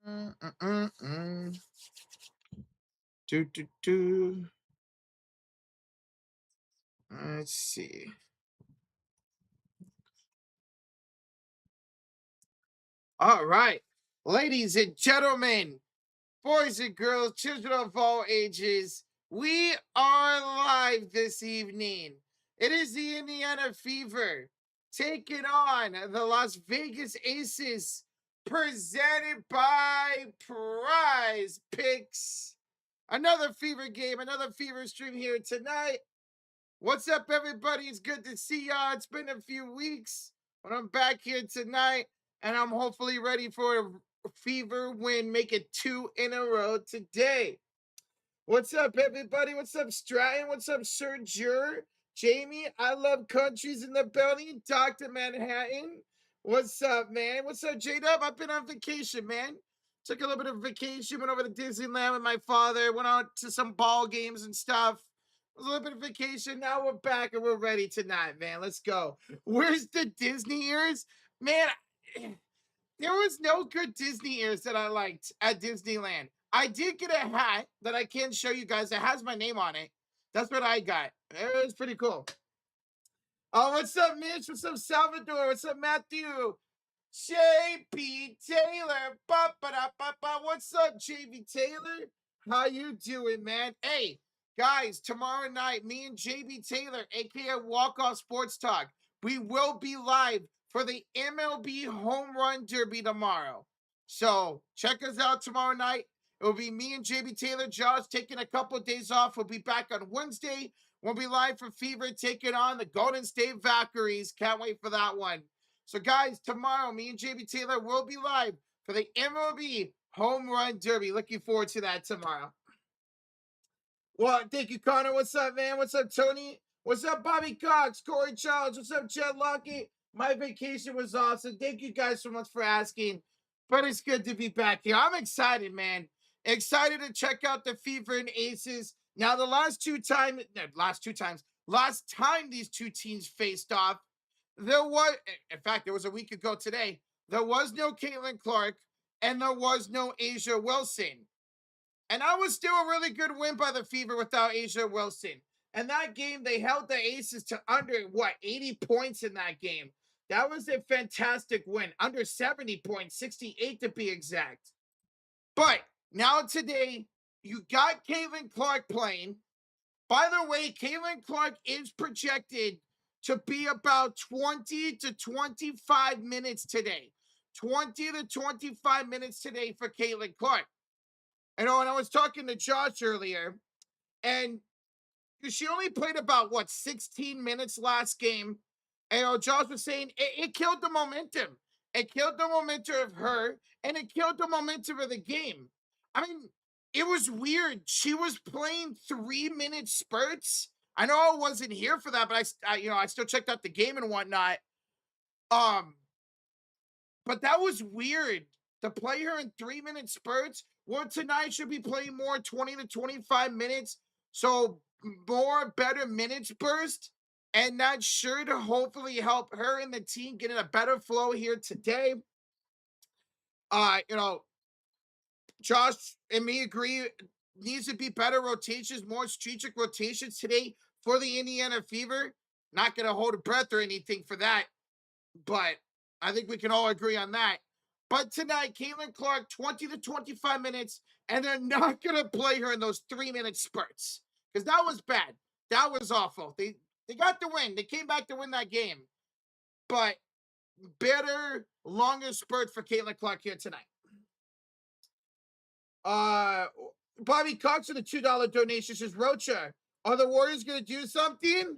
Mm, mm, mm, mm. Do, do, do. Let's see. All right. Ladies and gentlemen, boys and girls, children of all ages, we are live this evening. It is the Indiana Fever taking on the Las Vegas Aces, presented by Prize Picks. Another Fever game, another Fever stream here tonight. What's up, everybody? It's good to see y'all. It's been a few weeks, but I'm back here tonight, and I'm hopefully ready for a Fever win. Make it 2 in a row today. What's up, everybody? What's up, Stratton? What's up, Sir Jur? Jamie, I love countries in the building. Dr. Manhattan. What's up, man? What's up, J-Dub? I've been on vacation, man. Took a little bit of vacation, went over to Disneyland with my father, went out to some ball games and stuff. A little bit of vacation. Now we're back and we're ready tonight, man. Let's go. Where's the Disney ears? Man, there was no good Disney ears that I liked at Disneyland. I did get a hat that I can show you guys that has my name on it. That's what I got. It was pretty cool. Oh, what's up, Mitch? What's up, Salvador? What's up, Matthew? JP Taylor. Ba-ba-da-ba-ba. What's up, JP Taylor? How you doing, man? Hey, guys, tomorrow night, me and JB Taylor, aka Walk Off Sports Talk, we will be live for the MLB Home Run Derby tomorrow. So check us out tomorrow night. It will be me and JB Taylor. Josh taking a couple of days off. We'll be back on Wednesday. We'll be live for Fever taking on the Golden State Valkyries. Can't wait for that one. So, guys, tomorrow, me and JB Taylor will be live for the MLB Home Run Derby. Looking forward to that tomorrow. Well, thank you, Connor. What's up, man? What's up, Tony? What's up, Bobby Cox? Corey Charles? What's up, Jed Lucky? My vacation was awesome. Thank you guys so much for asking. But it's good to be back here. I'm excited, man. Excited to check out the Fever and Aces. Now, last time these two teams faced off, in fact, it was a week ago today, there was no Caitlin Clark and there was no Asia Wilson. And that was still a really good win by the Fever without Asia Wilson. And that game, they held the Aces to under, 80 points in that game. That was a fantastic win. Under 70 points, 68 to be exact. But now today, you got Caitlin Clark playing. By the way, Caitlin Clark is projected to be about 20 to 25 minutes today. 20 to 25 minutes today for Caitlin Clark. And I was talking to Josh earlier, and she only played about 16 minutes last game. And Josh was saying it killed the momentum. It killed the momentum of her, and it killed the momentum of the game. I mean, it was weird. She was playing 3-minute spurts. I know I wasn't here for that, but I still checked out the game and whatnot. But that was weird to play her in 3-minute spurts. Well, tonight should be playing more 20 to 25 minutes. So more better minutes burst. And that's sure to hopefully help her and the team get in a better flow here today. Josh and me agree, needs to be better rotations, more strategic rotations today for the Indiana Fever. Not going to hold a breath or anything for that, but I think we can all agree on that. But tonight, Caitlin Clark, 20 to 25 minutes, and they're not going to play her in those 3-minute spurts because that was bad. That was awful. They got the win. They came back to win that game. But better, longer spurt for Caitlin Clark here tonight. Bobby Cox with a $2 donation says, Rocha, are the Warriors going to do something?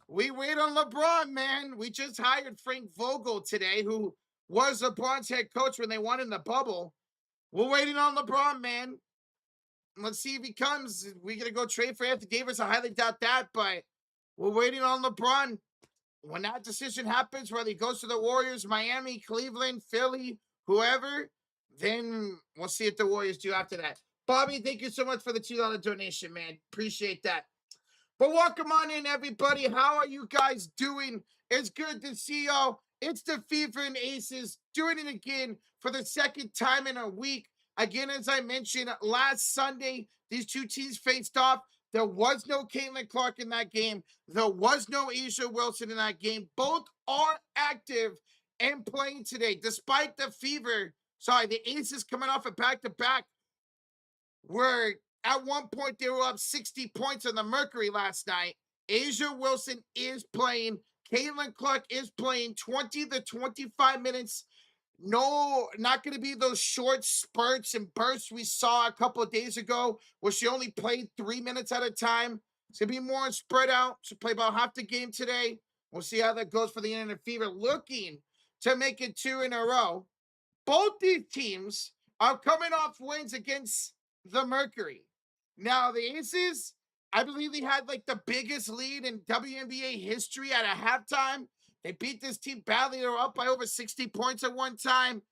We wait on LeBron, man. We just hired Frank Vogel today, who was LeBron's head coach when they won in the bubble. We're waiting on LeBron, man. Let's see if he comes. We're going to go trade for Anthony Davis. I highly doubt that, but we're waiting on LeBron. When that decision happens, whether he goes to the Warriors, Miami, Cleveland, Philly, whoever, then we'll see what the Warriors do after that. Bobby, thank you so much for the $2 donation, man. Appreciate that. But welcome on in, everybody. How are you guys doing? It's good to see y'all. It's the Fever and Aces doing it again for the second time in a week. Again, as I mentioned last Sunday, these two teams faced off. There was no Caitlin Clark in that game. There was no Asia Wilson in that game. Both are active and playing today, despite the Fever. Sorry, the Aces coming off a back-to-back where at one point they were up 60 points on the Mercury last night. Asia Wilson is playing. Caitlin Clark is playing 20 to 25 minutes. No, not going to be those short spurts and bursts we saw a couple of days ago where she only played 3 minutes at a time. It's going to be more spread out. She'll play about half the game today. We'll see how that goes for the Indiana Fever, looking to make it 2 in a row. Both these teams are coming off wins against the Mercury. Now, the Aces, I believe they had like the biggest lead in WNBA history at a halftime. They beat this team badly. They were up by over 60 points at one time.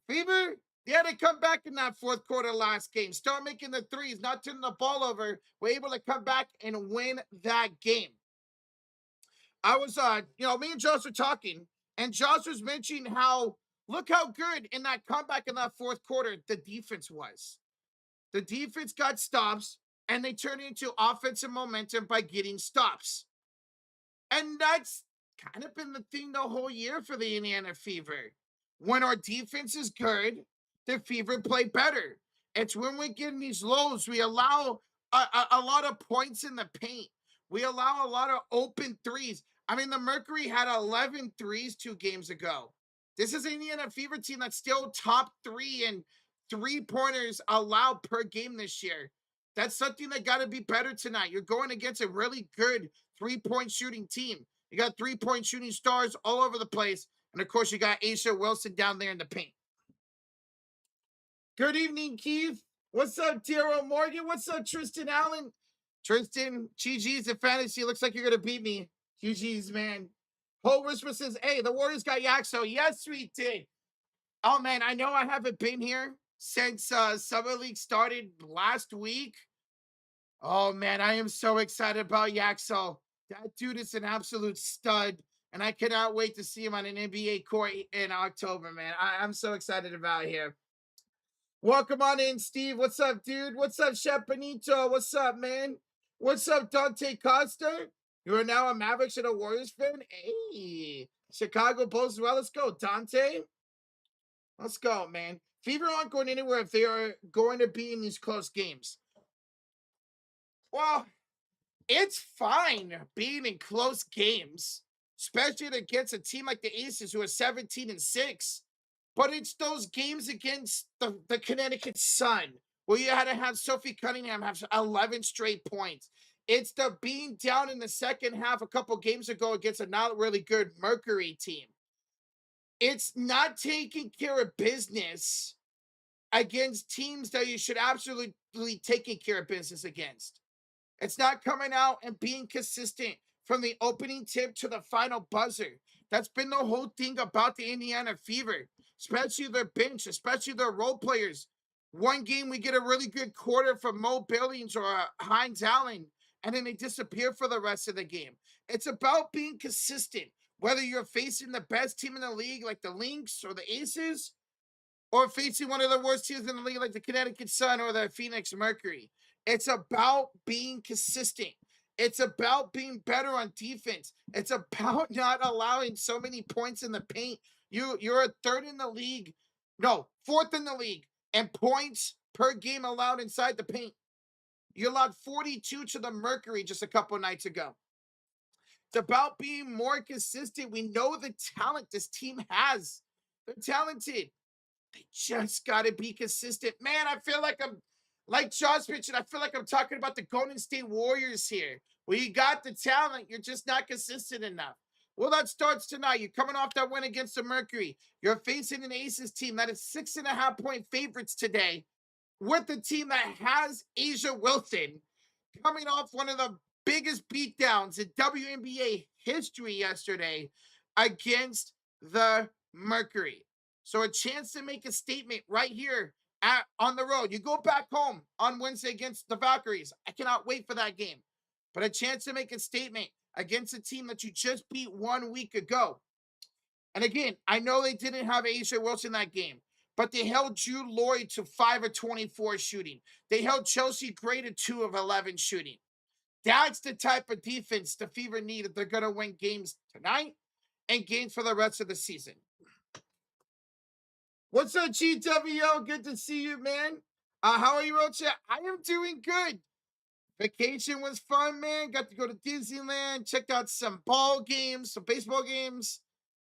Fever, they had to come back in that fourth quarter last game. Start making the threes, not turning the ball over. We're able to come back and win that game. I was, me and Josh were talking, and Josh was mentioning how, look how good in that comeback in that fourth quarter the defense was. The defense got stops, and they turned it into offensive momentum by getting stops. And that's kind of been the thing the whole year for the Indiana Fever. When our defense is good, the Fever play better. It's when we get in these lows, we allow a lot of points in the paint. We allow a lot of open threes. I mean, the Mercury had 11 threes 2 games ago. This is an Indiana Fever team that's still top 3 in three-pointers allowed per game this year. That's something that got to be better tonight. You're going against a really good three-point shooting team. You got three-point shooting stars all over the place. And, of course, you got Asia Wilson down there in the paint. Good evening, Keith. What's up, Tiro Morgan? What's up, Tristan Allen? Tristan, GG's in fantasy. Looks like you're going to beat me. GG's, man. Ho Whisper says, hey, the Warriors got Yaxo. Yes, we did. Oh, man, I know I haven't been here since Summer League started last week. Oh, man, I am so excited about Yaxo. That dude is an absolute stud, and I cannot wait to see him on an NBA court in October, man. I'm so excited about him. Welcome on in, Steve. What's up, dude? What's up, Chef Benito? What's up, man? What's up, Dante Costa? You are now a Mavericks and a Warriors fan? Hey, Chicago Bulls as well. Let's go, Dante. Let's go, man. Fever aren't going anywhere if they are going to be in these close games. Well, it's fine being in close games, especially against a team like the Aces who are 17-6. But it's those games against the Connecticut Sun where you had to have Sophie Cunningham have 11 straight points. It's the being down in the second half a couple games ago against a not really good Mercury team. It's not taking care of business against teams that you should absolutely taking care of business against. It's not coming out and being consistent from the opening tip to the final buzzer. That's been the whole thing about the Indiana Fever, especially their bench, especially their role players. One game we get a really good quarter from Mo Billings or Hines Allen, and then they disappear for the rest of the game. It's about being consistent, whether you're facing the best team in the league like the Lynx or the Aces, or facing one of the worst teams in the league like the Connecticut Sun or the Phoenix Mercury. It's about being consistent. It's about being better on defense. It's about not allowing so many points in the paint. You're a third in the league. No, fourth in the league. And points per game allowed inside the paint. You allowed 42 to the Mercury just a couple nights ago. It's about being more consistent. We know the talent this team has. They're talented. They just got to be consistent. Man, I feel like I'm, like Josh mentioned, I feel like I'm talking about the Golden State Warriors here. Where you got the talent, you're just not consistent enough. Well, that starts tonight. You're coming off that win against the Mercury. You're facing an Aces team that is 6.5-point favorites today with the team that has Asia Wilson coming off one of the biggest beatdowns in WNBA history yesterday against the Mercury. So a chance to make a statement right here on the road. You go back home on Wednesday against the Valkyries. I cannot wait for that game. But a chance to make a statement against a team that you just beat 1 week ago. And again, I know they didn't have Asia Wilson that game, but they held Jude Lloyd to 5 of 24 shooting. They held Chelsea Gray to 2 of 11 shooting. That's the type of defense the Fever need if they're going to win games tonight and games for the rest of the season. What's up, GWO? Good to see you, man. How are you, Rocha? I am doing good. Vacation was fun, man. Got to go to Disneyland, checked out some ball games, some baseball games.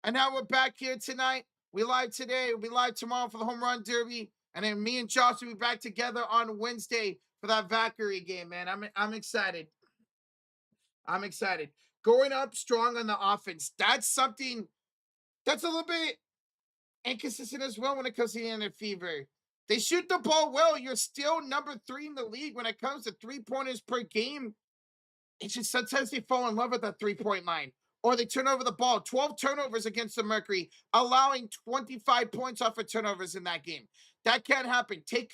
And now we're back here tonight. We live today. We'll be live tomorrow for the Home Run Derby. And then me and Josh will be back together on Wednesday for that Valkyrie game, man. I'm excited. I'm excited. Going up strong on the offense. That's something that's a little bit inconsistent as well when it comes to the Indiana Fever. They shoot the ball well. You're still number 3 in the league when it comes to 3-pointers per game. It's just sometimes they fall in love with that 3-point line. Or they turn over the ball. 12 turnovers against the Mercury, allowing 25 points off of turnovers in that game. That can't happen. Take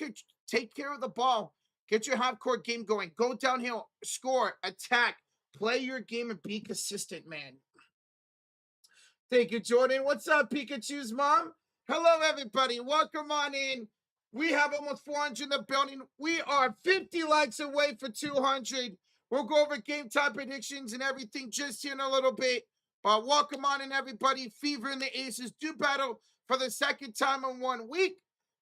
care of the ball. Get your half-court game going. Go downhill, score, attack, play your game, and be consistent, man. Thank you, Jordan. What's up, Pikachu's mom? Hello, everybody. Welcome on in. We have almost 400 in the building. We are 50 likes away for 200. We'll go over game time predictions and everything just here in a little bit. But welcome on in, everybody. Fever and the Aces do battle for the second time in 1 week.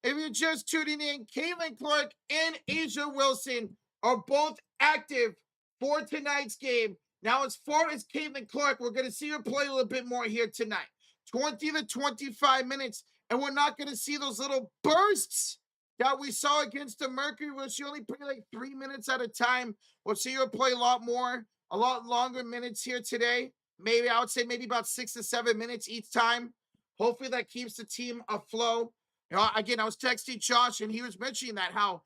If you're just tuning in, Caitlin Clark and Asia Wilson are both active for tonight's game. Now, as far as Caitlin Clark, we're going to see her play a little bit more here tonight. 20 to 25 minutes, and we're not going to see those little bursts that we saw against the Mercury, where she only played like 3 minutes at a time. We'll see her play a lot longer minutes here today. Maybe I would say maybe about 6 to 7 minutes each time. Hopefully that keeps the team afloat. You know, again, I was texting Josh, and he was mentioning that how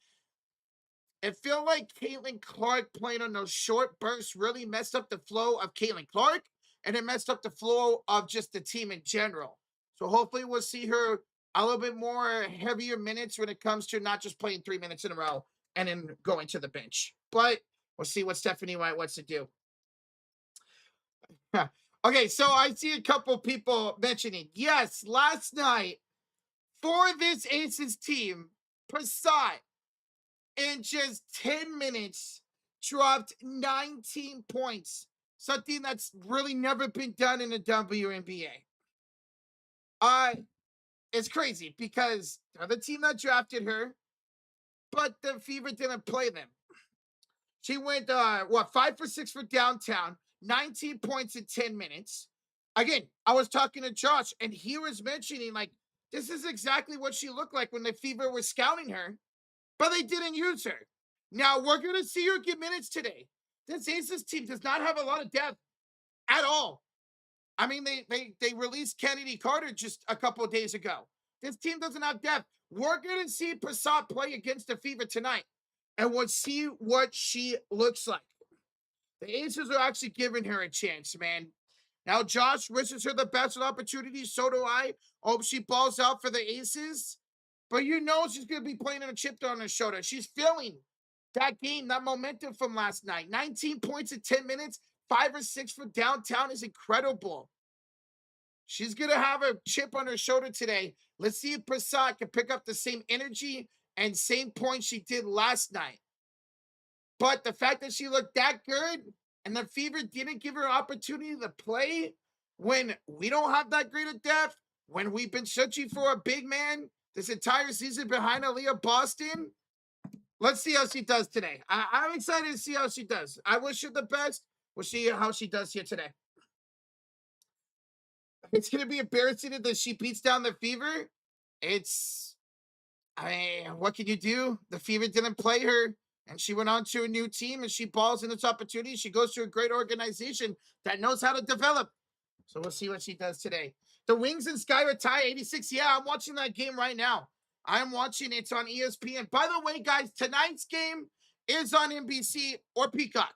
it felt like Caitlin Clark playing on those short bursts really messed up the flow of Caitlin Clark, and it messed up the flow of just the team in general. So hopefully we'll see her a little bit more heavier minutes when it comes to not just playing 3 minutes in a row and then going to the bench. But we'll see what Stephanie White wants to do. Okay, so I see a couple people mentioning, yes, last night for this Aces team, Prasad in just 10 minutes dropped 19 points. Something that's really never been done in the WNBA. It's crazy because they're the team that drafted her, but the Fever didn't play them. She went, 5 for 6 for downtown, 19 points in 10 minutes. Again, I was talking to Josh, and he was mentioning, like, this is exactly what she looked like when the Fever was scouting her, but they didn't use her. Now, we're going to see her get minutes today. This Aces team does not have a lot of depth at all. I mean, they released Kennedy Carter just a couple of days ago. This team doesn't have depth. We're going to see Prasad play against the Fever tonight, and we'll see what she looks like. The Aces are actually giving her a chance, man. Now, Josh wishes her the best of opportunities. So do I. Hope she balls out for the Aces. But you know she's going to be playing on a chip on her shoulder. She's feeling that game, that momentum from last night. 19 points in 10 minutes, 5 or 6 for downtown is incredible. She's going to have a chip on her shoulder today. Let's see if Prasad can pick up the same energy and same points she did last night. But the fact that she looked that good and the Fever didn't give her an opportunity to play when we don't have that great of depth, when we've been searching for a big man this entire season behind Aaliyah Boston, let's see how she does today. I'm excited to see how she does. I wish her the best. We'll see how she does here today. It's going to be embarrassing that she beats down the Fever. What can you do? The Fever didn't play her, and she went on to a new team, and she balls in its opportunity. She goes to a great organization that knows how to develop. So we'll see what she does today. The Wings and Sky are tied 86. Yeah, I'm watching that game right now. I'm watching it. It's on ESPN. By the way, guys, tonight's game is on NBC or Peacock.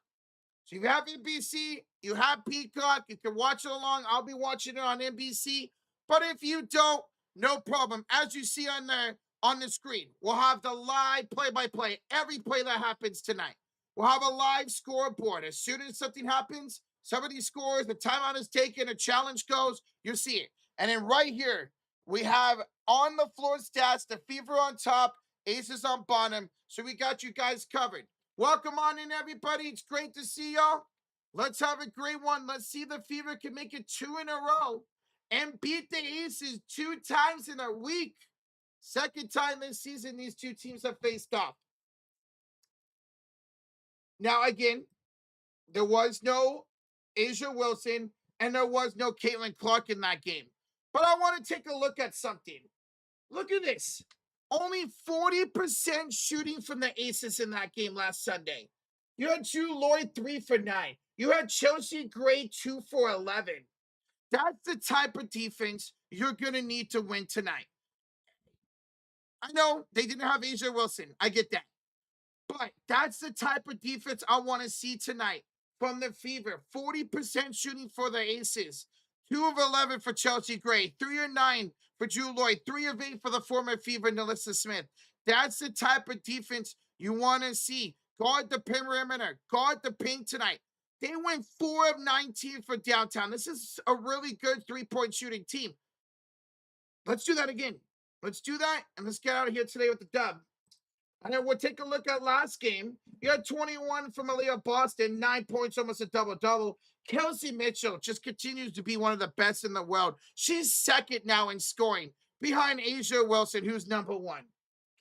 So if you have NBC, you have Peacock, you can watch it along. I'll be watching it on NBC. But if you don't, no problem. As you see on the screen, we'll have the live play-by-play, every play that happens tonight. We'll have a live scoreboard. As soon as something happens, somebody scores, the timeout is taken, a challenge goes, you'll see it. And then right here, we have on the floor stats, the Fever on top, Aces on bottom. So we got you guys covered. Welcome on in, everybody. It's great to see y'all. Let's have a great one. Let's see the Fever can make it 2 in a row and beat the Aces 2 times in a week. Second time this season these two teams have faced off. Now, again, there was no Asia Wilson and there was no Caitlin Clark in that game. But I want to take a look at something. Look at this. Only 40% shooting from the Aces in that game last Sunday. You had Drew Lloyd 3 for 9. You had Chelsea Gray 2 for 11. That's the type of defense you're going to need to win tonight. I know they didn't have Asia Wilson. I get that. But that's the type of defense I want to see tonight from the Fever. 40% shooting for the Aces. 2 of 11 for Chelsea Gray. 3 of 9 for Drew Lloyd. 3 of 8 for the former Fever, Nalissa Smith. That's the type of defense you want to see. Guard the perimeter. Guard the paint tonight. They went 4 of 19 for downtown. This is a really good three-point shooting team. Let's do that again. Let's do that, and let's get out of here today with the dub. And then we'll take a look at last game. You had 21 from Aaliyah Boston, 9 points, almost a double-double. Kelsey Mitchell just continues to be one of the best in the world. She's second now in scoring, behind Asia Wilson, who's number 1.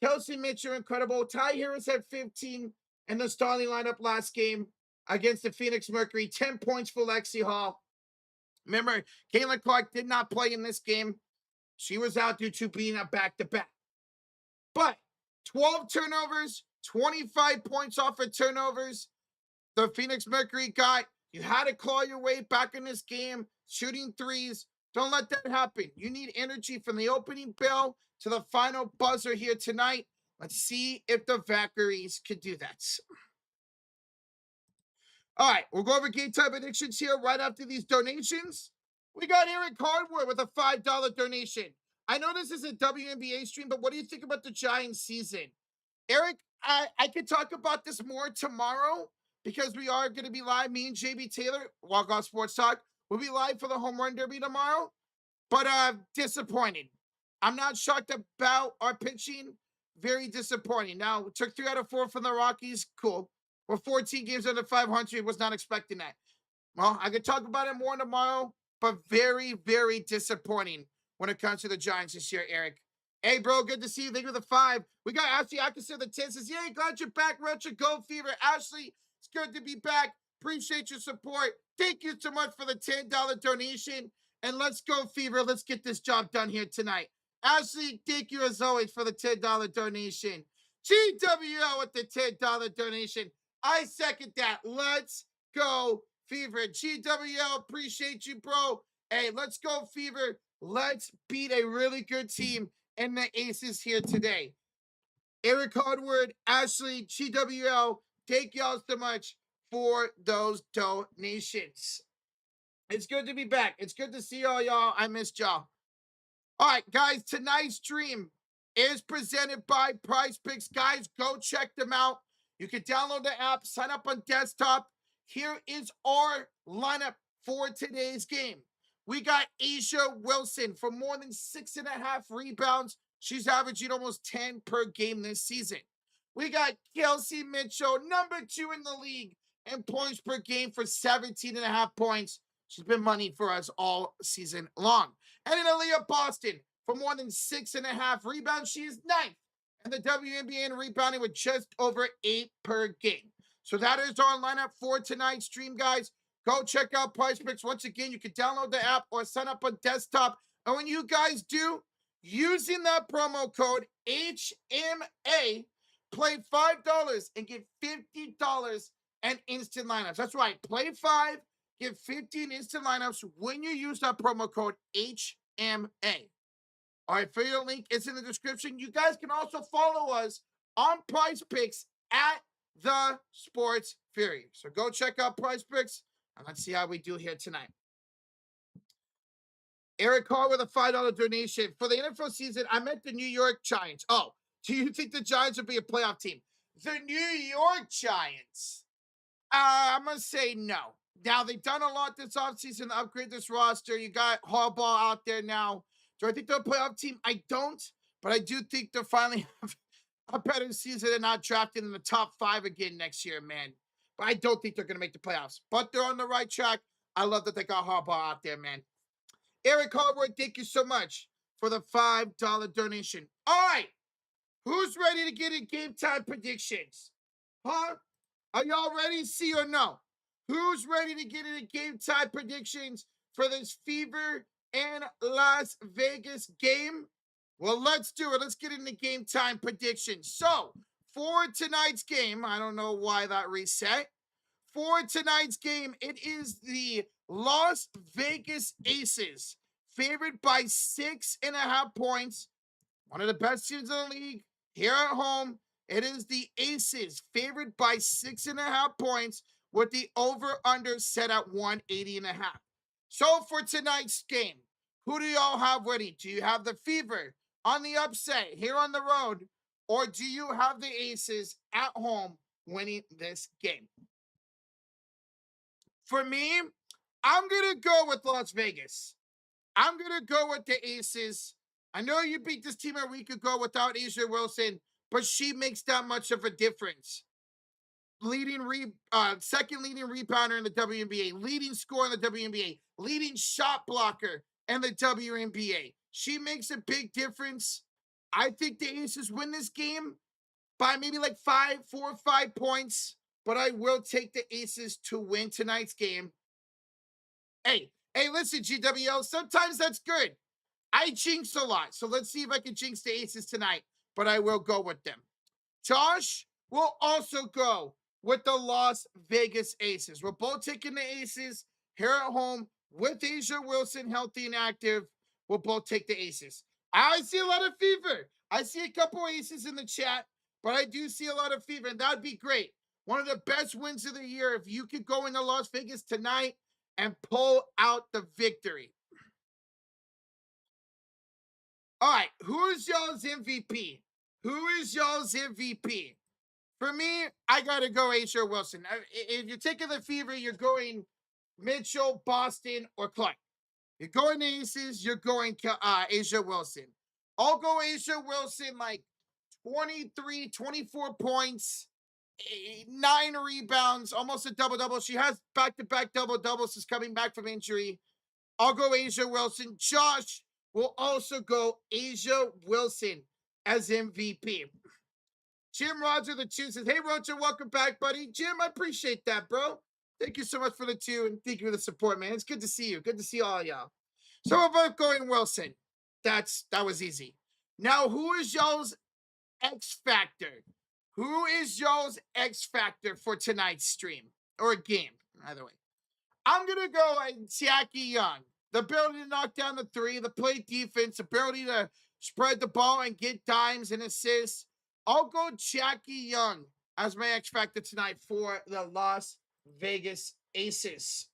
Kelsey Mitchell, incredible. Ty Harris had 15 in the starting lineup last game against the Phoenix Mercury. 10 points for Lexi Hall. Remember, Caitlin Clark did not play in this game. She was out due to being a back-to-back. But 12 turnovers, 25 points off of turnovers. The Phoenix Mercury got. You had to claw your way back in this game, shooting threes. Don't let that happen. You need energy from the opening bell to the final buzzer here tonight. Let's see if the Valkyries could do that. All right, we'll go over game time predictions here right after these donations. We got Eric Hardwood with a $5 donation. I know this is a WNBA stream, but what do you think about the Giants season? Eric, I could talk about this more tomorrow because we are going to be live. Me and JB Taylor, Walk Off Sports Talk, will be live for the Home Run Derby tomorrow. But disappointed. I'm not shocked about our pitching. Very disappointing. Now, we took 3 out of 4 from the Rockies. Cool. We're 14 games under 500. Was not expecting that. Well, I could talk about it more tomorrow, but very, very disappointing when it comes to the Giants this year, Eric. Hey, bro, good to see you. Thank you for the 5. We got Ashley Atkinson, the 10 says, yay, glad you're back, Retro Go Fever. Ashley, it's good to be back. Appreciate your support. Thank you so much for the $10 donation. And let's go, Fever. Let's get this job done here tonight. Ashley, thank you as always for the $10 donation. GWL with the $10 donation. I second that. Let's go, Fever. GWL, appreciate you, bro. Hey, let's go, Fever. Let's beat a really good team in the Aces here today. Eric Hardwood, Ashley, GWL, thank y'all so much for those donations. It's good to be back. It's good to see all y'all. I missed y'all. All right, guys, tonight's stream is presented by PrizePicks. Guys, go check them out. You can download the app, sign up on desktop. Here is our lineup for today's game. We got Asia Wilson for more than 6.5 rebounds. She's averaging almost 10 per game this season. We got Kelsey Mitchell, number 2 in the league in points per game for 17.5 points. She's been money for us all season long. And then Aaliyah Boston for more than 6.5 rebounds. She is 9th in the WNBA in rebounding with just over 8 per game. So that is our lineup for tonight's stream, guys. Go check out PrizePicks. Once again, you can download the app or sign up on desktop. And when you guys do, using that promo code HMA, play $5 and get $50 and instant lineups. That's right. Play 5, get 15 instant lineups when you use that promo code HMA. All right, affiliate link is in the description. You guys can also follow us on PrizePicks at The Sports Fury. So go check out PrizePicks, and let's see how we do here tonight. Eric Carr with a $5 donation. For the NFL season, I meant the New York Giants. Oh, do you think the Giants would be a playoff team? The New York Giants. I'm going to say no. Now, they've done a lot this offseason to upgrade this roster. You got Harbaugh out there now. Do I think they'll playoff team? I don't, but I do think they'll finally have a better season and not drafted in the top 5 again next year, man. But I don't think they're going to make the playoffs. But they're on the right track. I love that they got Harbaugh out there, man. Eric Harwood, thank you so much for the $5 donation. All right. Who's ready to get in game time predictions? Huh? Are y'all ready? See or no? Who's ready to get into game time predictions for this Fever and Las Vegas game? Well, let's do it. Let's get into game time predictions. So, for tonight's game, I don't know why that reset. For tonight's game, it is the Las Vegas Aces, favored by 6.5 points. One of the best teams in the league here at home. It is the Aces, favored by 6.5 points, with the over-under set at 180.5. So for tonight's game, who do y'all have ready? Do you have the Fever on the upset here on the road, or do you have the Aces at home winning this game? For me, I'm going to go with Las Vegas. I'm going to go with the Aces. I know you beat this team a week ago without Asia Wilson, but she makes that much of a difference. Second leading rebounder in the WNBA, leading scorer in the WNBA, leading shot blocker in the WNBA. She makes a big difference. I think the Aces win this game by maybe like 4 or 5 points, but I will take the Aces to win tonight's game. Hey, listen, GWL, sometimes that's good. I jinx a lot, so let's see if I can jinx the Aces tonight, but I will go with them. Josh will also go with the Las Vegas Aces. We're both taking the Aces here at home with Asia Wilson healthy and active. We'll both take the Aces. I see a lot of Fever. I see a couple Aces in the chat, but I do see a lot of Fever, and that'd be great. One of the best wins of the year if you could go into Las Vegas tonight and pull out the victory. All right, who is y'all's MVP? Who is y'all's MVP? For me, I got to go Asia Wilson. If you're taking the Fever, you're going Mitchell, Boston, or Clark. You're going Aces, you're going Asia Wilson. I'll go Asia Wilson like 23, 24 points, 9 rebounds, almost a double-double. She has back-to-back double-doubles since coming back from injury. I'll go Asia Wilson. Josh will also go Asia Wilson as MVP. Jim Roger the 2 says, hey, Roger, welcome back, buddy. Jim, I appreciate that, bro. Thank you so much for the 2, and thank you for the support, man. It's good to see you. Good to see all y'all. So we're both going Wilson. That was easy. Now, who is y'all's X Factor? Who is y'all's X Factor for tonight's stream? Or game, either way. I'm going to go Tiaki Young. The ability to knock down the 3, the play defense, ability to spread the ball and get dimes and assists. I'll go Jackie Young as my X Factor tonight for the Las Vegas Aces.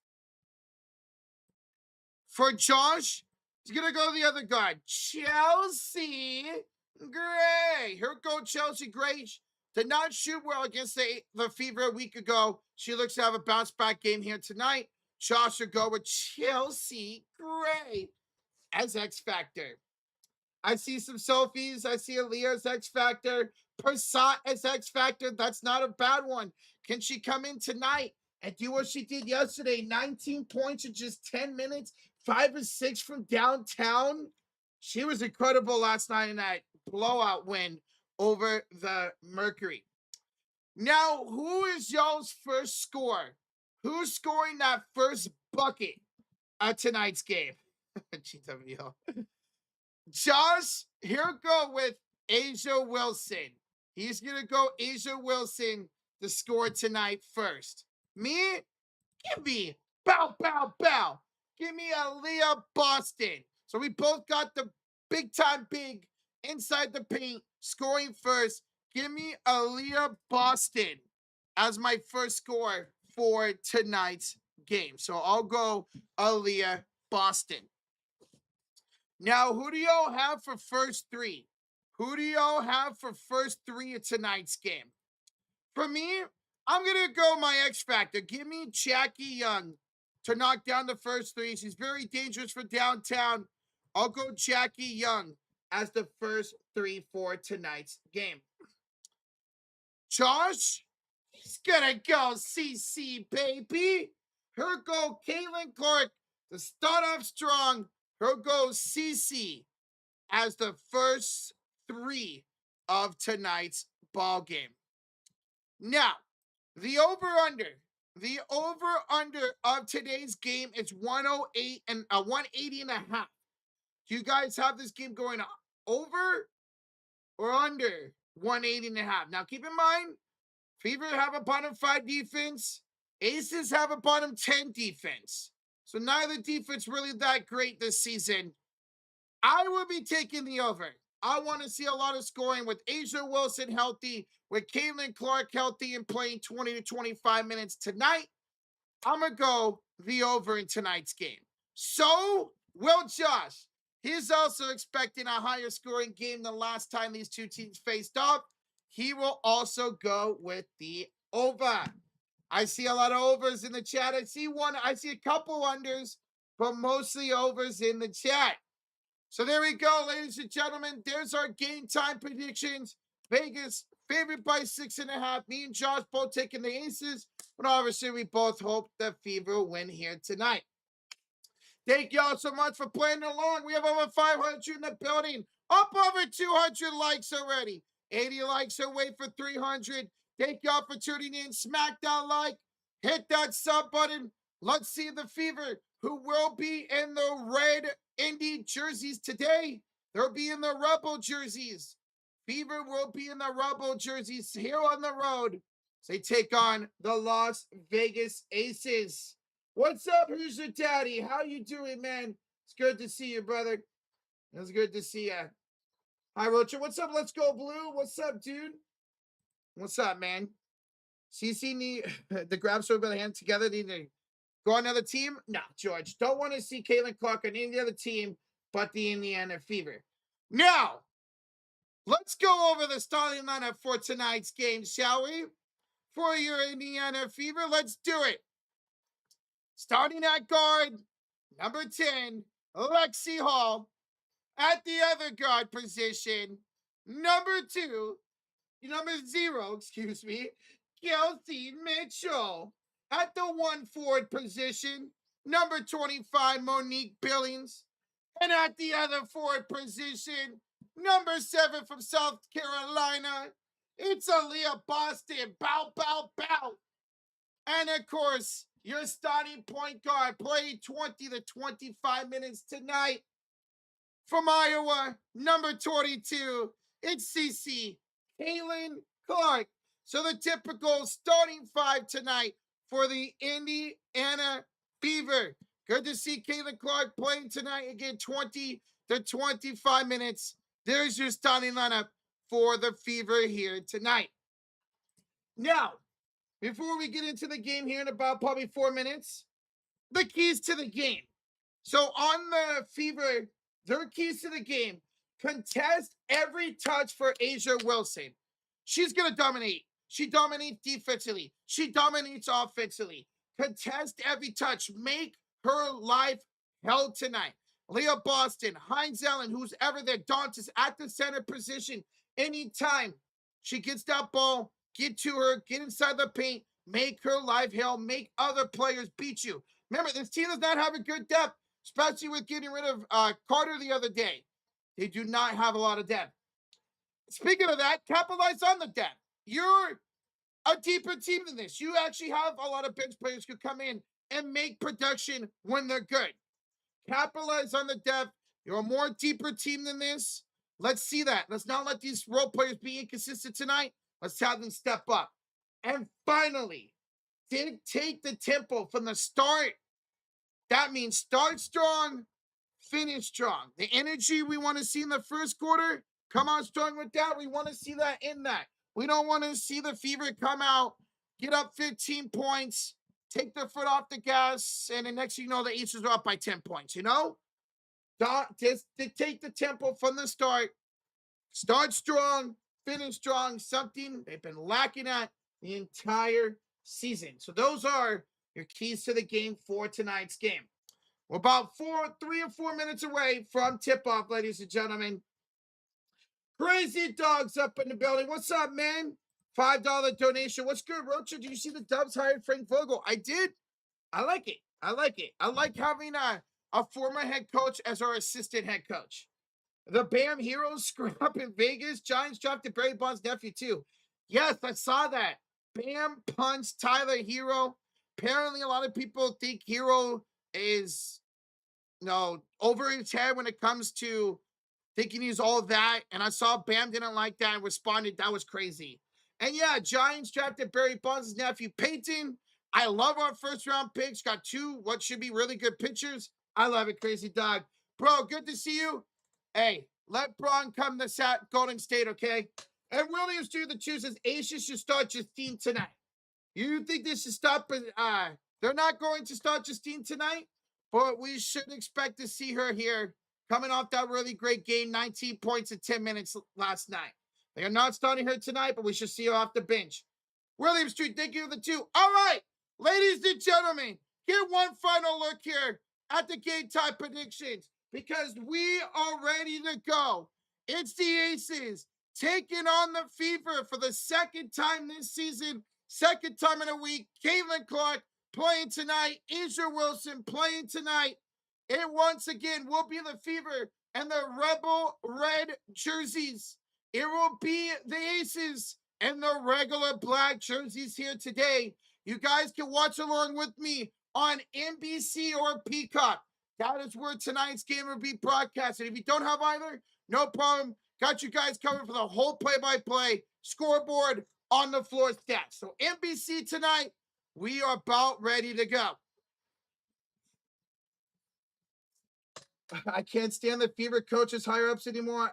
For Josh, he's going to go the other guy, Chelsea Gray. Here go Chelsea Gray. Did not shoot well against the Fever a week ago. She looks to have a bounce-back game here tonight. Josh will go with Chelsea Gray as X Factor. I see some Sophies. I see Aaliyah's X Factor. Persat as X Factor. That's not a bad one. Can she come in tonight and do what she did yesterday? 19 points in just 10 minutes. 5 or 6 from downtown. She was incredible last night in that blowout win over the Mercury. Now, who is y'all's first scorer? Who's scoring that first bucket of tonight's game? GWL. Josh, here go with Asia Wilson. He's going to go Asia Wilson to score tonight first. Me? Give me bow, bow, bow. Give me Aaliyah Boston. So we both got the big time big inside the paint scoring first. Give me Aaliyah Boston as my first score for tonight's game. So I'll go Aaliyah Boston. Now, who do y'all have for first 3? Who do y'all have for first 3 of tonight's game? For me, I'm going to go my X Factor. Give me Jackie Young to knock down the first three. She's very dangerous for downtown. I'll go Jackie Young as the first three for tonight's game. Josh, he's going to go CC, baby. Her go Caitlin Clark to start off strong. Her go CC as the first three of tonight's ball game. Now, the over-under of today's game is 108 and 180 and a half. Do you guys have this game going over or under 180 and a half? Now, keep in mind, Fever have a bottom 5 defense. Aces have a bottom 10 defense. So neither defense really that great this season. I will be taking the over. I want to see a lot of scoring with Asia Wilson healthy, with Caitlin Clark healthy and playing 20 to 25 minutes tonight. I'm going to go the over in tonight's game. So, will Josh. He's also expecting a higher scoring game than last time these two teams faced off. He will also go with the over. I see a lot of overs in the chat. I see a couple unders, but mostly overs in the chat. So there we go, ladies and gentlemen. There's our game time predictions. Vegas favored by 6.5. Me and Josh both taking the aces, but obviously we both hope the Fever will win here tonight. Thank y'all so much for playing along. We have over 500 in the building. Up over 200 likes already. 80 likes away for 300. Thank y'all for tuning in. Smack that like. Hit that sub button. Let's see the Fever, who will be in the red Indy jerseys today. They'll be in the Rebel jerseys. Fever will be in the Rebel jerseys here on the road. So they take on the Las Vegas Aces. What's up, who's your daddy? How you doing, man? It's good to see you, brother. It's good to see you. Hi, Rocha. What's up? Let's go, Blue. What's up, dude? What's up, man? CC need the grab sword by the hand together. Need to go on another team? No, George. Don't want to see Caitlin Clark on any other team but the Indiana Fever. Now, let's go over the starting lineup for tonight's game, shall we? For your Indiana Fever, let's do it. Starting at guard, number 10, Lexi Hall. At the other guard position, number 0, Kelsey Mitchell. At the 1 forward position, number 25, Monique Billings. And at the other forward position, number 7 from South Carolina, it's Aaliyah Boston. Bow, bow, bow. And of course, your starting point guard playing 20 to 25 minutes tonight. From Iowa, number 22, it's CC, Caitlin Clark. So the typical starting 5 tonight for the Indiana Fever. Good to see Caitlin Clark playing tonight again, 20 to 25 minutes. There's your starting lineup for the Fever here tonight. Now, before we get into the game here in about probably 4 minutes, the keys to the game. So on the Fever, their keys to the game: contest every touch for Asia Wilson. She's going to dominate. She dominates defensively. She dominates offensively. Contest every touch. Make her life hell tonight. Leah Boston, Heinz Ellen, who's ever there, Dantas at the center position. Anytime she gets that ball, get to her, get inside the paint, make her life hell, make other players beat you. Remember, this team does not have a good depth, especially with getting rid of Carter the other day. They do not have a lot of depth. Speaking of that, capitalize on the depth. You're a deeper team than this. You actually have a lot of bench players who come in and make production when they're good. Capitalize on the depth. You're a more deeper team than this. Let's see that. Let's not let these role players be inconsistent tonight. Let's have them step up. And finally, dictate the tempo from the start. That means start strong, finish strong. The energy we want to see in the first quarter, come out strong with that. We want to see that in that. We don't want to see the Fever come out, get up 15 points, take their foot off the gas, and the next thing you know, the Aces are up by 10 points, you know? Just dictate the tempo from the start. Start strong, finish strong, something they've been lacking at the entire season. So those are your keys to the game for tonight's game. We're about 3 or 4 minutes away from tip-off, ladies and gentlemen. Crazy Dog's up in the building. What's up, man? $5 donation. What's good, Rocha? Do you see the Dubs hired Frank Vogel? I did. I like it. I like having a former head coach as our assistant head coach. The Bam Heroes screw up in Vegas. Giants drafted Barry Bonds' nephew, too. Yes, I saw that. Bam punched Tyler Hero. Apparently, a lot of people think Hero is, over his head when it comes to thinking he's all that. And I saw Bam didn't like that and responded, that was crazy. And yeah, Giants drafted Barry Bonds' nephew, Peyton. I love our first round picks. Got 2 what should be really good pitchers. I love it, Crazy Dog. Bro, good to see you. Hey, let Braun come to Golden State, okay? And Williams do the chooses. Aces should start Justine tonight. You think this should stop? They're not going to start Justine tonight, but we should expect to see her here coming off that really great game, 19 points in 10 minutes last night. They are not starting her tonight, but we should see her off the bench. William Street, thank you for the 2. All right, ladies and gentlemen, get one final look here at the game time predictions because we are ready to go. It's the Aces taking on the Fever for the second time this season, second time in a week. Caitlin Clark playing tonight. Asia Wilson playing tonight. It once again will be the Fever and the Rebel Red jerseys. It will be the Aces and the regular black jerseys here today. You guys can watch along with me on NBC or Peacock. That is where tonight's game will be broadcasted. If you don't have either, no problem. Got you guys covered for the whole play-by-play scoreboard on the floor stats. So NBC tonight, we are about ready to go. I can't stand the Fever coaches higher-ups anymore.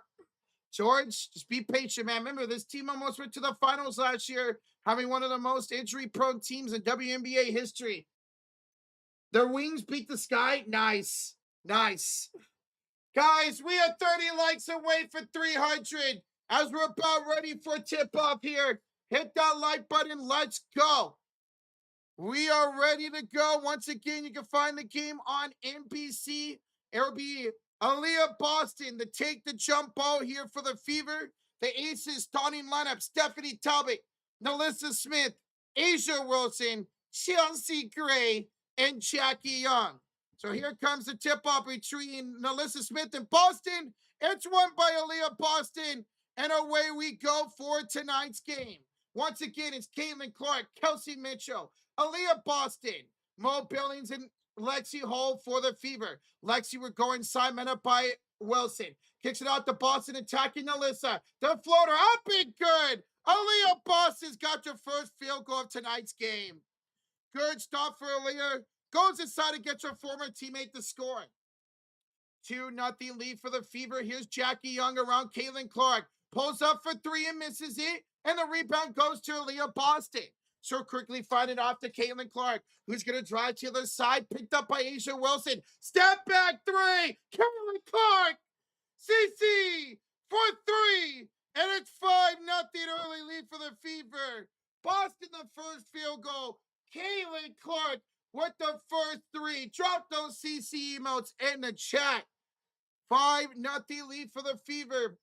George, just be patient, man. Remember, this team almost went to the finals last year, having one of the most injury-prone teams in WNBA history. Their wings beat the sky. Nice. Guys, we are 30 likes away for 300 as we're about ready for tip-off here. Hit that like button. Let's go. We are ready to go. Once again, you can find the game on NBC. It will be Aaliyah Boston to take the jump ball here for the Fever. The Aces starting lineup, Stephanie Talbot, Nalissa Smith, Asia Wilson, Chelsea Gray, and Jackie Young. So here comes the tip-off between Nalissa Smith and Boston. It's won by Aaliyah Boston, and away we go for tonight's game. Once again, it's Caitlin Clark, Kelsey Mitchell, Aaliyah Boston, Mo Billings, and Lexi Hall for the Fever. Lexi, we're going Simon up by Wilson. Kicks it out to Boston, attacking Alyssa. The floater up and good. Aaliyah Boston's got your first field goal of tonight's game. Good stop for Aaliyah. Goes inside and gets her former teammate the score. 2-0 lead for the Fever. Here's Jackie Young around Caitlin Clark. Pulls up for 3 and misses it. And the rebound goes to Aaliyah Boston. She'll quickly find it off to Caitlin Clark, who's going to drive to the other side. Picked up by Asia Wilson. Step back 3. Caitlin Clark. CC for 3. And it's 5-0 early lead for the Fever. Boston the first field goal. Caitlin Clark with the first 3. Drop those CC emotes in the chat. 5-0 lead for the Fever.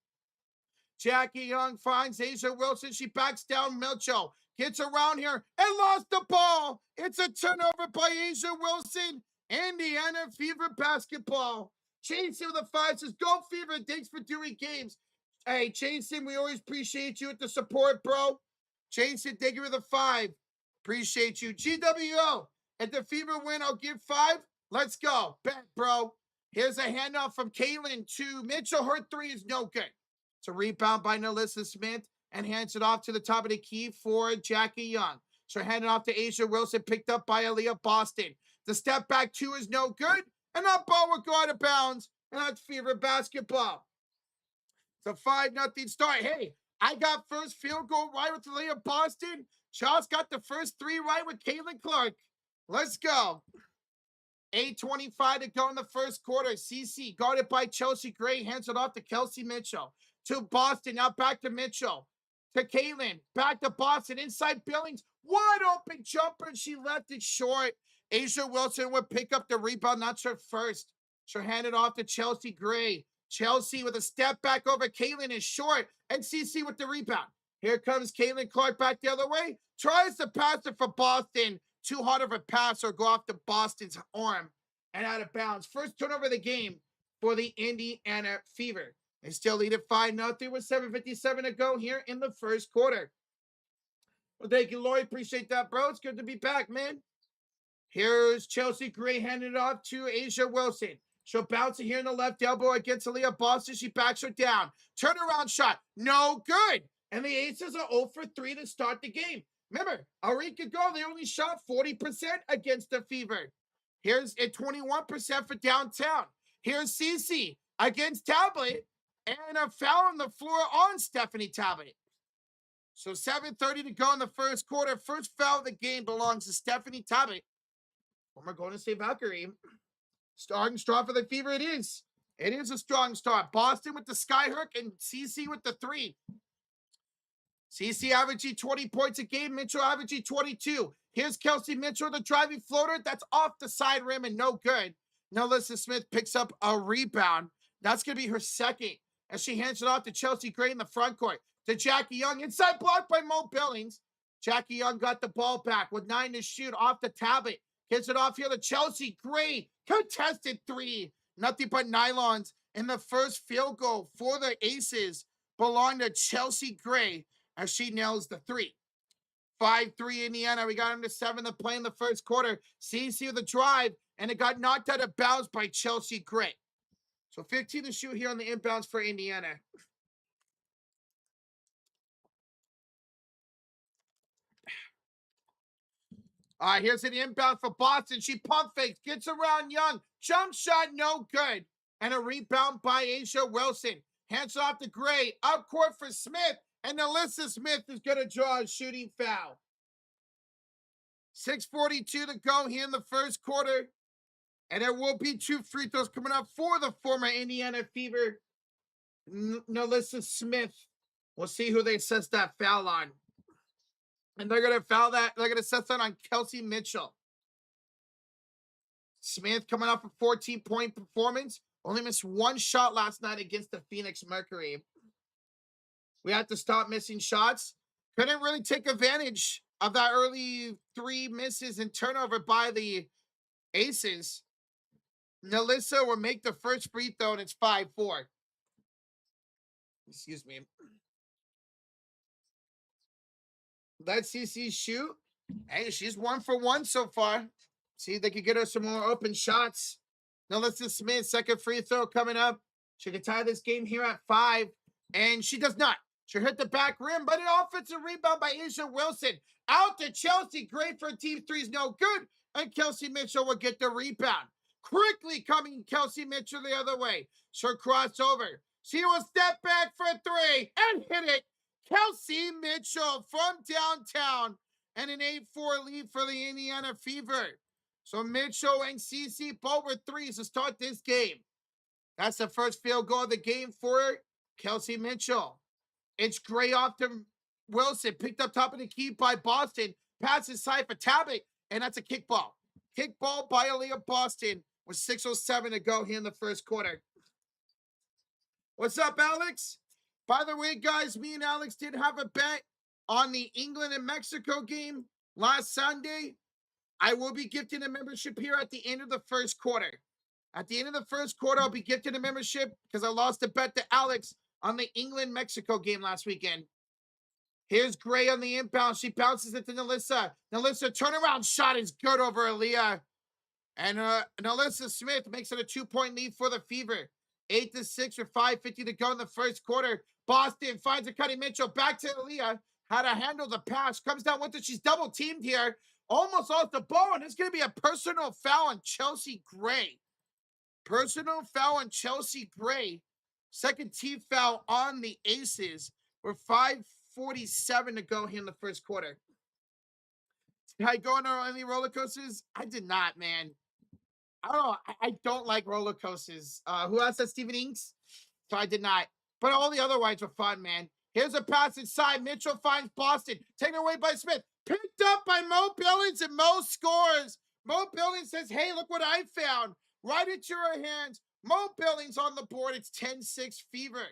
Jackie Young finds Asia Wilson. She backs down Mitchell. Gets around here and lost the ball. It's a turnover by Asia Wilson. Indiana Fever basketball. Chasen with the 5 says, go Fever. Thanks for doing games. Hey, Chasen, we always appreciate you with the support, bro. Chasen, thank you for the 5. Appreciate you. GWO. If the Fever win, I'll give 5. Let's go. Bet, bro. Here's a handoff from Caitlin to Mitchell. Her 3 is no good. It's a rebound by Nalissa Smith and hands it off to the top of the key for Jackie Young. So hand it off to Asia Wilson, picked up by Aaliyah Boston. The step back 2 is no good, and that ball will go out of bounds, and that's Fever basketball. It's a 5-0 start. Hey, I got first field goal right with Aaliyah Boston. Charles got the first 3 right with Caitlin Clark. Let's go. 8:25 to go in the first quarter. CC guarded by Chelsea Gray, hands it off to Kelsey Mitchell. To Boston, now back to Mitchell. to Caitlin. Back to Boston. Inside Billings. Wide open jumper. And she left it short. Asia Wilson would pick up the rebound. Not her first. She'll hand it off to Chelsea Gray. Chelsea with a step back over Caitlin is short. And CC with the rebound. Here comes Caitlin Clark back the other way. Tries to pass it for Boston. Too hard of a pass or go off to Boston's arm and out of bounds. First turnover of the game for the Indiana Fever. They still lead at 5-0 with 7:57 to go here in the first quarter. Well, thank you, Lloyd. Appreciate that, bro. It's good to be back, man. Here's Chelsea Gray handing it off to Asia Wilson. She'll bounce it here in the left elbow against Aaliyah Boston. She backs her down. Turnaround shot. No good. And the Aces are 0 for 3 to start the game. Remember, a week ago, they only shot 40% against the Fever. Here's a 21% for downtown. Here's CC against Tablet. And a foul on the floor on Stephanie Tablet. So 7:30 to go in the first quarter. First foul of the game belongs to Stephanie Tablet. Former Golden State Valkyrie. Starting strong for the Fever it is. It is a strong start. Boston with the skyhook and CC with the 3. CC averaging 20 points a game. Mitchell averaging 22. Here's Kelsey Mitchell, the driving floater. That's off the side rim and no good. Now Alyssa Smith picks up a rebound. That's going to be her second. As she hands it off to Chelsea Gray in the front court. To Jackie Young. Inside block by Mo Billings. Jackie Young got the ball back with 9 to shoot off the Tablet. Gets it off here to Chelsea Gray. Contested 3. Nothing but nylons. And the first field goal for the Aces belonged to Chelsea Gray as she nails the 3. 5-3 Indiana. We got them to 7 to play in the first quarter. CC with the drive. And it got knocked out of bounds by Chelsea Gray. So 15 to shoot here on the inbounds for Indiana. All right, here's an inbound for Boston. She pump fakes, gets around Young. Jump shot, no good. And a rebound by Asia Wilson. Hands off to Gray. Up court for Smith. And Alyssa Smith is going to draw a shooting foul. 6:42 to go here in the first quarter. And there will be 2 free throws coming up for the former Indiana Fever. Alyssa Smith. We'll see who they assess that foul on. And they're going to foul that. They're going to set that on Kelsey Mitchell. Smith coming off a 14-point performance. Only missed 1 shot last night against the Phoenix Mercury. We had to stop missing shots. Couldn't really take advantage of that early 3 misses and turnover by the Aces. Nalissa will make the first free throw, and it's 5-4. Excuse me. Let CC shoot. Hey, she's 1 for 1 so far. See if they could get her some more open shots. Nalissa Smith, second free throw coming up. She can tie this game here at 5, and she does not. She hit the back rim, but an offensive rebound by Asia Wilson. Out to Chelsea. Great for team 3 is no good, and Kelsey Mitchell will get the rebound. Quickly coming Kelsey Mitchell the other way. She'll cross over. She will step back for 3 and hit it. Kelsey Mitchell from downtown and an 8-4 lead for the Indiana Fever. So Mitchell and CC both with 3s to start this game. That's the first field goal of the game for Kelsey Mitchell. It's Gray off to Wilson. Picked up top of the key by Boston. Pass inside for Tablet. And that's a kickball. Kickball by Aaliyah Boston with 6:07 to go here in the first quarter. What's up, Alex? By the way, guys, me and Alex did have a bet on the England and Mexico game last Sunday. I will be gifting a membership here at the end of the first quarter. At the end of the first quarter, I'll be gifting a membership because I lost a bet to Alex on the England-Mexico game last weekend. Here's Gray on the inbound. She bounces it to Nalissa. Nalissa, turnaround shot is good over Aaliyah. And Nalissa Smith makes it a 2-point lead for the Fever. 8-6 with 5:50 to go in the first quarter. Boston finds a Cuddy Mitchell. Back to Aaliyah. How to handle the pass. Comes down with it. She's double teamed here. Almost off the ball. And it's going to be a personal foul on Chelsea Gray. Personal foul on Chelsea Gray. Second team foul on the Aces. With 5:47 to go here in the first quarter. Did I go on any roller coasters? I did not, man. I don't know. I don't like roller coasters. Who else said Stephen Inks? So I did not. But all the other rides were fun, man. Here's a pass inside. Mitchell finds Boston. Taken away by Smith. Picked up by Mo Billings, and Mo scores. Mo Billings says, hey, look what I found. Right into her hands. Mo Billings on the board. It's 10-6 Fever.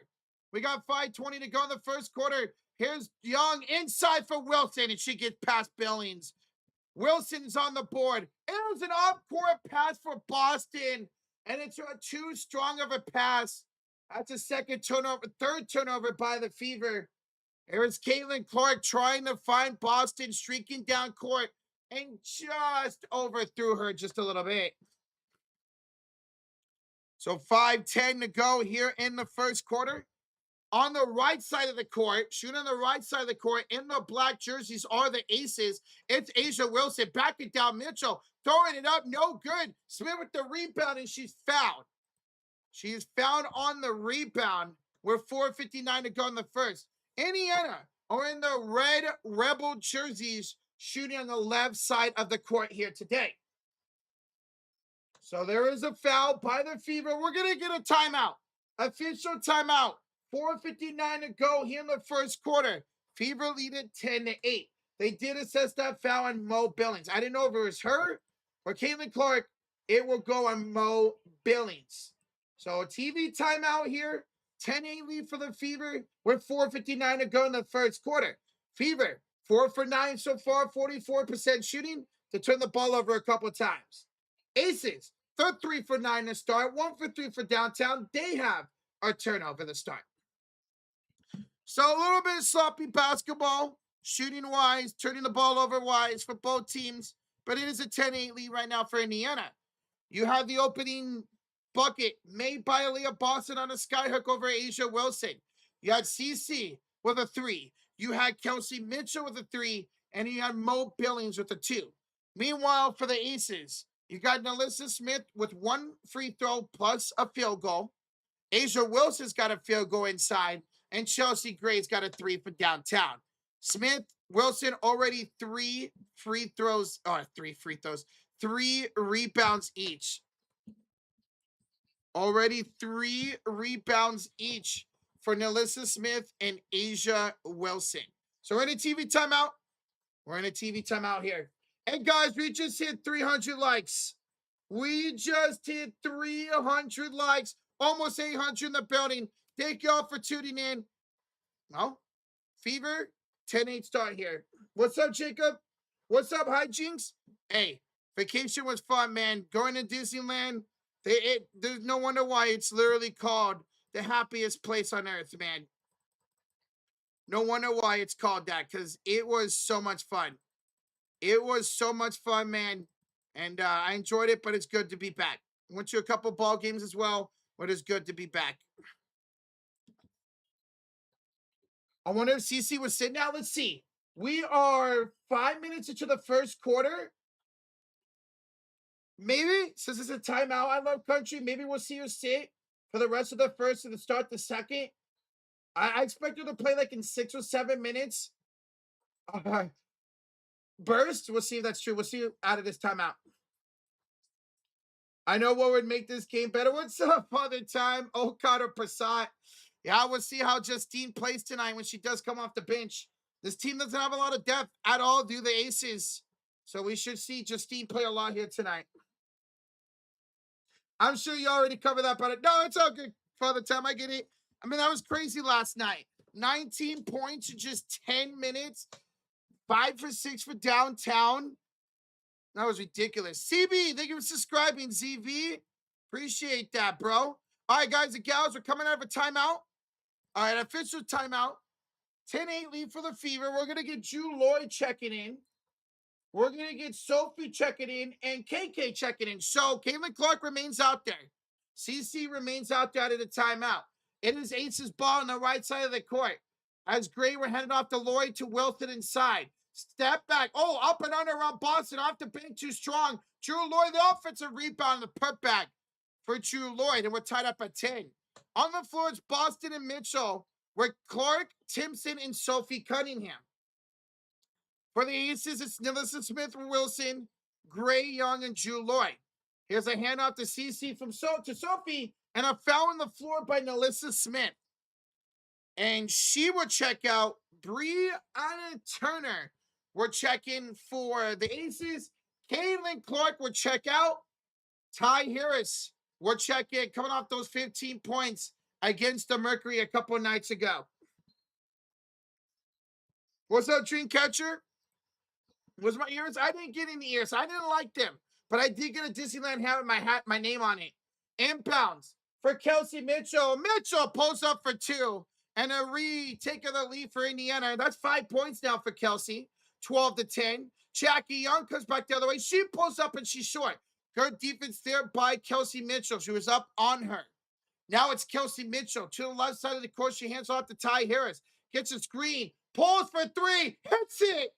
We got 5:20 to go in the first quarter. Here's Young inside for Wilson, and she gets past Billings. Wilson's on the board. It was an off-court pass for Boston, and it's too strong of a pass. That's a third turnover by the Fever. Here's Caitlin Clark trying to find Boston, streaking down court, and just overthrew her just a little bit. So 5:10 to go here in the first quarter. On the right side of the court, shooting on the right side of the court, in the black jerseys are the Aces. It's A'ja Wilson, backing down Mitchell, throwing it up, no good. Smith with the rebound, and she's fouled. She is found on the rebound with 4:59 to go in the first. Indiana are in the red Rebel jerseys, shooting on the left side of the court here today. So there is a foul by the Fever. We're going to get a timeout. Official timeout. 4:59 to go here in the first quarter. Fever lead it 10-8. They did assess that foul on Mo Billings. I didn't know if it was her or Caitlin Clark. It will go on Mo Billings. So a TV timeout here. 10-8 lead for the Fever with 4:59 to go in the first quarter. Fever, 4 for 9 so far, 44% shooting to turn the ball over a couple times. Aces, they're 3 for 9 to start, 1 for 3 for downtown. They have a turnover to start. So a little bit of sloppy basketball, shooting-wise, turning the ball over-wise for both teams, but it is a 10-8 lead right now for Indiana. You have the opening bucket made by Aaliyah Boston on a skyhook over A'ja Wilson. You had CC with a 3. You had Kelsey Mitchell with a 3, and you had Mo Billings with a 2. Meanwhile, for the Aces, you got Nalissa Smith with 1 free throw plus a field goal. A'ja Wilson's got a field goal inside, and Chelsea Gray's got a 3 for downtown. Smith, Wilson already 3 rebounds each. Already 3 rebounds each for Nalissa Smith and A'ja Wilson. So we're in a TV timeout. We're in a TV timeout here. And guys, we just hit 300 likes. We just hit 300 likes. Almost 800 in the building. Thank y'all for tuning in. Well, Fever, 10-8 start here. What's up, Jacob? What's up, Hijinks? Hey, vacation was fun, man. Going to Disneyland, there's no wonder why it's literally called the happiest place on earth, man. No wonder why it's called that, because it was so much fun. It was so much fun, man. And I enjoyed it, but it's good to be back. Went to a couple ball games as well, but it's good to be back. I wonder if CC was sitting down. Let's see. We are 5 minutes into the first quarter. Maybe, since it's a timeout, I love country, maybe we'll see her sit for the rest of the first and to start the second. I expect her to play like in 6 or 7 minutes. Burst. We'll see if that's true. We'll see out of this timeout. I know what would make this game better. What's up, Father Time? Okada Prasad. Yeah, we'll see how Justine plays tonight when she does come off the bench. This team doesn't have a lot of depth at all, do the Aces. So we should see Justine play a lot here tonight. I'm sure you already covered that, but no, it's all good, Father Time. I get it. I mean, that was crazy last night. 19 points in just 10 minutes. 5 for 6 for downtown. That was ridiculous. CB, thank you for subscribing, ZV. Appreciate that, bro. All right, guys and gals, we're coming out of a timeout. All right, official timeout. 10-8 lead for the Fever. We're going to get Drew Lloyd checking in. We're going to get Sophie checking in and KK checking in. So, Caitlin Clark remains out there. CC remains out there at a timeout. It is Ace's ball on the right side of the court. As Gray, we're headed off to Lloyd to Wilson inside. Step back. Oh, up and under around Boston. Off the bench, too strong. Drew Lloyd, the offensive rebound, the putback for Drew Lloyd. And we're tied up at 10. On the floor, it's Boston and Mitchell, with Clark, Timpson, and Sophie Cunningham. For the Aces, it's Nalissa Smith, Wilson, Gray, Young, and Drew Lloyd. Here's a handoff to CC from to Sophie, and a foul on the floor by Nalissa Smith. And she will check out Brianna Turner. We're checking for the Aces. Caitlin Clark will check out. Ty Harris will check in, coming off those 15 points against the Mercury a couple of nights ago. What's up, Dreamcatcher? Was my ears? I didn't get any ears. I didn't like them, but I did get a Disneyland hat with my name on it. Inbounds for Kelsey Mitchell. Mitchell pulls up for two and a retake of the lead for Indiana. That's 5 points now for Kelsey. 12-10. Jackie Young comes back the other way. She pulls up and she's short. Good defense there by Kelsey Mitchell. She was up on her. Now it's Kelsey Mitchell to the left side of the court. She hands off to Ty Harris. Gets a screen. Pulls for three. Hits it.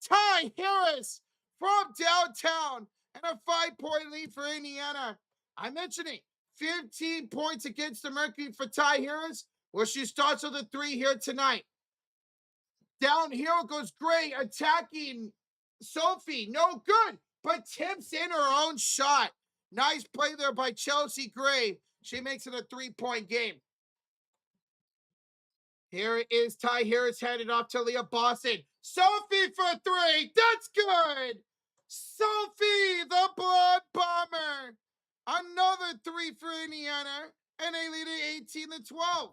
Ty Harris from downtown. And a 5-point lead for Indiana. I mentioned it. 15 points against the Mercury for Ty Harris. Well, she starts with a three here tonight. Downhill goes Gray attacking Sophie. No good, but tips in her own shot. Nice play there by Chelsea Gray. She makes it a 3-point game. Here is Ty Harris handed off to Leah Boston. Sophie for three. That's good. Sophie, the Blood Bomber. Another three for Indiana, and they lead it 18-12.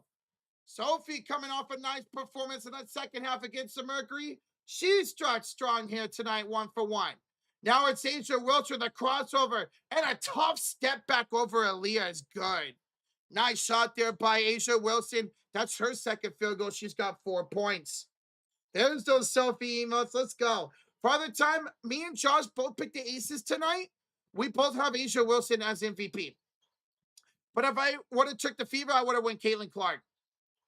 Sophie coming off a nice performance in that second half against the Mercury. She starts strong here tonight, 1 for 1. Now it's Asia Wilson, the crossover, and a tough step back over Aaliyah is good. Nice shot there by Asia Wilson. That's her second field goal. She's got 4 points. There's those Sophie emotes. Let's go. For the time, me and Josh both picked the Aces tonight. We both have Asia Wilson as MVP. But if I would have took the Fever, I would have went Caitlin Clark.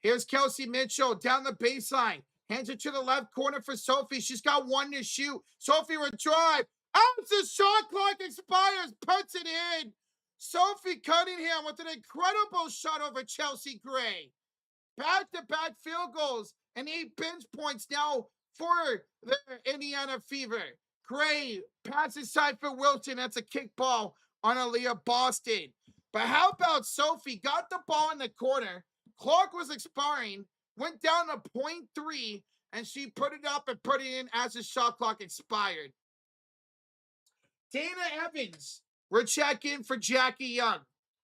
Here's Kelsey Mitchell down the baseline. Hands it to the left corner for Sophie. She's got 1 to shoot. Sophie will drive. As the shot clock expires, puts it in. Sophie Cunningham with an incredible shot over Chelsea Gray. Back-to-back field goals and 8 bench points now for the Indiana Fever. Gray passes side for Wilson. That's a kick ball on Aaliyah Boston. But how about Sophie? Got the ball in the corner. Clark was expiring, went down to 0.3, and she put it up and put it in as the shot clock expired. Dana Evans, we're checking for Jackie Young.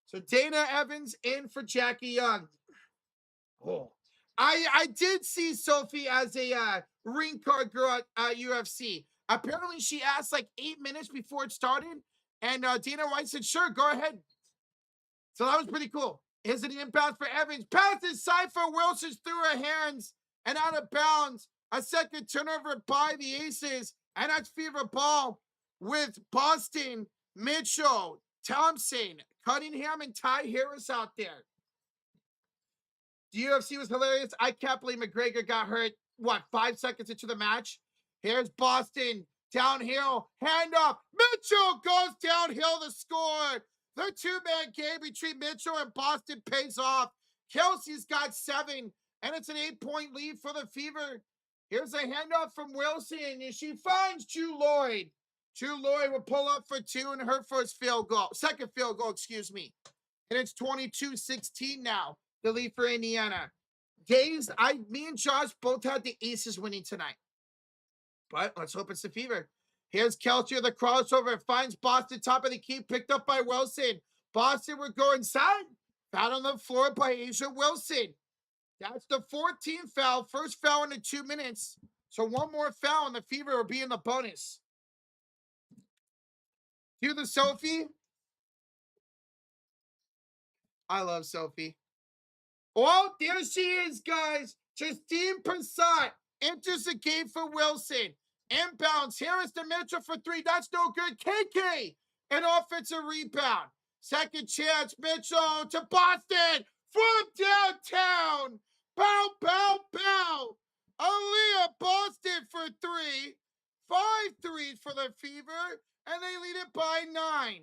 So Dana Evans in for Jackie Young. Oh, I did see Sophie as a ring card girl at UFC. Apparently, she asked like 8 minutes before it started, and Dana White said, sure, go ahead. So that was pretty cool. Here's an inbound for Evans. Pass inside for Wilson through her hands and out of bounds. A second turnover by the Aces, and that's Fever ball with Boston, Mitchell, Thompson, Cunningham, and Ty Harris out there. The UFC was hilarious. I can't believe McGregor got hurt, 5 seconds into the match? Here's Boston, downhill, handoff. Mitchell goes downhill to score. The two-man game between Mitchell and Boston pays off. Kelsey's got 7, and it's an 8-point lead for the Fever. Here's a handoff from Wilson, and she finds Drew Lloyd. Drew Lloyd will pull up for 2 in her second field goal, excuse me. And it's 22-16 now. The lead for Indiana. Me and Josh both had the Aces winning tonight. But let's hope it's the Fever. Here's Kelsey, the crossover, finds Boston, top of the key, picked up by Wilson. Boston would go inside. Foul on the floor by Asia Wilson. That's the 14th foul. First foul in the 2 minutes. So 1 more foul and the Fever will be in the bonus. To the Sophie. I love Sophie. Oh, there she is, guys. Justine Passat enters the game for Wilson. Inbounds. Harris to Mitchell for 3. That's no good. KK, an offensive rebound. Second chance. Mitchell to Boston from downtown. Bow, bow, bow. Aaliyah Boston for 3. 5 threes for the Fever, and they lead it by 9.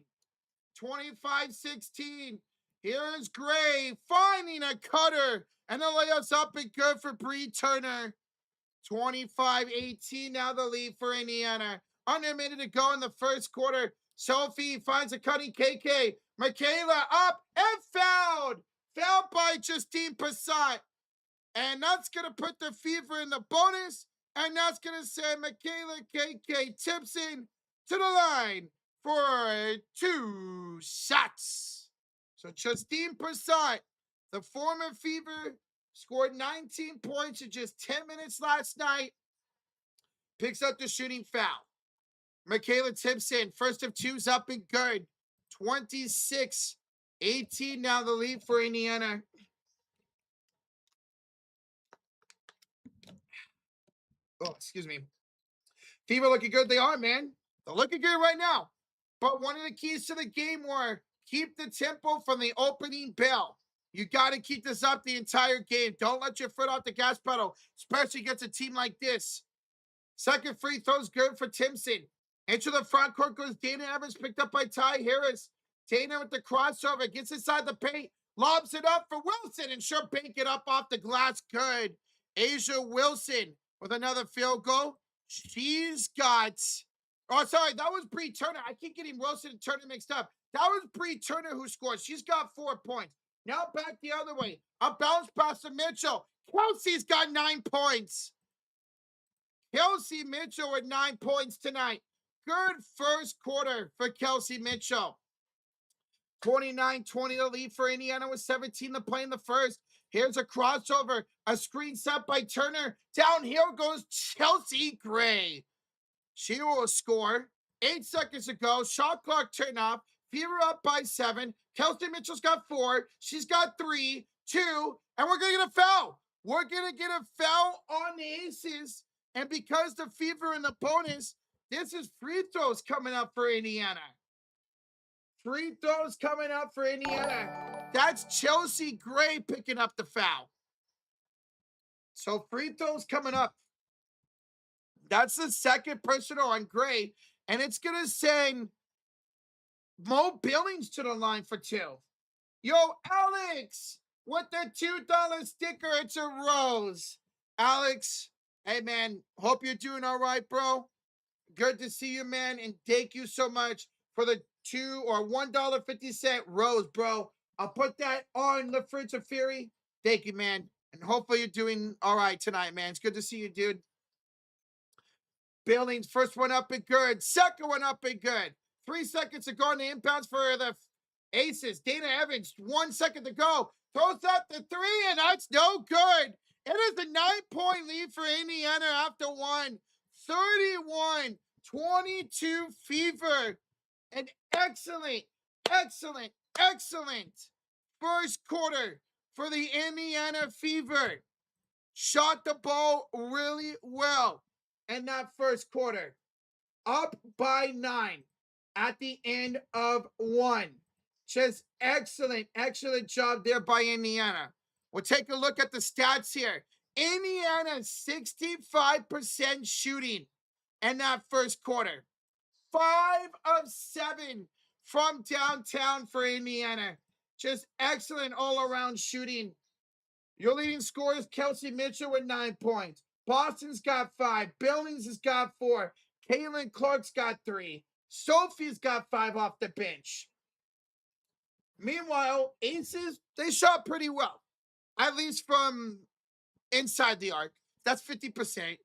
25-16. Here is Gray finding a cutter, and the layup's up and good for Bree Turner. 25-18 now the lead for Indiana. Under a minute to go in the first quarter. Sophie finds a cutting KK. Michaela up and fouled. Fouled by Justine Passat. And that's going to put the Fever in the bonus. And that's going to send Michaela KK Tipson to the line for 2 shots. So Justine Persat, the former Fever, scored 19 points in just 10 minutes last night. Picks up the shooting foul. Michaela Tipson, first of 2's up and good. 26-18 now the lead for Indiana. Oh, excuse me. Fever looking good. They are, man. They're looking good right now. But one of the keys to the game were keep the tempo from the opening bell. You got to keep this up the entire game. Don't let your foot off the gas pedal, especially against a team like this. Second free throw's good for Timpson. Into the front court goes Dana Evans, picked up by Ty Harris. Dana with the crossover, gets inside the paint, lobs it up for Wilson, and she'll bank it up off the glass. Good. Asia Wilson with another field goal. She's got, oh, sorry, that was Bree Turner. I keep getting Wilson and Turner mixed up. That was Bree Turner who scored. She's got 4 points. Now back the other way. A bounce pass to Mitchell. Kelsey's got 9 points. Kelsey Mitchell with 9 points tonight. Good first quarter for Kelsey Mitchell. 29-20 the lead for Indiana with 17 to play in the first. Here's a crossover, a screen set by Turner. Downhill goes Chelsea Gray. She will score. 8 seconds ago, shot clock turned off. Fever up by 7. Kelsey Mitchell's got 4. She's got 3, 2, and we're going to get a foul. We're going to get a foul on the Aces. And because the Fever in the bonus, this is free throws coming up for Indiana. Free throws coming up for Indiana. That's Chelsea Gray picking up the foul. So free throws coming up. That's the second personal on Gray. And it's going to send Mo Billings to the line for 2. Yo, Alex, with the $2 sticker, it's a rose. Alex, hey, man, hope you're doing all right, bro. Good to see you, man, and thank you so much for the $1.50 rose, bro. I'll put that on the fridge of Fury. Thank you, man, and hopefully you're doing all right tonight, man. It's good to see you, dude. Billings, first one up and good. Second one up and good. 3 seconds to go on the inbounds for the Aces. Dana Evans, 1 second to go. Throws up the 3, and that's no good. It is a 9-point lead for Indiana after 1. 31-22 Fever. An excellent first quarter for the Indiana Fever. Shot the ball really well in that first quarter. Up by 9 at the end of 1. Just excellent job there by Indiana. We'll take a look at the stats here. Indiana 65% shooting in that first quarter. 5 of 7 from downtown for Indiana. Just excellent all-around shooting. Your leading scorer is Kelsey Mitchell with 9 points. Boston's got 5. Billings has got 4. Caitlin Clark's got 3. Sophie's got 5 off the bench. Meanwhile, Aces, they shot pretty well. At least from inside the arc. That's 50%.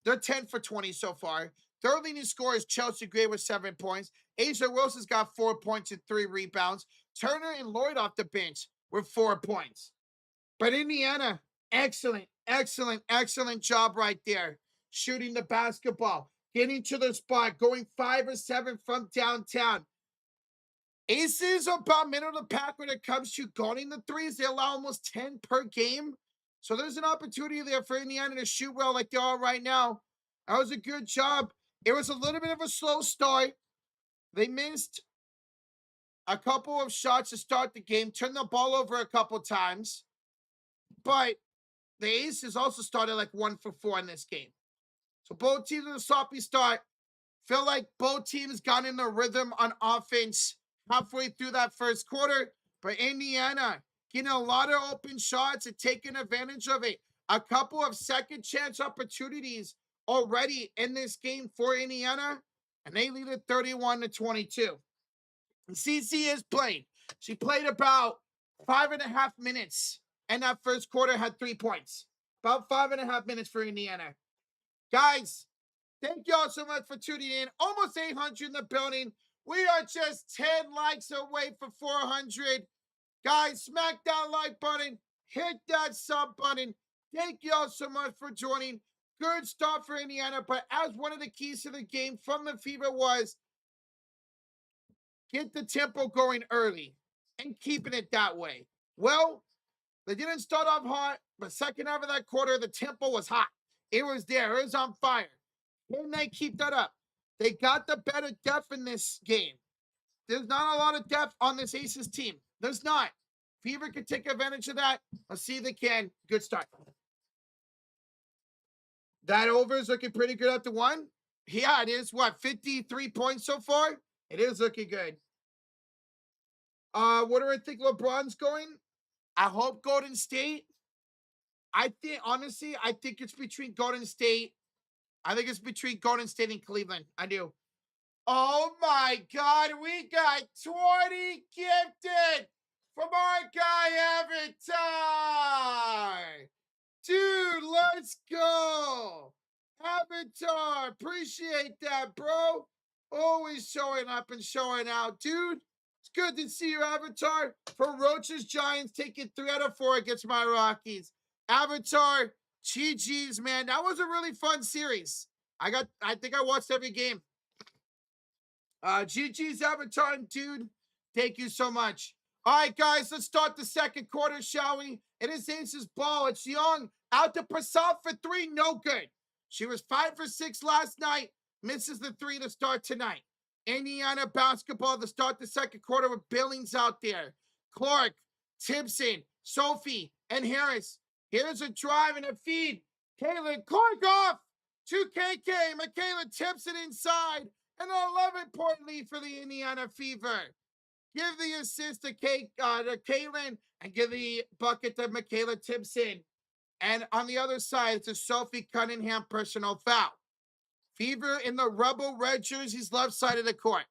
They're 10 for 20 so far. Their leading scorer is Chelsea Gray with 7 points. Asia Wilson's got 4 points and 3 rebounds. Turner and Lloyd off the bench with 4 points. But Indiana, excellent job right there. Shooting the basketball, getting to the spot, going 5 or 7 from downtown. Aces are about middle of the pack when it comes to guarding the threes. They allow almost 10 per game. So there's an opportunity there for Indiana to shoot well like they are right now. That was a good job. It was a little bit of a slow start. They missed a couple of shots to start the game, turned the ball over a couple times. But the Aces also started like 1 for 4 in this game. So both teams with a sloppy start. Feel like both teams got in the rhythm on offense halfway through that first quarter. But Indiana getting a lot of open shots and taking advantage of it. A couple of second chance opportunities already in this game for Indiana. And they lead it 31-22. And CC has played. She played about 5.5 minutes. And that first quarter had 3 points. About 5.5 minutes for Indiana. Guys, thank you all so much for tuning in. Almost 800 in the building. We are just 10 likes away for 400. Guys, smack that like button. Hit that sub button. Thank you all so much for joining. Good start for Indiana, but as one of the keys to the game from the Fever was get the tempo going early and keeping it that way. Well, they didn't start off hot, but second half of that quarter, the tempo was hot. It was there. It was on fire. Can they keep that up? They got the better depth in this game. There's not a lot of depth on this Aces team. There's not. Fever can take advantage of that. Let's see if they can. Good start. That over is looking pretty good at the one. Yeah, it is. What, 53 points so far? It is looking good. What do I think LeBron's going? I hope Golden State. I think it's between Golden State. I think it's between Golden State and Cleveland. I do. Oh my God, we got 20 gifted from our guy Avatar. Dude, let's go. Avatar, appreciate that, bro. Always showing up and showing out, dude. It's good to see you, Avatar. For Roach's Giants, taking 3 out of 4 against my Rockies. Avatar, GG's, man. That was a really fun series. I think I watched every game. GG's, Avatar, dude. Thank you so much. All right, guys, let's start the second quarter, shall we? It is Aces ball. It's Young out to Prasad for 3. No good. She was 5 for 6 last night. Misses the 3 to start tonight. Indiana basketball to start the second quarter with Billings out there. Clark, Timpson, Sophie, and Harris. Here's a drive and a feed. Kaylin Clark off to KK. Michaela Timpson inside. And an 11-point lead for the Indiana Fever. Give the assist to Kaylin and give the bucket to Michaela Timpson. And on the other side, it's a Sophie Cunningham personal foul. Fever in the Rebel red jerseys left side of the court.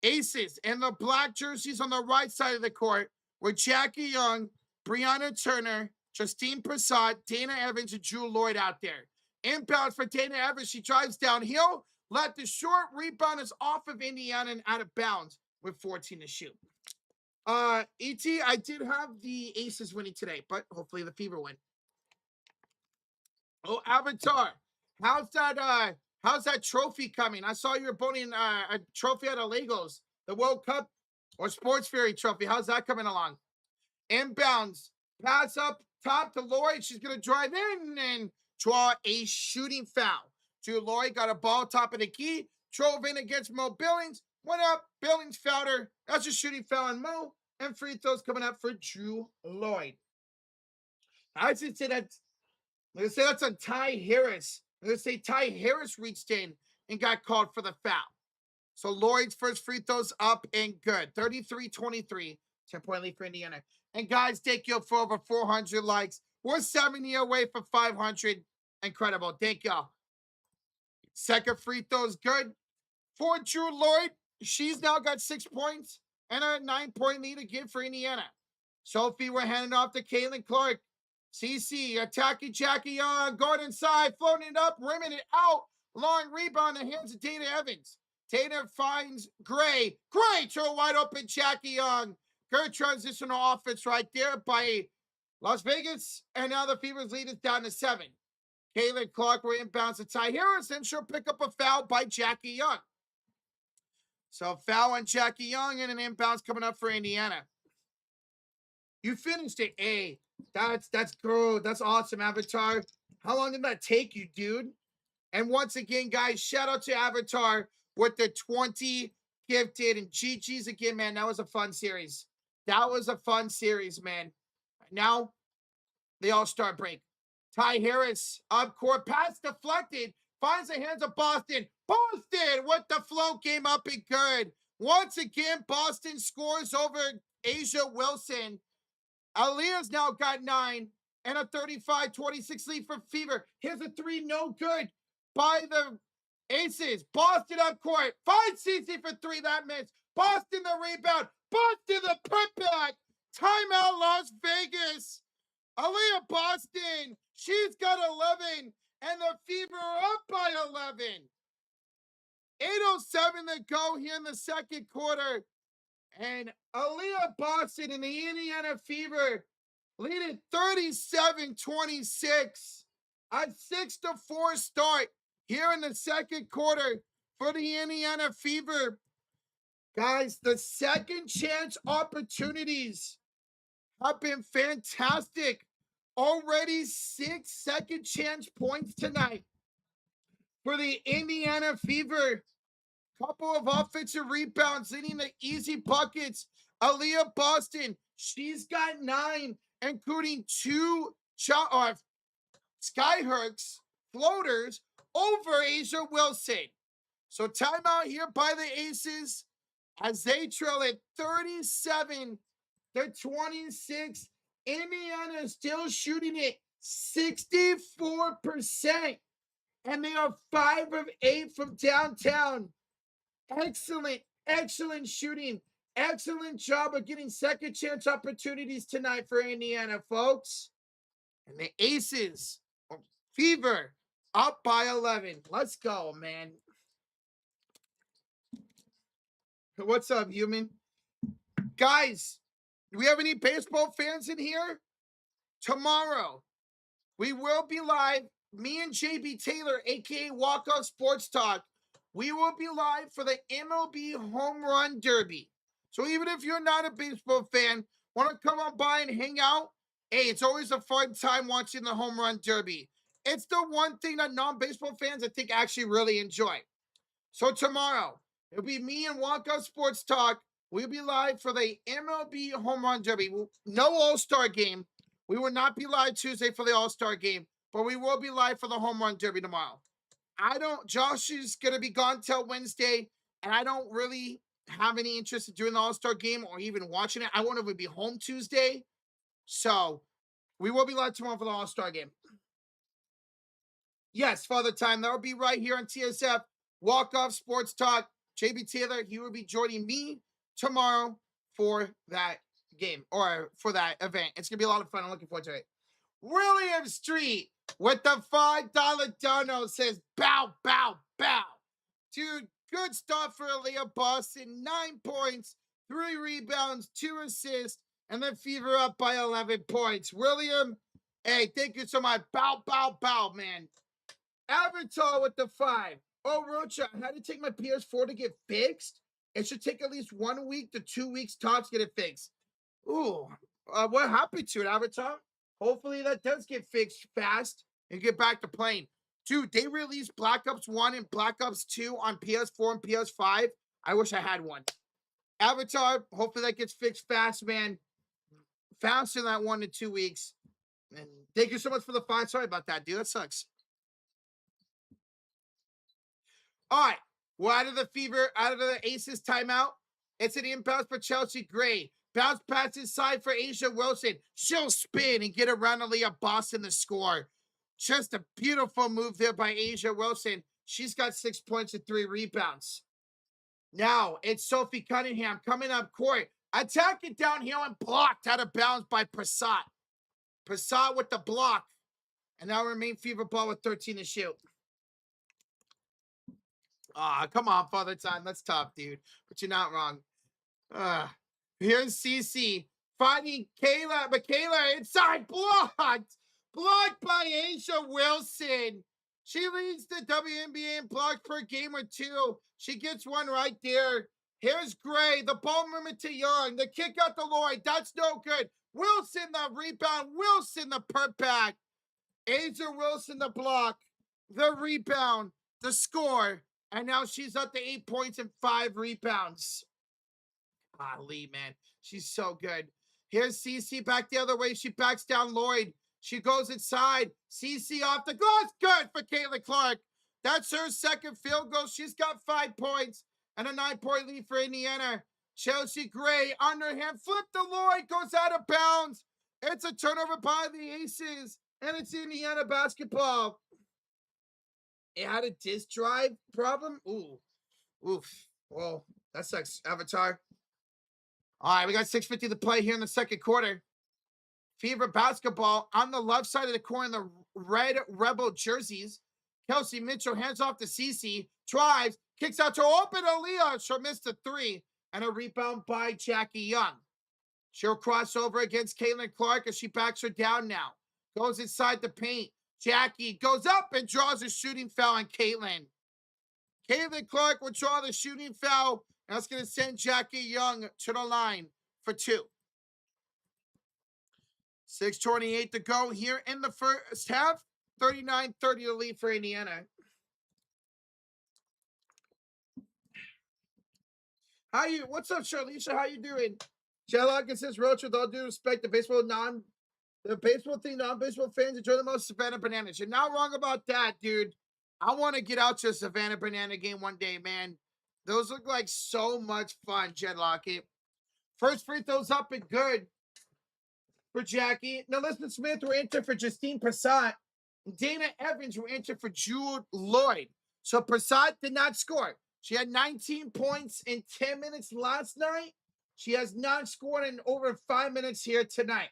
Aces in the black jerseys on the right side of the court with Jackie Young, Brianna Turner, Justine Prasad, Dana Evans, and Drew Lloyd out there. Inbound for Dana Evans. She drives downhill. Let the short rebound is off of Indiana and out of bounds with 14 to shoot. ET, I did have the Aces winning today, but hopefully the Fever win. Oh, Avatar, how's that trophy coming? I saw you're voting a trophy out of Legos, the World Cup or Sports Fairy trophy. How's that coming along? Inbounds, pass up top to Lloyd. She's gonna drive in and draw a shooting foul. Drew Lloyd got a ball top of the key, drove in against Mo Billings, went up, Billings fouled her. That's a shooting foul on Mo, and free throws coming up for Drew Lloyd. I should say that. I'm going to say that's on Ty Harris. I'm going to say Ty Harris reached in and got called for the foul. So Lloyd's first free throws up and good. 33-23, 10-point lead for Indiana. And guys, thank you for over 400 likes. We're 70 away from 500. Incredible. Thank y'all. Second free throw is good for Drew Lloyd. She's now got 6 points and a 9-point lead again for Indiana. Sophie, we're handing off to Caitlin Clark. CC attacking Jackie Young, going inside, floating it up, rimming it out. Long rebound in the hands of Dana Evans. Dana finds Gray. Gray to a wide open Jackie Young. Good transitional offense right there by Las Vegas. And now the Fever's lead is down to 7. Caitlin Clark will inbounds to Ty Harris, and she'll pick up a foul by Jackie Young. So foul on Jackie Young and an inbounds coming up for Indiana. You finished it, A. That's good. That's awesome, Avatar. How long did that take you, dude? And once again, guys, shout out to Avatar with the 20 gifted. And GG's again, man. That was a fun series. That was a fun series, man. Now, the All-Star break. Ty Harris, up court, pass deflected. Finds the hands of Boston. Boston with the float game up and good. Once again, Boston scores over Asia Wilson. Aaliyah's now got 9 and a 35-26 lead for Fever. Here's a 3, no good by the Aces. Boston up court. Finds CC for 3, that missed. Boston the rebound. Boston the putback. Timeout Las Vegas. Aaliyah Boston, she's got 11, and the Fever are up by 11. 8:07 to go here in the second quarter. And Aaliyah Boston and the Indiana Fever leading 37-26. A 6-4 start here in the second quarter for the Indiana Fever. Guys, the second chance opportunities have been fantastic. Already 6 second chance points tonight for the Indiana Fever. Couple of offensive rebounds leading to easy buckets. Aaliyah Boston, she's got 9, including 2 skyhooks, floaters over Asia Wilson. So timeout here by the Aces as they trail at 37-26. Indiana is still shooting it 64%, and they are 5 of 8 from downtown. Excellent shooting. Excellent job of getting second chance opportunities tonight for Indiana, folks. And the Aces, Fever, up by 11. Let's go, man. What's up, human? Guys, do we have any baseball fans in here? Tomorrow, we will be live. Me and JB Taylor, aka Walk Off Sports Talk, we will be live for the MLB Home Run Derby. So even if you're not a baseball fan, want to come on by and hang out, hey, it's always a fun time watching the Home Run Derby. It's the one thing that non-baseball fans, I think, actually really enjoy. So tomorrow, it'll be me and Walk Off Sports Talk. We'll be live for the MLB Home Run Derby. No All-Star game. We will not be live Tuesday for the All-Star game, but we will be live for the Home Run Derby tomorrow. Josh is going to be gone till Wednesday, and I don't really have any interest in doing the All-Star game or even watching it. I won't even be home Tuesday. So we will be live tomorrow for the All-Star game. Yes, Father Time. That will be right here on TSF. Walk Off Sports Talk. JB Taylor, he will be joining me tomorrow for that game or for that event. It's going to be a lot of fun. I'm looking forward to it. William Street with the $5 dono says, bow, bow, bow. Dude, good stuff for Aaliyah Boston. 9 points, 3 rebounds, 2 assists, and the Fever up by 11 points. William, hey, thank you so much. Bow, bow, bow, man. Avatar with the 5. Oh, Rocha, I had to take my PS4 to get fixed. It should take at least 1 week to 2 weeks tops to get it fixed. Ooh, what happened to it, Avatar? Hopefully that does get fixed fast and get back to playing. Dude, they released Black Ops 1 and Black Ops 2 on PS4 and PS5. I wish I had one. Avatar, hopefully that gets fixed fast, man. Faster than that 1 to 2 weeks. And thank you so much for the 5. Sorry about that, dude. That sucks. All right. We're out of the Fever, out of the Aces timeout. It's an inbounds for Chelsea Gray. Bounce pass inside for Asia Wilson. She'll spin and get around Aaliyah Boston to score. Just a beautiful move there by Asia Wilson. She's got 6 points and 3 rebounds. Now it's Sophie Cunningham coming up court. Attacking downhill and blocked out of bounds by Prasad. Prasad with the block. And now remain Fever ball with 13 to shoot. Come on, Father Time. That's tough, dude. But you're not wrong. Here's CC finding Kayla. Michaela inside, blocked. Blocked by Asia Wilson. She leads the WNBA in blocks per game or 2. She gets one right there. Here's Gray. The ball movement to Young. The kick out to Lloyd. That's no good. Wilson the rebound. Wilson the putback. Asia Wilson the block. The rebound. The score. And now she's up to 8 points and 5 rebounds. Lee, man. She's so good. Here's CC back the other way. She backs down Lloyd. She goes inside. CC off the glass. Good for Caitlin Clark. That's her second field goal. She's got 5 points and a 9-point lead for Indiana. Chelsea Gray, underhand, flip to Lloyd, goes out of bounds. It's a turnover by the Aces, and it's Indiana basketball. It had a disk drive problem. Ooh. Oof. Well, that sucks, Avatar. All right, we got 6:50 to play here in the second quarter. Fever basketball on the left side of the court in the red Rebel jerseys. Kelsey Mitchell hands off to Cece, drives, kicks out to open Aaliyah. She'll miss the three, and a rebound by Jackie Young. She'll cross over against Caitlin Clark as she backs her down now. Goes inside the paint. Jackie goes up and draws a shooting foul on Caitlin. Caitlin Clark will draw the shooting foul, and that's going to send Jackie Young to the line for two. 6:28 to go here in the first half. 39-30 to lead for Indiana. What's up, Charlicia? How you doing? Jellock says, Roach, with all due respect, the baseball thing, non-baseball fans enjoy the most Savannah Bananas. You're not wrong about that, dude. I want to get out to a Savannah Banana game one day, man. Those look like so much fun, Jedlock. First free throws up and good for Jackie. Now, Elizabeth Smith were entered for Justine Prasad. Dana Evans were entered for Jude Lloyd. So Prasad did not score. She had 19 points in 10 minutes last night. She has not scored in over 5 minutes here tonight.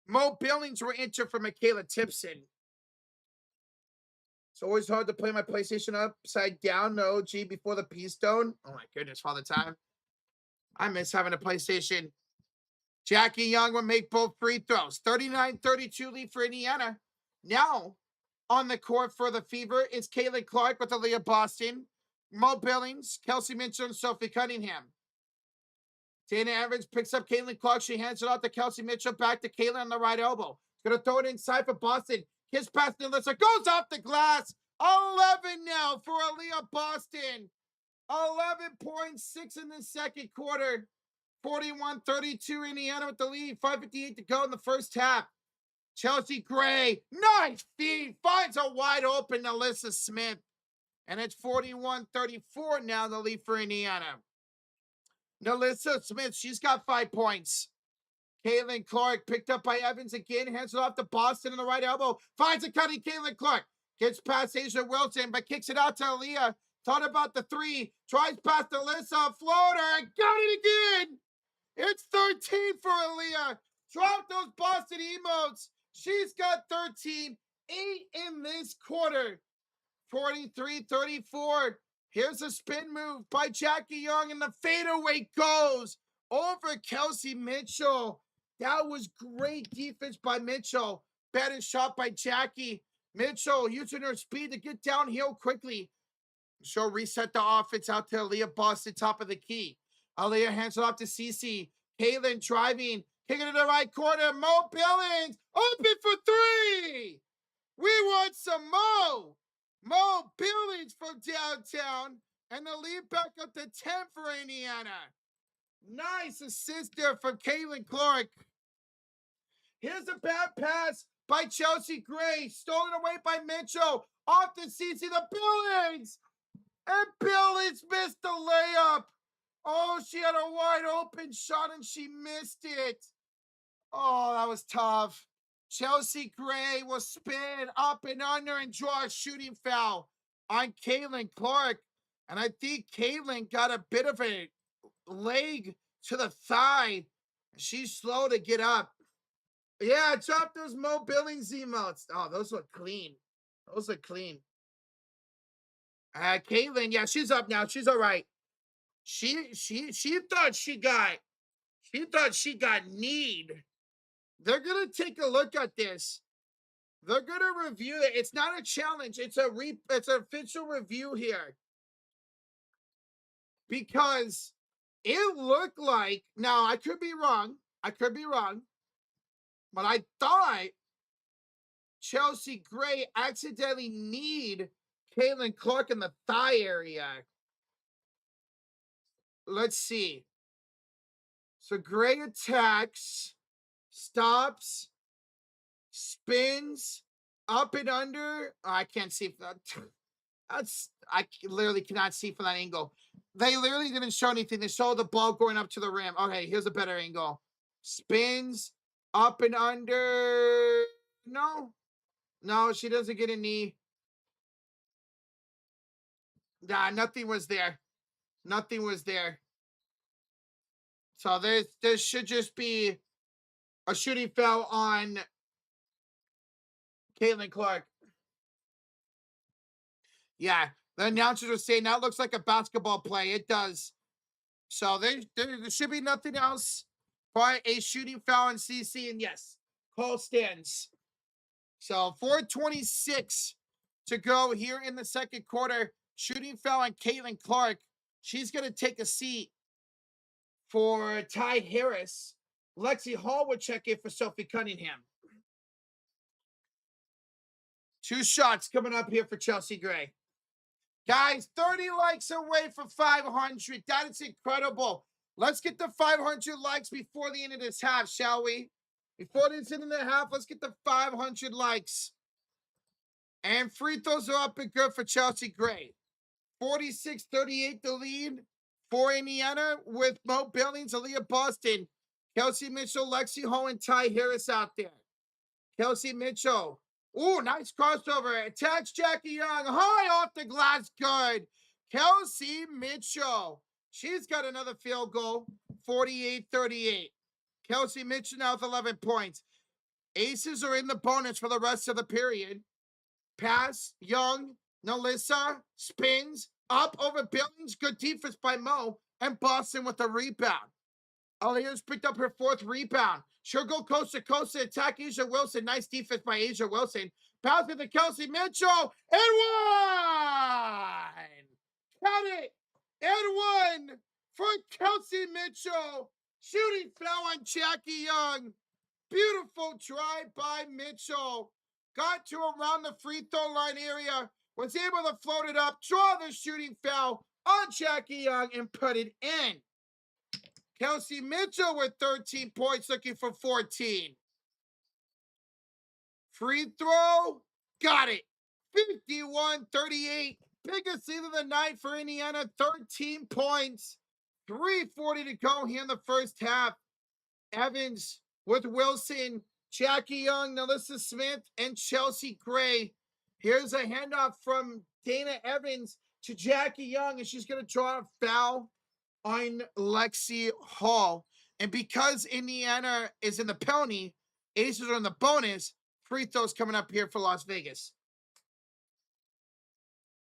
Mo Billings were entered for Michaela Tipson. It's always hard to play my PlayStation upside down, no OG before the P-Stone. Oh my goodness, Father Time. I miss having a PlayStation. Jackie Young will make both free throws. 39-32 lead for Indiana. Now, on the court for the Fever is Caitlin Clark with Aaliyah Boston, Mo Billings, Kelsey Mitchell, and Sophie Cunningham. Dana Evans picks up Caitlin Clark. She hands it off to Kelsey Mitchell. Back to Caitlin on the right elbow. Going to throw it inside for Boston. Kiss past Alyssa. Goes off the glass. 11 now for Aaliyah Boston. 11.6 in the second quarter. 41-32 Indiana with the lead. 5:58 to go in the first half. Chelsea Gray, nice feed, finds a wide open Alyssa Smith. And it's 41-34 now, the lead for Indiana. Alyssa Smith, she's got 5 points. Caitlin Clark picked up by Evans again, hands it off to Boston in the right elbow. Finds a cutting Caitlin Clark. Gets past Asia Wilson, but kicks it out to Aaliyah. Thought about the three. Tries past Alyssa, floater, and got it again. It's 13 for Aaliyah. Drop those Boston emotes. She's got 13, 8 in this quarter. 43-34. Here's a spin move by Jackie Young, and the fadeaway goes over Kelsey Mitchell. That was great defense by Mitchell. Better shot by Jackie. Mitchell using her speed to get downhill quickly. She'll reset the offense out to Aaliyah Boston, top of the key. Aaliyah hands it off to Cece. Caitlin driving, kicking to the right corner. Mo Billings, open for three. We want some Mo. Mo Billings from downtown, and the lead back up to 10 for Indiana. Nice assist there from Caitlin Clark. Here's a bad pass by Chelsea Gray, stolen away by Mitchell. Off to Cece, the Billings, and Billings missed the layup. Oh, she had a wide open shot and she missed it. Oh, that was tough. Chelsea Gray will spin up and under and draw a shooting foul on Caitlin Clark. And I think Caitlin got a bit of a leg to the thigh. She's slow to get up. Yeah, drop those Mo Billings emotes. Oh, those look clean. Those look clean. Caitlin, yeah, she's up now. She's all right. She thought she got kneed. They're gonna take a look at this. They're gonna review it. It's not a challenge. It's an official review here, because it looked like, now I could be wrong, but I thought Chelsea Gray accidentally kneed Caitlin Clark in the thigh area. Let's see. So Gray attacks, stops, spins, up and under. Oh, I can't see that. I literally cannot see from that angle. They literally didn't show anything. They showed the ball going up to the rim. Okay, here's a better angle. Spins, up and under. No, she doesn't get a knee. Nah, nothing was there. Nothing was there. So this should just be a shooting foul on Caitlin Clark. Yeah, the announcers are saying that looks like a basketball play. It does. So there should be nothing else but a shooting foul on CC. And yes, call stands. So 4:26 to go here in the second quarter. Shooting foul on Caitlin Clark. She's going to take a seat for Ty Harris. Lexi Hall would check in for Sophie Cunningham. 2 shots coming up here for Chelsea Gray. Guys, 30 likes away from 500. That is incredible. Let's get the 500 likes before the end of this half, shall we? Before this end of the half, let's get the 500 likes. And free throws are up and good for Chelsea Gray. 46-38 the lead for Indiana with Mo Billings, Aaliyah Boston, Kelsey Mitchell, Lexi Hall, and Ty Harris out there. Kelsey Mitchell. Ooh, nice crossover. Attacks Jackie Young. High off the glass. Good. Kelsey Mitchell. She's got another field goal. 48-38. Kelsey Mitchell now with 11 points. Aces are in the bonus for the rest of the period. Pass. Young. Nalissa. Spins. Up over Billings. Good defense by Mo. And Boston with a rebound. Aaliyah's picked up her 4th rebound. She'll go coast to coast to attack Asia Wilson. Nice defense by Asia Wilson. Pass to Kelsey Mitchell. And one! Count it! And one for Kelsey Mitchell. Shooting foul on Jackie Young. Beautiful drive by Mitchell. Got to around the free throw line area. Was able to float it up. Draw the shooting foul on Jackie Young and put it in. Kelsey Mitchell with 13 points, looking for 14. Free throw, got it. 51-38. Biggest lead of the night for Indiana, 13 points. 3:40 to go here in the first half. Evans with Wilson, Jackie Young, Nalissa Smith, and Chelsea Gray. Here's a handoff from Dana Evans to Jackie Young, and she's going to draw a foul on Lexi Hall. And because Indiana is in the penalty, Aces are in the bonus, free throws coming up here for Las Vegas.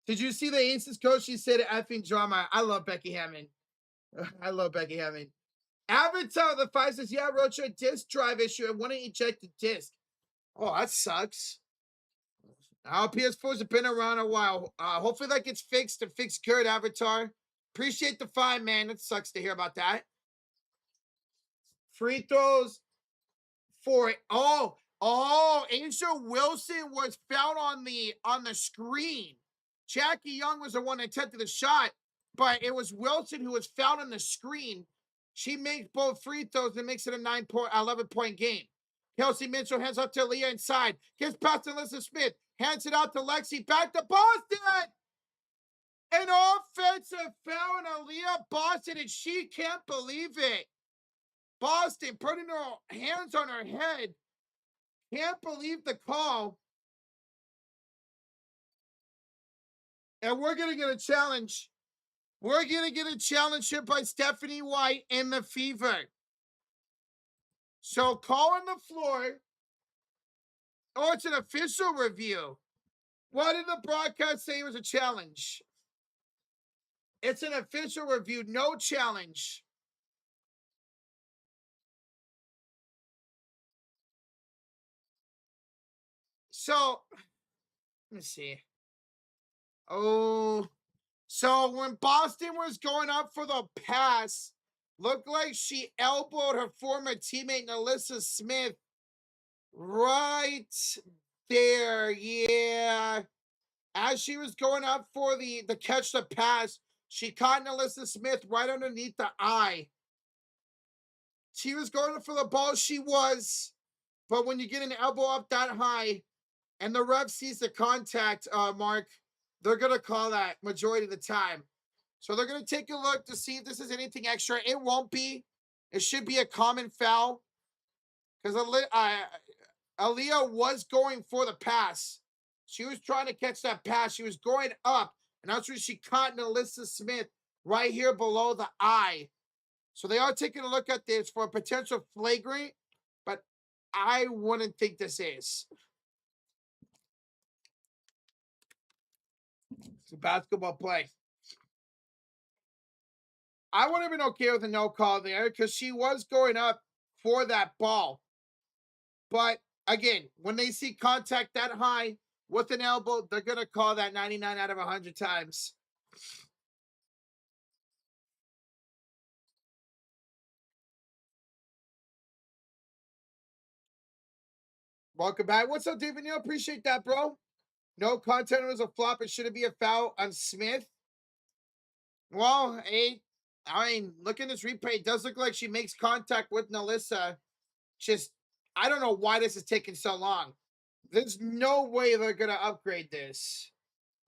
Did you see the Aces coach? She said effing drama. I love Becky Hammond. I love Becky Hammond. Avatar the 5 says, yeah, Rocha, a disk drive issue. I want to eject the disk. Oh, that sucks. Our PS4s have been around a while. Hopefully that gets fixed and fixed good, Avatar. Appreciate the 5, man. It sucks to hear about that. Free throws for it. Asia Wilson was found on the screen. Jackie Young was the one that attempted the shot, but it was Wilson who was found on the screen. She makes both free throws and makes it a 11-point game. Kelsey Mitchell hands up to Leah inside. Gets past to Alyssa Smith. Hands it out to Lexi. Back to Boston. An offensive foul on Aaliyah Boston, and she can't believe it. Boston putting her hands on her head. Can't believe the call. And we're going to get a challenge. We're going to get a challenge here by Stephanie White in the Fever. So call on the floor. Oh, it's an official review. Why did the broadcast say it was a challenge? It's an official review, no challenge. So, let me see. Oh, so when Boston was going up for the pass, looked like she elbowed her former teammate, Nalissa Smith, right there. Yeah. As she was going up for the catch the pass, she caught Nalissa Smith right underneath the eye. She was going for the ball. She was. But when you get an elbow up that high and the ref sees the contact, Mark, they're going to call that majority of the time. So they're going to take a look to see if this is anything extra. It won't be. It should be a common foul. Because Aaliyah was going for the pass. She was trying to catch that pass. She was going up. And that's where she caught Nalissa Smith right here below the eye. So they are taking a look at this for a potential flagrant. But I wouldn't think this is. It's a basketball play. I would have been okay with a no call there because she was going up for that ball. But again, when they see contact that high with an elbow, they're going to call that 99 out of 100 times. Welcome back. What's up, David Neal? Appreciate that, bro. No content was a flop. It shouldn't be a foul on Smith. Well, I mean, look at this replay. It does look like she makes contact with Nalissa. Just, I don't know why this is taking so long. There's no way they're going to upgrade this.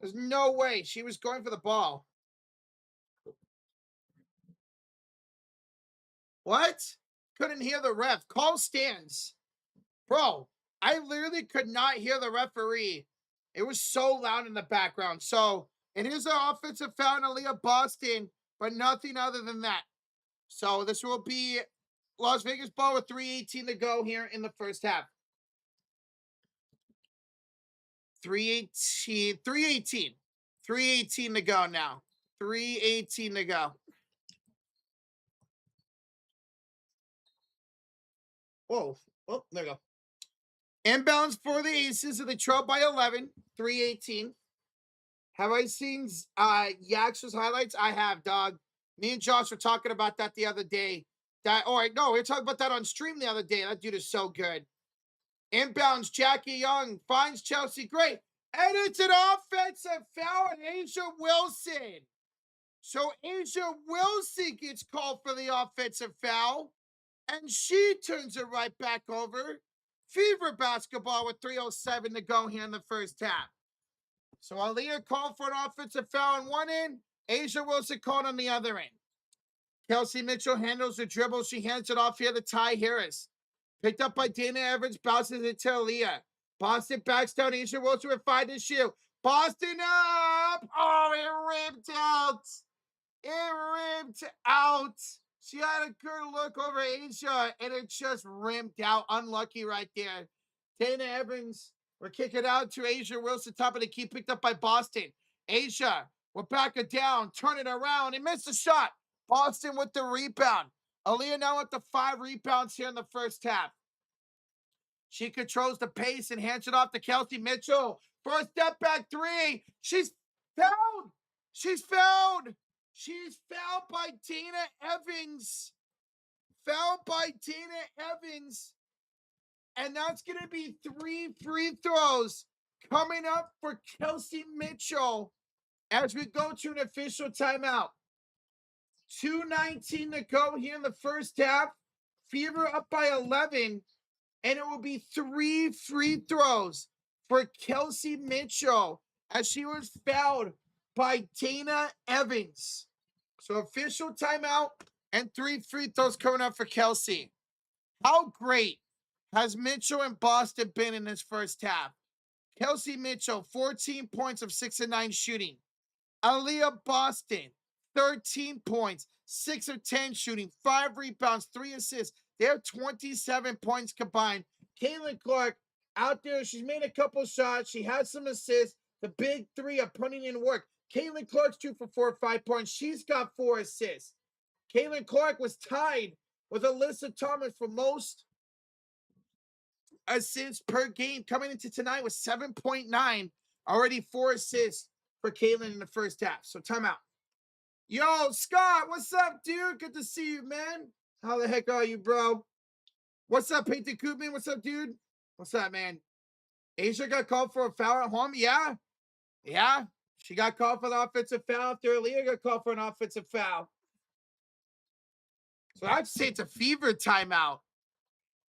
There's no way. She was going for the ball. What? Couldn't hear the ref. Call stands. Bro, I literally could not hear the referee. It was so loud in the background. So it is an offensive foul in Aaliyah Boston, but nothing other than that. So this will be Las Vegas ball with 3:18 to go here in the first half. 3:18 to go now. 3:18 to go. Whoa. Oh, there you go. Inbounds for the Aces, and they trail by 11. 3:18. Have I seen Yax's highlights? I have, dog. Me and Josh were talking about that the other day. We were talking about that on stream the other day. That dude is so good. Inbounds, Jackie Young finds Chelsea Gray. And it's an offensive foul on Asia Wilson. So Asia Wilson gets called for the offensive foul. And she turns it right back over. Fever basketball with 3:07 to go here in the first half. So Aaliyah called for an offensive foul on one end. Asia Wilson called on the other end. Kelsey Mitchell handles the dribble. She hands it off here to Ty Harris. Picked up by Dana Evans, bounces it to Aaliyah. Boston backs down. Asia Wilson with 5 to shoot. Boston up! Oh, it ripped out. It ripped out. She had a good look over Asia, and it just ripped out. Unlucky right there. Dana Evans will kick it out to Asia Wilson, top of the key, picked up by Boston. Asia will back it down, turn it around, and miss the shot. Boston with the rebound. Aaliyah now with the 5 rebounds here in the first half. She controls the pace and hands it off to Kelsey Mitchell for a step back 3. She's fouled. She's fouled. She's fouled by Dana Evans. Fouled by Dana Evans. And that's going to be 3 free throws coming up for Kelsey Mitchell as we go to an official timeout. 2:19 to go here in the first half. Fever up by 11. And it will be 3 free throws for Kelsey Mitchell as she was fouled by Dana Evans. So official timeout and 3 free throws coming up for Kelsey. How great has Mitchell and Boston been in this first half? Kelsey Mitchell, 14 points of 6 of 9 shooting. Aaliyah Boston, 13 points, 6 of 10 shooting, 5 rebounds, 3 assists. They have 27 points combined. Caitlin Clark out there. She's made a couple shots. She had some assists. The big 3 are putting in work. Caitlin Clark's 2 for 4, 5 points. She's got 4 assists. Caitlin Clark was tied with Alyssa Thomas for most assists per game coming into tonight with 7.9. Already 4 assists for Caitlin in the first half. So timeout. Yo, Scott, what's up, dude? Good to see you, man. How the heck are you, bro? What's up, Peyton Koopman? What's up, dude? What's up, man? Asia got called for a foul at home? Yeah. Yeah. She got called for the offensive foul after Aaliyah got called for an offensive foul. So I'd say it's a fever timeout.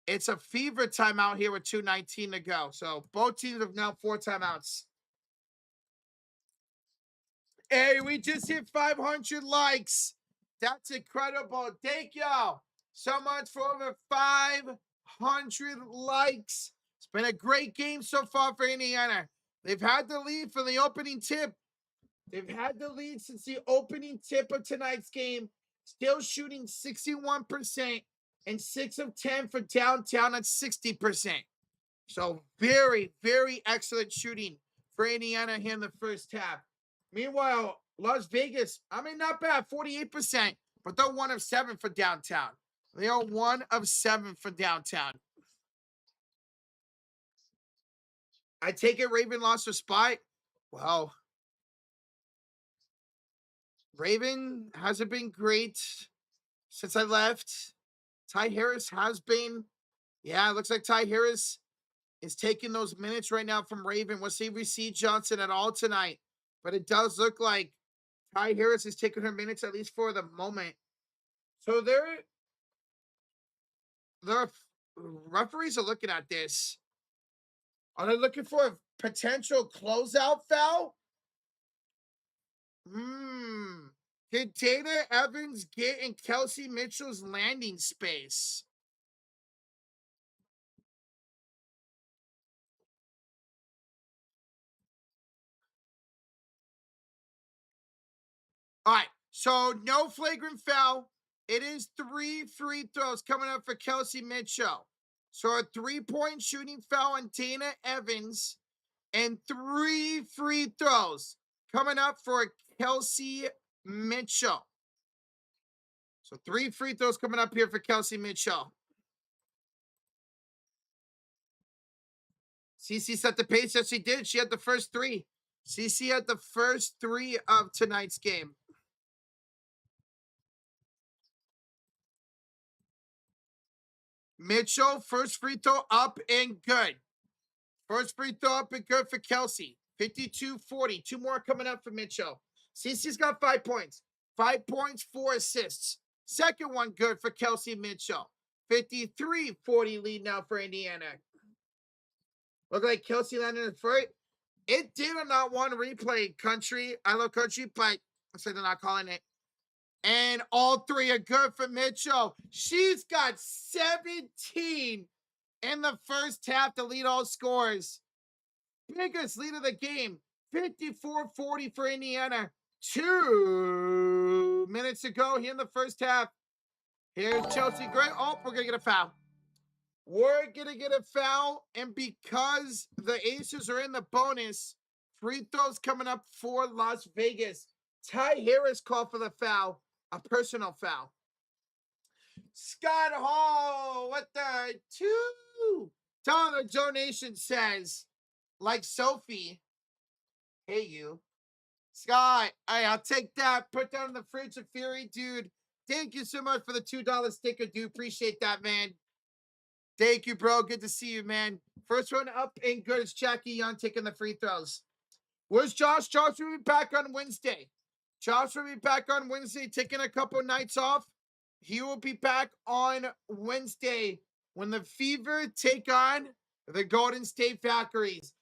It's a fever timeout here with 2:19 to go. So both teams have now 4 timeouts. Hey, we just hit 500 likes. That's incredible. Thank y'all so much for over 500 likes. It's been a great game so far for Indiana. They've had the lead for the opening tip. They've had the lead since the opening tip of tonight's game. Still shooting 61%. and 6 of 10 for downtown at 60%. So very, very excellent shooting for Indiana here in the first half. Meanwhile, Las Vegas, I mean, not bad, 48%, but they're 1 of 7 for downtown. They are 1 of 7 for downtown. I take it Raven lost her spot. Well, Raven hasn't been great since I left. Ty Harris has been. Yeah, it looks like Ty Harris is taking those minutes right now from Raven. We'll see if we see Johnson at all tonight. But it does look like Ty Harris is taking her minutes, at least for the moment. So the referees are looking at this. Are they looking for a potential closeout foul? Did Dana Evans get in Kelsey Mitchell's landing space? All right, so no flagrant foul. It is 3 free throws coming up for Kelsey Mitchell. So a 3-point shooting foul on Dana Evans and 3 free throws coming up for Kelsey Mitchell. So 3 free throws coming up here for Kelsey Mitchell. CC set the pace. Yes, she did. She had the first 3. CC had the first 3 of tonight's game. Mitchell, first free throw up and good. First free throw up and good for Kelsey. 52-40. 2 more coming up for Mitchell. CC's got 5 points. 5 points, 4 assists. Second one good for Kelsey Mitchell. 53-40 lead now for Indiana. Look like Kelsey landed in front. It did not want to replay country. I love country, but looks like they're not calling it. And all 3 are good for Mitchell. She's got 17 in the first half to lead all scores. Biggest lead of the game. 54-40 for Indiana. 2 minutes to go here in the first half. Here's Chelsea Gray. Oh, we're going to get a foul. We're going to get a foul. And because the Aces are in the bonus, free throws coming up for Las Vegas. Ty Harris called for the foul. A personal foul. Scott Hall, what the 2? $2 donation says, like Sophie, hey you. Scott, I'll take that. Put down in the fridge of Fury, dude. Thank you so much for the $2 sticker, dude. Appreciate that, man. Thank you, bro. Good to see you, man. First one up and good is Jackie Young taking the free throws. Where's Josh? Josh will be back on Wednesday. Josh will be back on Wednesday, taking a couple nights off. He will be back on Wednesday when the Fever take on the Golden State Valkyries.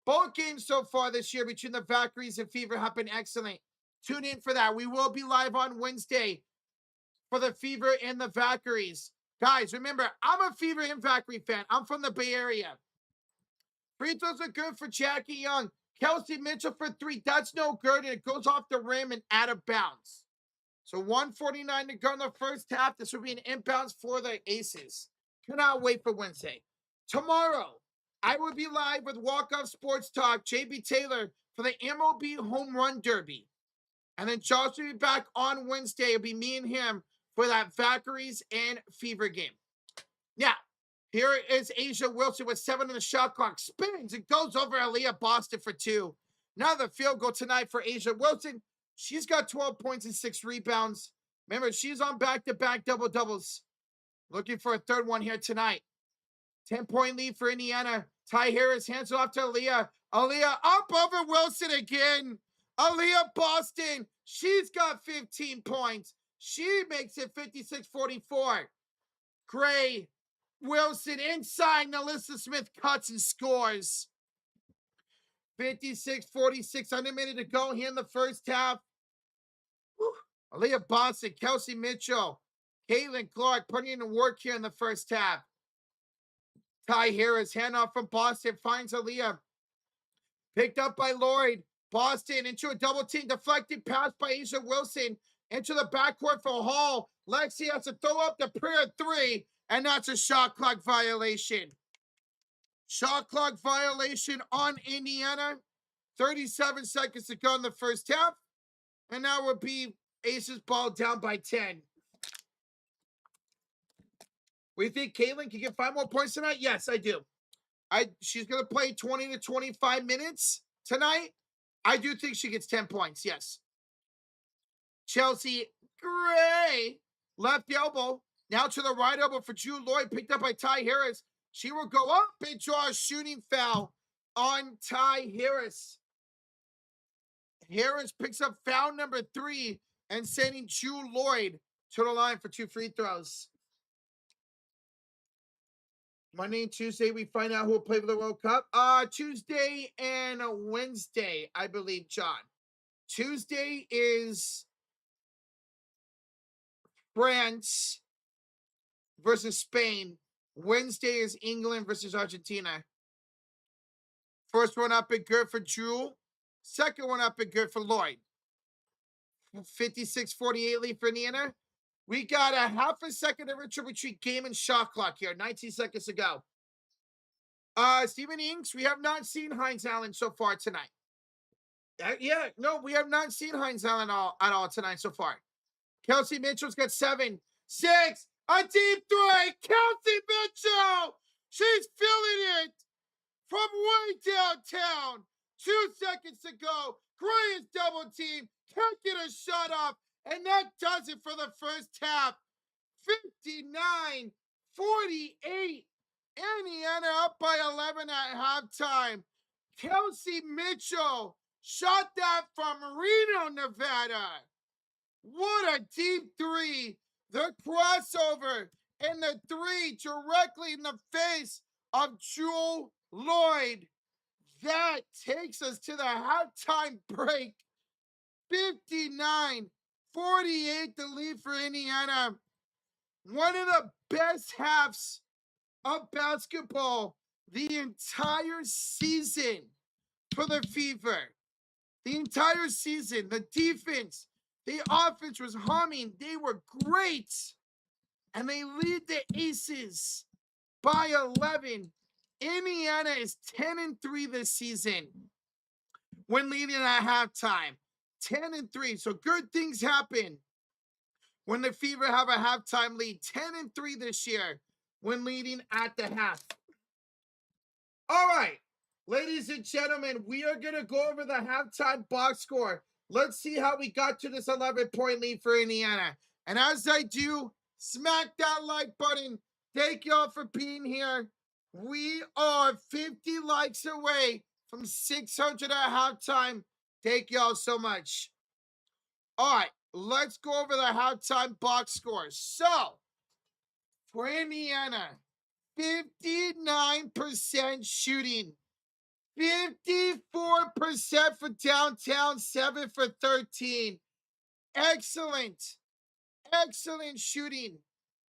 Both games so far this year between the Valkyries and Fever have been excellent. Tune in for that. We will be live on Wednesday for the Fever and the Valkyries. Guys, remember, I'm a Fever and Valkyrie fan. I'm from the Bay Area. Free throws are good for Jackie Young. Kelsey Mitchell for 3. That's no good, and it goes off the rim and out of bounds. So 1:49 to go in the first half. This will be an inbounds for the Aces. Cannot wait for Wednesday. Tomorrow, I will be live with Walk-Off Sports Talk, JB Taylor, for the MLB Home Run Derby. And then Josh will be back on Wednesday. It'll be me and him for that Valkyries and Fever game. Now, here is Asia Wilson with 7 on the shot clock. Spins and goes over Aaliyah Boston for 2. Another field goal tonight for Asia Wilson. She's got 12 points and 6 rebounds. Remember, she's on back-to-back double-doubles. Looking for a third one here tonight. 10-point lead for Indiana. Ty Harris hands it off to Aaliyah. Aaliyah up over Wilson again. Aaliyah Boston. She's got 15 points. She makes it 56-44. Gray. Wilson inside. Nalissa Smith cuts and scores. 56-46. Under a minute to go here in the first half. Whew. Aaliyah Boston, Kelsey Mitchell, Caitlin Clark putting in the work here in the first half. Ty Harris, handoff from Boston, finds Aaliyah. Picked up by Lloyd. Boston into a double team, deflected pass by Asia Wilson into the backcourt for Hall. Lexi has to throw up the prayer 3. and that's a shot clock violation. Shot clock violation on Indiana. 37 seconds to go in the first half. And now we'll be Aces ball down by 10. We think Caitlin can get 5 more points tonight? Yes, I do. She's going to play 20 to 25 minutes tonight. I do think she gets 10 points, yes. Chelsea Gray, left elbow. Now to the right elbow for Jewel Lloyd, picked up by Ty Harris. She will go up and draw a shooting foul on Ty Harris. Harris picks up foul number 3 and sending Jewel Lloyd to the line for 2 free throws. Monday and Tuesday, we find out who will play for the World Cup. Tuesday and Wednesday, I believe, John. Tuesday is France versus Spain. Wednesday is England versus Argentina. First one up and good for Jewel. Second one up and good for Lloyd. 56-48 lead for Indiana. We got a half a second of retreat game and shot clock here. 19 seconds to go. Stephen Inks, we have not seen Heinz Allen so far tonight. We have not seen Heinz Allen at all tonight so far. Kelsey Mitchell's got 7, 6, a deep 3. Kelsey Mitchell, she's feeling it from way downtown. 2 seconds to go. Gray is double team. Can't get a shot off. And that does it for the first half. 59-48. Indiana up by 11 at halftime. Kelsey Mitchell shot that from Reno, Nevada. What a deep 3. The crossover and the 3 directly in the face of Jewel Lloyd. That takes us to the halftime break. 59-48, the lead for Indiana. One of the best halves of basketball the entire season for the Fever. The entire season, the defense, the offense was humming. They were great. And they lead the Aces by 11. Indiana is 10-3 this season when leading at halftime. 10-3. So good things happen when the Fever have a halftime lead. 10-3 this year when leading at the half. All right, ladies and gentlemen, we are going to go over the halftime box score. Let's see how we got to this 11-point lead for Indiana. And as I do, smack that like button. Thank y'all for being here. We are 50 likes away from 600 at halftime. Thank y'all so much. All right, let's go over the halftime box scores. So, for Indiana, 59% shooting, 54% for downtown, 7 for 13. Excellent shooting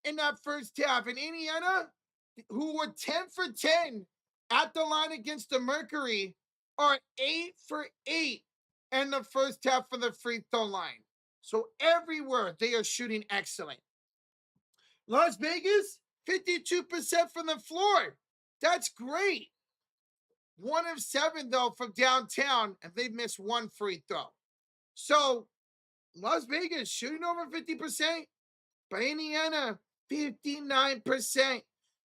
in that first half. And Indiana, who were 10 for 10 at the line against the Mercury, are 8 for 8 in the first half from the free throw line. So everywhere they are shooting excellent. Las Vegas, 52% from the floor. That's great. 1 of 7, though, from downtown, and they've missed 1 free throw. So Las Vegas shooting over 50%, but Indiana, 59%.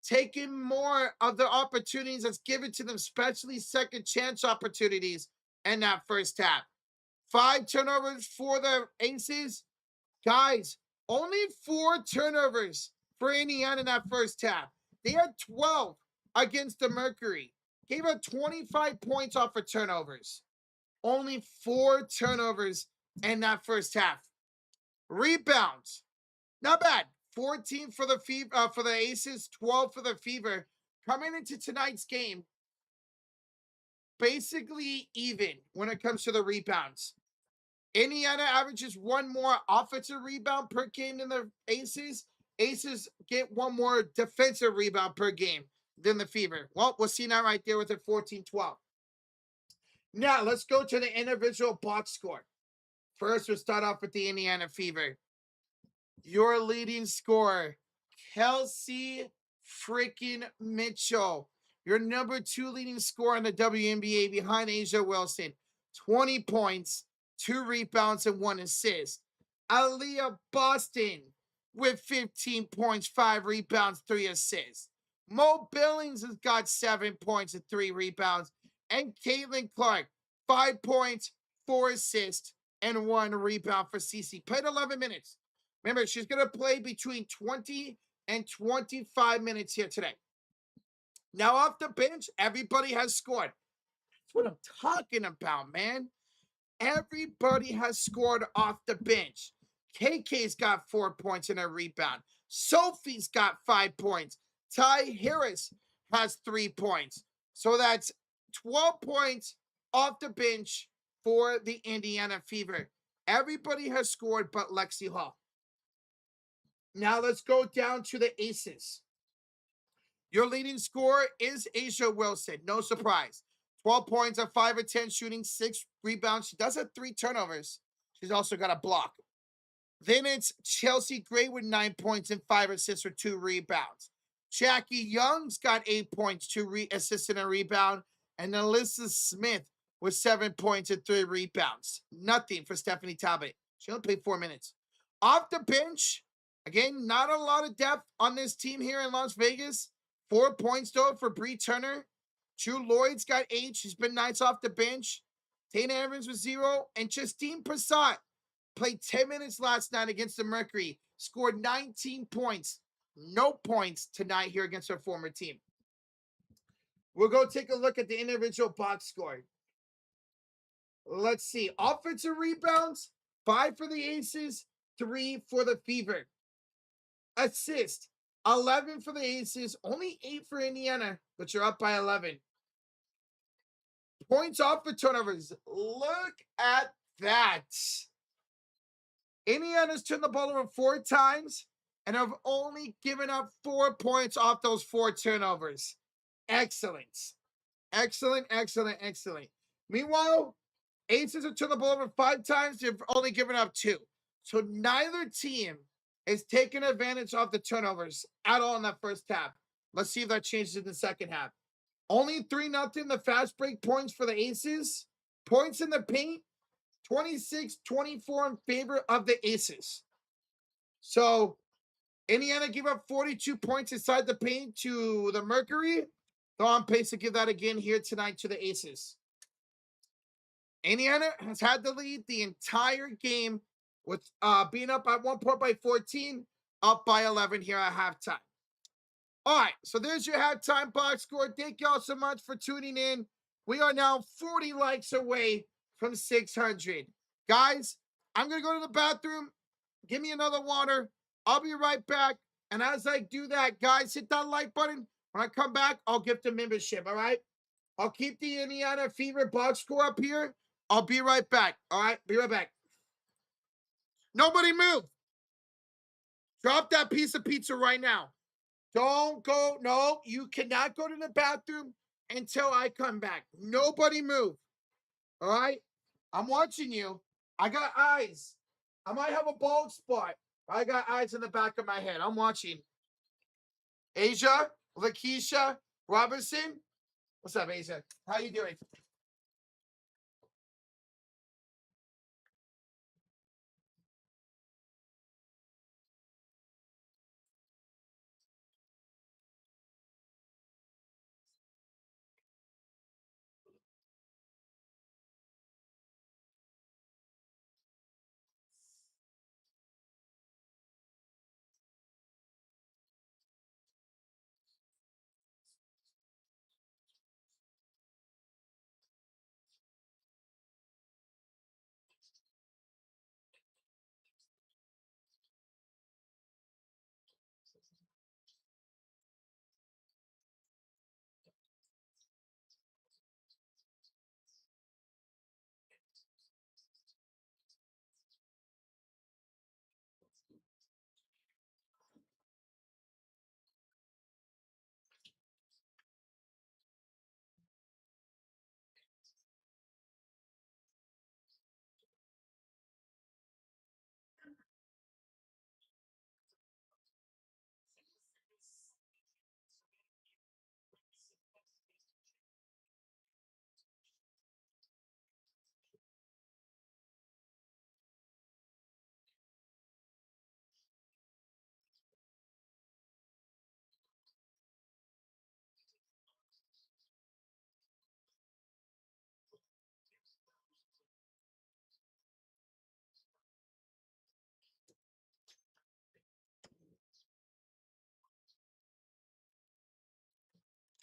Taking more of the opportunities that's given to them, especially second chance opportunities in that first half. 5 turnovers for the Aces. Guys, only 4 turnovers for Indiana in that first half. They had 12 against the Mercury. Gave up 25 points off of turnovers. Only 4 turnovers in that first half. Rebounds, not bad. 14 for the for the Aces, 12 for the Fever. Coming into tonight's game, basically even when it comes to the rebounds. Indiana averages 1 more offensive rebound per game than the Aces. Aces get 1 more defensive rebound per game than the Fever. Well, we'll see that right there with a 14-12. Now, let's go to the individual box score. First, we'll start off with the Indiana Fever. Your leading scorer, Kelsey freaking Mitchell, your number 2 leading scorer in the WNBA behind Asia Wilson. 20 points, 2 rebounds, and 1 assist. Aaliyah Boston with 15 points, 5 rebounds, 3 assists. Mo Billings has got 7 points and 3 rebounds. And Caitlin Clark, 5 points, 4 assists, and 1 rebound for CC. Played 11 minutes. Remember, she's going to play between 20 and 25 minutes here today. Now, off the bench, everybody has scored. That's what I'm talking about, man. Everybody has scored off the bench. KK's got 4 points and a rebound. Sophie's got 5 points. Ty Harris has 3 points. So that's 12 points off the bench for the Indiana Fever. Everybody has scored but Lexi Hall. Now let's go down to the aces. Your leading scorer is Asia Wilson. No surprise. 12 points on 5 of 10 shooting, 6 rebounds. She does have 3 turnovers. She's also got a block. Then it's Chelsea Gray with 9 points and 5 assists for 2 rebounds. Jackie Young's got 8 points, 2 assists and a rebound. And Alyssa Smith with 7 points and 3 rebounds. Nothing for Stephanie Talbot. She only played 4 minutes. Off the bench, again, not a lot of depth on this team here in Las Vegas. 4 points, though, for Bree Turner. Drew Lloyd's got 8. She's been nice off the bench. Tana Evans with 0. And Justine Prasad played 10 minutes last night against the Mercury. Scored 19 points. No points tonight here against her former team. We'll go take a look at the individual box score. Let's see. Offensive rebounds, 5 for the Aces, 3 for the Fever. Assist, 11 for the Aces, only 8 for Indiana, but you're up by 11. Points off for turnovers. Look at that. Indiana's turned the ball over 4 times and have only given up 4 points off those 4 turnovers. Excellent. Excellent, excellent, excellent. Meanwhile, Aces have turned the ball over 5 times. They've only given up 2. So neither team is taking advantage of the turnovers at all in that first half. Let's see if that changes in the second half. Only 3-0 the fast break points for the Aces. Points in the paint, 26-24 in favor of the Aces. So Indiana gave up 42 points inside the paint to the Mercury. They're on pace to give that again here tonight to the Aces. Indiana has had the lead the entire game with being up at 1 point by 14, up by 11 here at halftime. All right, so there's your halftime box score. Thank y'all so much for tuning in. We are now 40 likes away from 600. Guys, I'm going to go to the bathroom. Give me another water. I'll be right back. And as I do that, guys, hit that like button. When I come back, I'll gift the membership, all right? I'll keep the Indiana Fever box score up here. I'll be right back, all right? Be right back. Nobody move. Drop that piece of pizza right now. Don't go. No, you cannot go to the bathroom until I come back. Nobody move. All right? I'm watching you. I got eyes. I might have a bald spot. I got eyes in the back of my head. I'm watching. Asia, Lakeisha, Robinson. What's up, Asia? How you doing?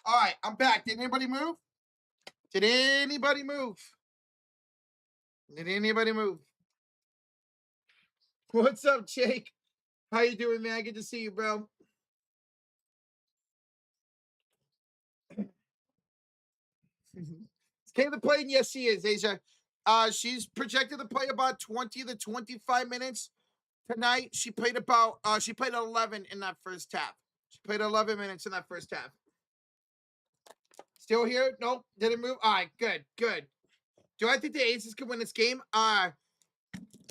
All right, I'm back. Did anybody move? Did anybody move? Did anybody move? What's up, Jake? How you doing, man? Good to see you, bro. Is Kayla playing? Yes, she is, Asia. She's projected to play about 20 to 25 minutes tonight. She played 11 in that first half. She played 11 minutes in that first half. Still here? Nope, didn't move. All right, good, good. Do I think the Aces can win this game?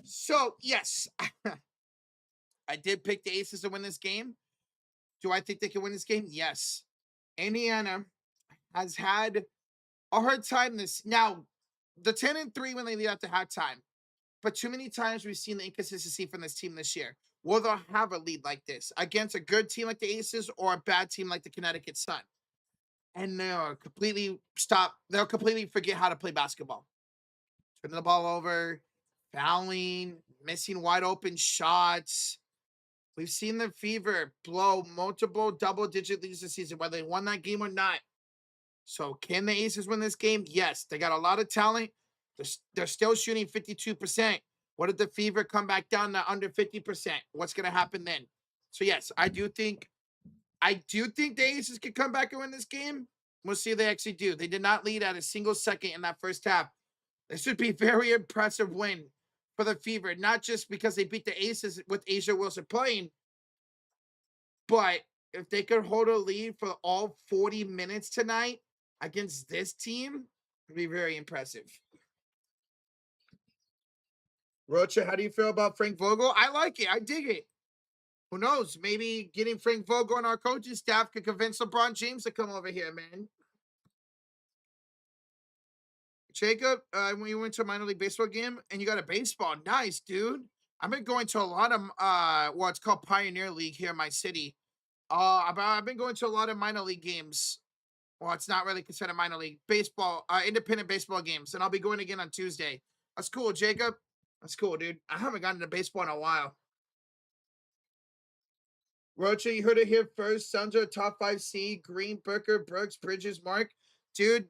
So yes, I did pick the Aces to win this game. Do I think they can win this game? Yes. Indiana has had a hard time this now. The 10-3 when they lead after halftime, but too many times we've seen the inconsistency from this team this year. Will they have a lead like this against a good team like the Aces or a bad team like the Connecticut Sun? And they'll completely stop. They'll completely forget how to play basketball. Turning the ball over, fouling, missing wide open shots. We've seen the Fever blow multiple double-digit leads this season, whether they won that game or not. So can the Aces win this game? Yes. They got a lot of talent. They're still shooting 52%. What if the Fever come back down to under 50%? What's going to happen then? So yes, I do think the Aces can come back and win this game. We'll see if they actually do. They did not lead at a single second in that first half. This would be a very impressive win for the Fever, not just because they beat the Aces with Asia Wilson playing, but if they could hold a lead for all 40 minutes tonight against this team, it'd be very impressive. Rocha, how do you feel about Frank Vogel? I like it. I dig it. Who knows? Maybe getting Frank Vogel on our coaching staff could convince LeBron James to come over here, man. Jacob, when you went to a minor league baseball game and you got a baseball, nice, dude. I've been going to a lot of it's called Pioneer League here in my city. I've been going to a lot of minor league games. Well, it's not really considered minor league baseball, independent baseball games, and I'll be going again on Tuesday. That's cool, Jacob. That's cool, dude. I haven't gotten to baseball in a while. Rocha, you heard it here first. Suns are top 5 seed. Green, Booker, Brooks, Bridges, Mark. Dude,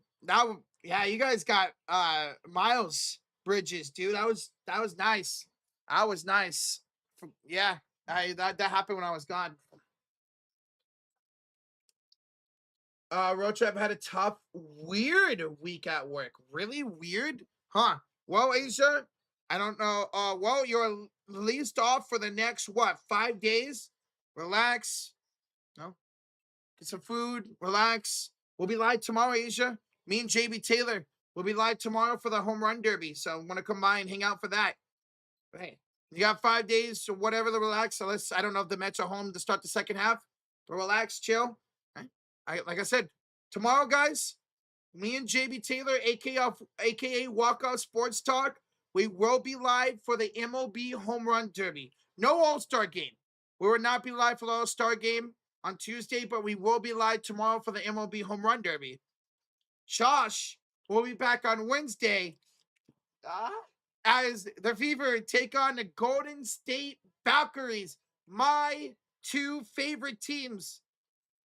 yeah, you guys got Miles Bridges, dude. That was nice. That was nice. Yeah, that happened when I was gone. Road trip had a tough, weird week at work. Really weird, huh? Well, Asia, I don't know. Well, you're released off for the next 5 days. Relax. No, get some food. Relax. We'll be live tomorrow, Asia. Me and JB Taylor will be live tomorrow for the home run derby. So I want to come by and hang out for that. Hey, you got 5 days or whatever to relax. So I don't know if the Mets are home to start the second half, but relax, chill. Like I said, tomorrow, guys, me and JB Taylor, aka Walkout Sports Talk, we will be live for the MLB Home Run Derby. No All-Star game. We will not be live for the All-Star game on Tuesday, but we will be live tomorrow for the MLB Home Run Derby. Josh will be back on Wednesday as the Fever take on the Golden State Valkyries, my two favorite teams.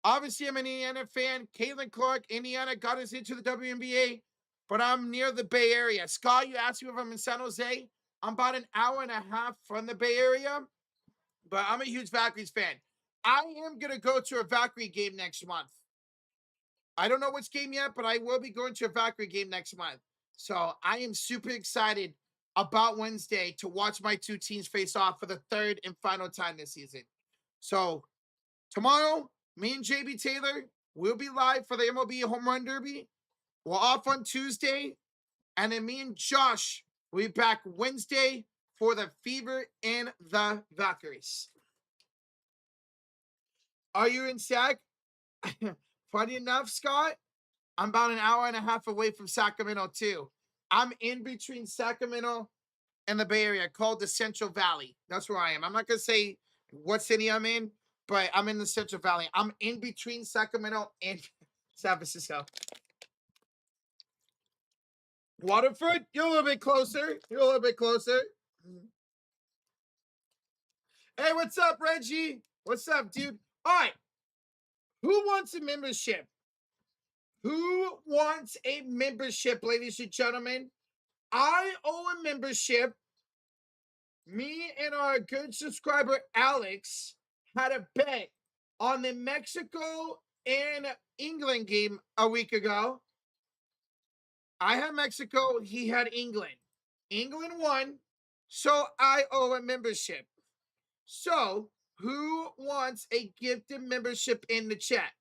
Obviously, I'm an Indiana fan. Caitlin Clark, Indiana got us into the WNBA, but I'm near the Bay Area. Scott, you asked me if I'm in San Jose. I'm about an hour and a half from the Bay Area, but I'm a huge Valkyries fan. I am going to go to a Valkyrie game next month. I don't know which game yet, but I will be going to a Valkyrie game next month. So I am super excited about Wednesday to watch my two teams face off for the third and final time this season. So tomorrow, me and JB Taylor will be live for the MLB Home Run Derby. We're off on Tuesday. And then me and Josh will be back Wednesday for the Fever and the Valkyries. Are you in Sac? Funny enough, Scott, I'm about an hour and a half away from Sacramento, too. I'm in between Sacramento and the Bay Area, called the Central Valley. That's where I am. I'm not going to say what city I'm in, but I'm in the Central Valley. I'm in between Sacramento and San Francisco. Waterford, you're a little bit closer. You're a little bit closer. Hey, what's up, Reggie? What's up, dude? All right. Who wants a membership Who wants a membership, ladies and gentlemen? I owe a membership. Me and our good subscriber Alex had a bet on the Mexico and England game a week ago. I had Mexico, he had England. England won, so I owe a membership. So, who wants a gifted membership in the chat?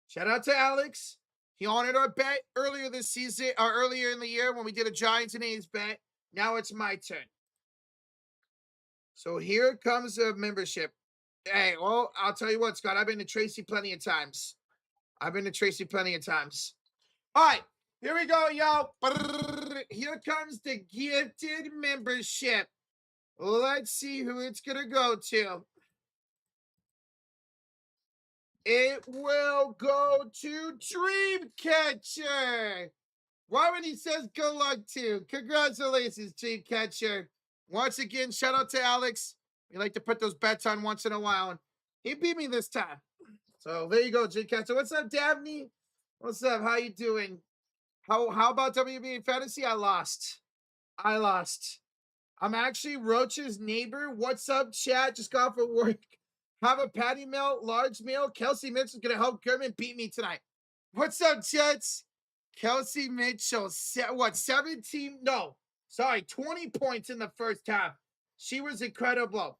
Shout out to Alex. He honored our bet earlier this season, or earlier in the year when we did a Giants and A's bet. Now it's my turn. So here comes a membership. Hey, well, I'll tell you what, Scott. I've been to Tracy plenty of times. I've been to Tracy plenty of times. All right, here we go, y'all. Here comes the gifted membership. Let's see who it's gonna go to. It will go to Dreamcatcher. Why when he says good luck to? Congratulations, Dreamcatcher. Once again, shout out to Alex. We like to put those bets on once in a while. He beat me this time. So there you go, Dreamcatcher. What's up, Dabney? What's up? How you doing? How about WNBA Fantasy? I lost. I'm actually Roach's neighbor. What's up, chat? Just got off of work. Have a patty melt, large meal. Kelsey Mitchell's gonna help German beat me tonight. What's up, Jets? Kelsey Mitchell, 17? No, sorry, 20 points in the first half. She was incredible.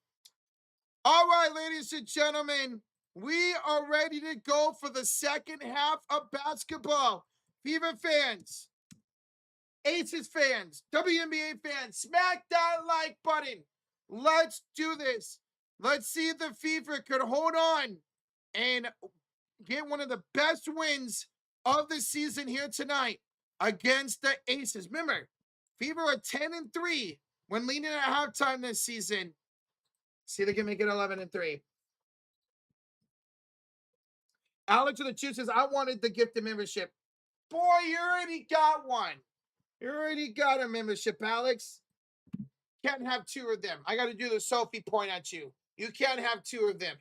All right, ladies and gentlemen, we are ready to go for the second half of basketball. Fever fans, Aces fans, WNBA fans, smack that like button. Let's do this. Let's see if the Fever could hold on and get one of the best wins of the season here tonight against the Aces. Remember, Fever are 10-3 when leading at halftime this season. See if they can make it 11-3. Alex of the Chiefs says, I wanted the gifted membership. Boy, you already got one. You already got a membership, Alex. Can't have two of them. I got to do the Sophie point at you. You can't have two of them.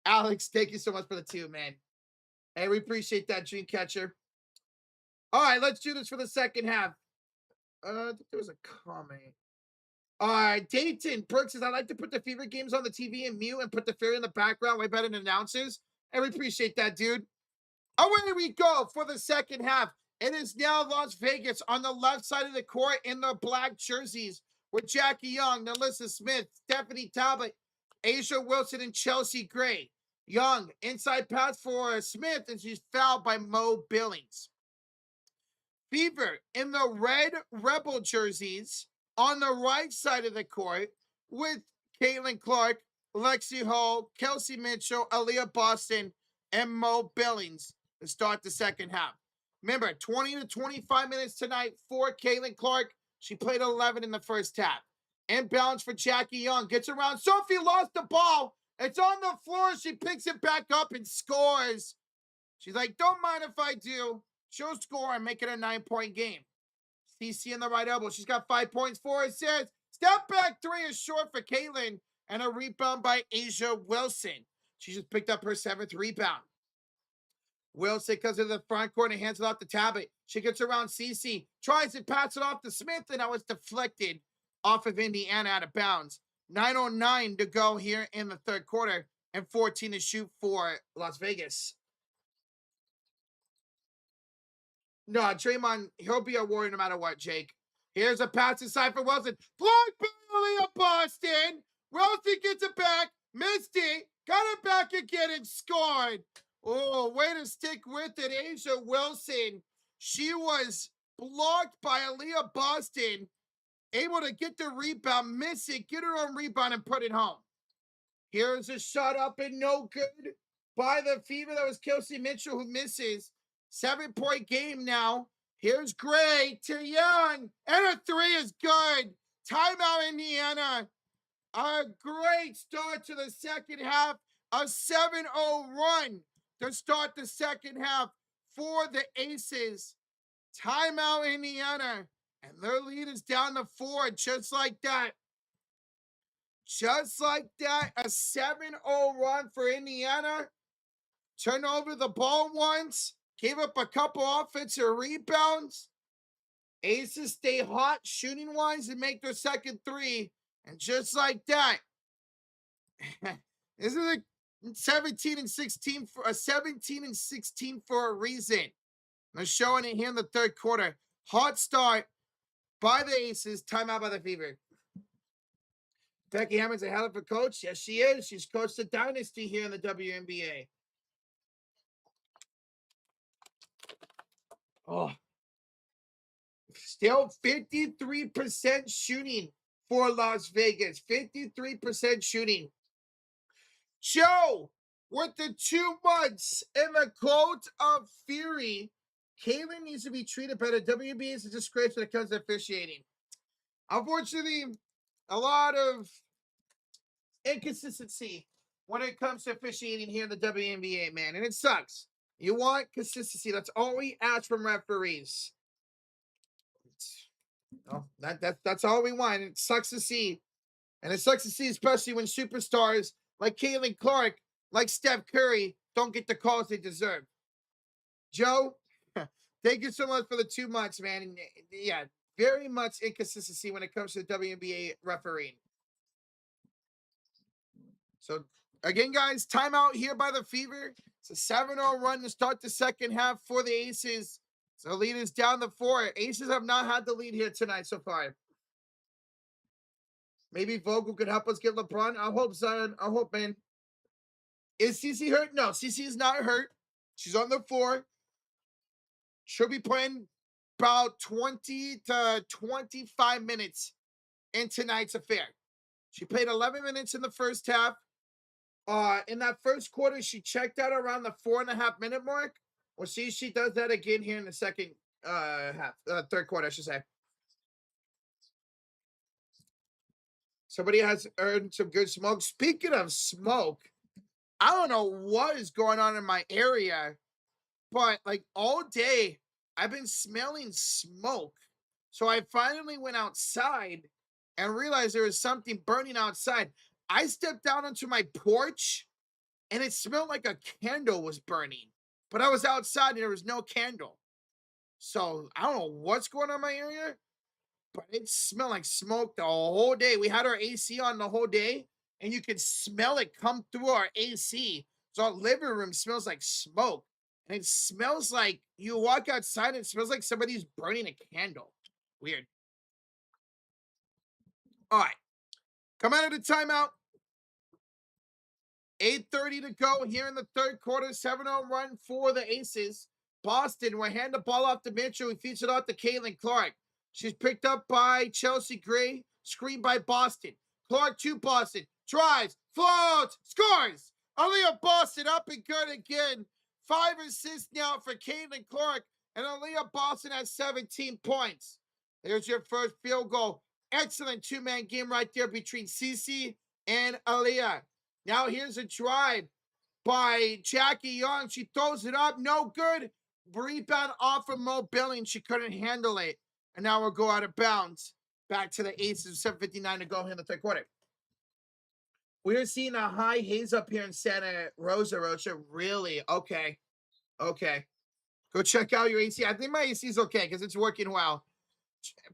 Alex, thank you so much for the two, man. Hey, we appreciate that, Dreamcatcher. All right, let's do this for the second half. I think there was a comment. All right, Dayton Brooks says, I like to put the Fever games on the TV and mute and put the Fury in the background way better than announcers. And we appreciate that, dude. Away we go for the second half. It is now Las Vegas on the left side of the court in the black jerseys with Jackie Young, Nalissa Smith, Stephanie Talbot, Asia Wilson, and Chelsea Gray. Young, inside pass for Smith, and she's fouled by Mo Billings. Fever in the red Rebel jerseys on the right side of the court with Caitlin Clark, Lexi Hall, Kelsey Mitchell, Aaliyah Boston, and Mo Billings to start the second half. Remember, 20 to 25 minutes tonight for Caitlin Clark. She played 11 in the first half. Inbounds for Jackie Young. Gets around. Sophie lost the ball. It's on the floor. She picks it back up and scores. She's like, don't mind if I do. She'll score and make it a 9-point game. CC in the right elbow. She's got 5 points, 4 assists. Step back three is short for Caitlin. And a rebound by Asia Wilson. She just picked up her 7th rebound. Wilson comes to the front court and hands it off to Talbot. She gets around CC, tries to pass it off to Smith, and now it's deflected off of Indiana out of bounds. 9:09 to go here in the third quarter, and 14 to shoot for Las Vegas. No, Draymond, he'll be a warrior no matter what, Jake. Here's a pass inside for Wilson. Blocked by Aaliyah Boston. Wilson gets it back. Missed it. Got it back again and scored. Oh, way to stick with it, Asia Wilson. She was blocked by Aaliyah Boston. Able to get the rebound, miss it, get her own rebound, and put it home. Here's a shot up and no good by the Fever. That was Kelsey Mitchell who misses. 7-point game now. Here's Gray to Young. And a three is good. Timeout, Indiana. A great start to the second half. A 7-0 run to start the second half for the Aces. Timeout, Indiana. And their lead is down to 4 just like that. Just like that, a 7-0 run for Indiana. Turn over the ball once. Gave up a couple offensive rebounds. Aces stay hot shooting wise and make their second three. And just like that, this is a 17 and 16 for a 17 and 16 for a reason. They're showing it here in the third quarter. Hot start by the Aces, timeout by the Fever. Becky Hammond's a hell of a coach. Yes, she is. She's coached the dynasty here in the WNBA. Oh, still 53% shooting for Las Vegas. 53% shooting. Joe, with the 2 months in the coat of fury, Kaylin needs to be treated better. WNBA is a disgrace when it comes to officiating. Unfortunately, a lot of inconsistency when it comes to officiating here in the WNBA, man, and it sucks. You want consistency. That's all we ask from referees. That's all we want. It sucks to see. And it sucks to see, especially when superstars like Caitlin Clark, like Steph Curry, don't get the calls they deserve. Joe, thank you so much for the 2 months, man. And yeah, very much inconsistency when it comes to the WNBA refereeing. So, again, guys, timeout here by the Fever. It's a 7-0 run to start the second half for the Aces. So, the lead is down to 4. Aces have not had the lead here tonight so far. Maybe Vogel could help us get LeBron. I hope, son. I hope, man. Is CC hurt? No, CC is not hurt. She's on the floor. She'll be playing about 20 to 25 minutes in tonight's affair. She played 11 minutes in the first half. In that first quarter, she checked out around the 4.5-minute mark. We'll see if she does that again here in the second half, third quarter, I should say. Somebody has earned some good smoke. Speaking of smoke, I don't know what is going on in my area, but like all day, I've been smelling smoke. So I finally went outside and realized there was something burning outside. I stepped down onto my porch and it smelled like a candle was burning, but I was outside and there was no candle. So I don't know what's going on in my area, but it smelled like smoke the whole day. We had our AC on the whole day and you could smell it come through our AC. So our living room smells like smoke. And it smells like you walk outside and it smells like somebody's burning a candle. Weird. All right. Come out of the timeout. 8:30 to go here in the third quarter. 7-0 run for the Aces. Boston will hand the ball off to Mitchell. He feeds it off to Caitlin Clark. She's picked up by Chelsea Gray. Screened by Boston. Clark to Boston. Drives. Floats. Scores. Aaliyah Boston up and good again. 5 assists now for Caitlin Clark. And Aaliyah Boston has 17 points. There's your first field goal. Excellent 2-man game right there between Cece and Aaliyah. Now here's a drive by Jackie Young. She throws it up. No good. Rebound off of Mo Billings. She couldn't handle it. And now we'll go out of bounds. Back to the Aces. 7:59 to go here in the third quarter. We're seeing a high haze up here in Santa Rosa. Really? Okay. Okay. Go check out your AC. I think my AC is okay because it's working well.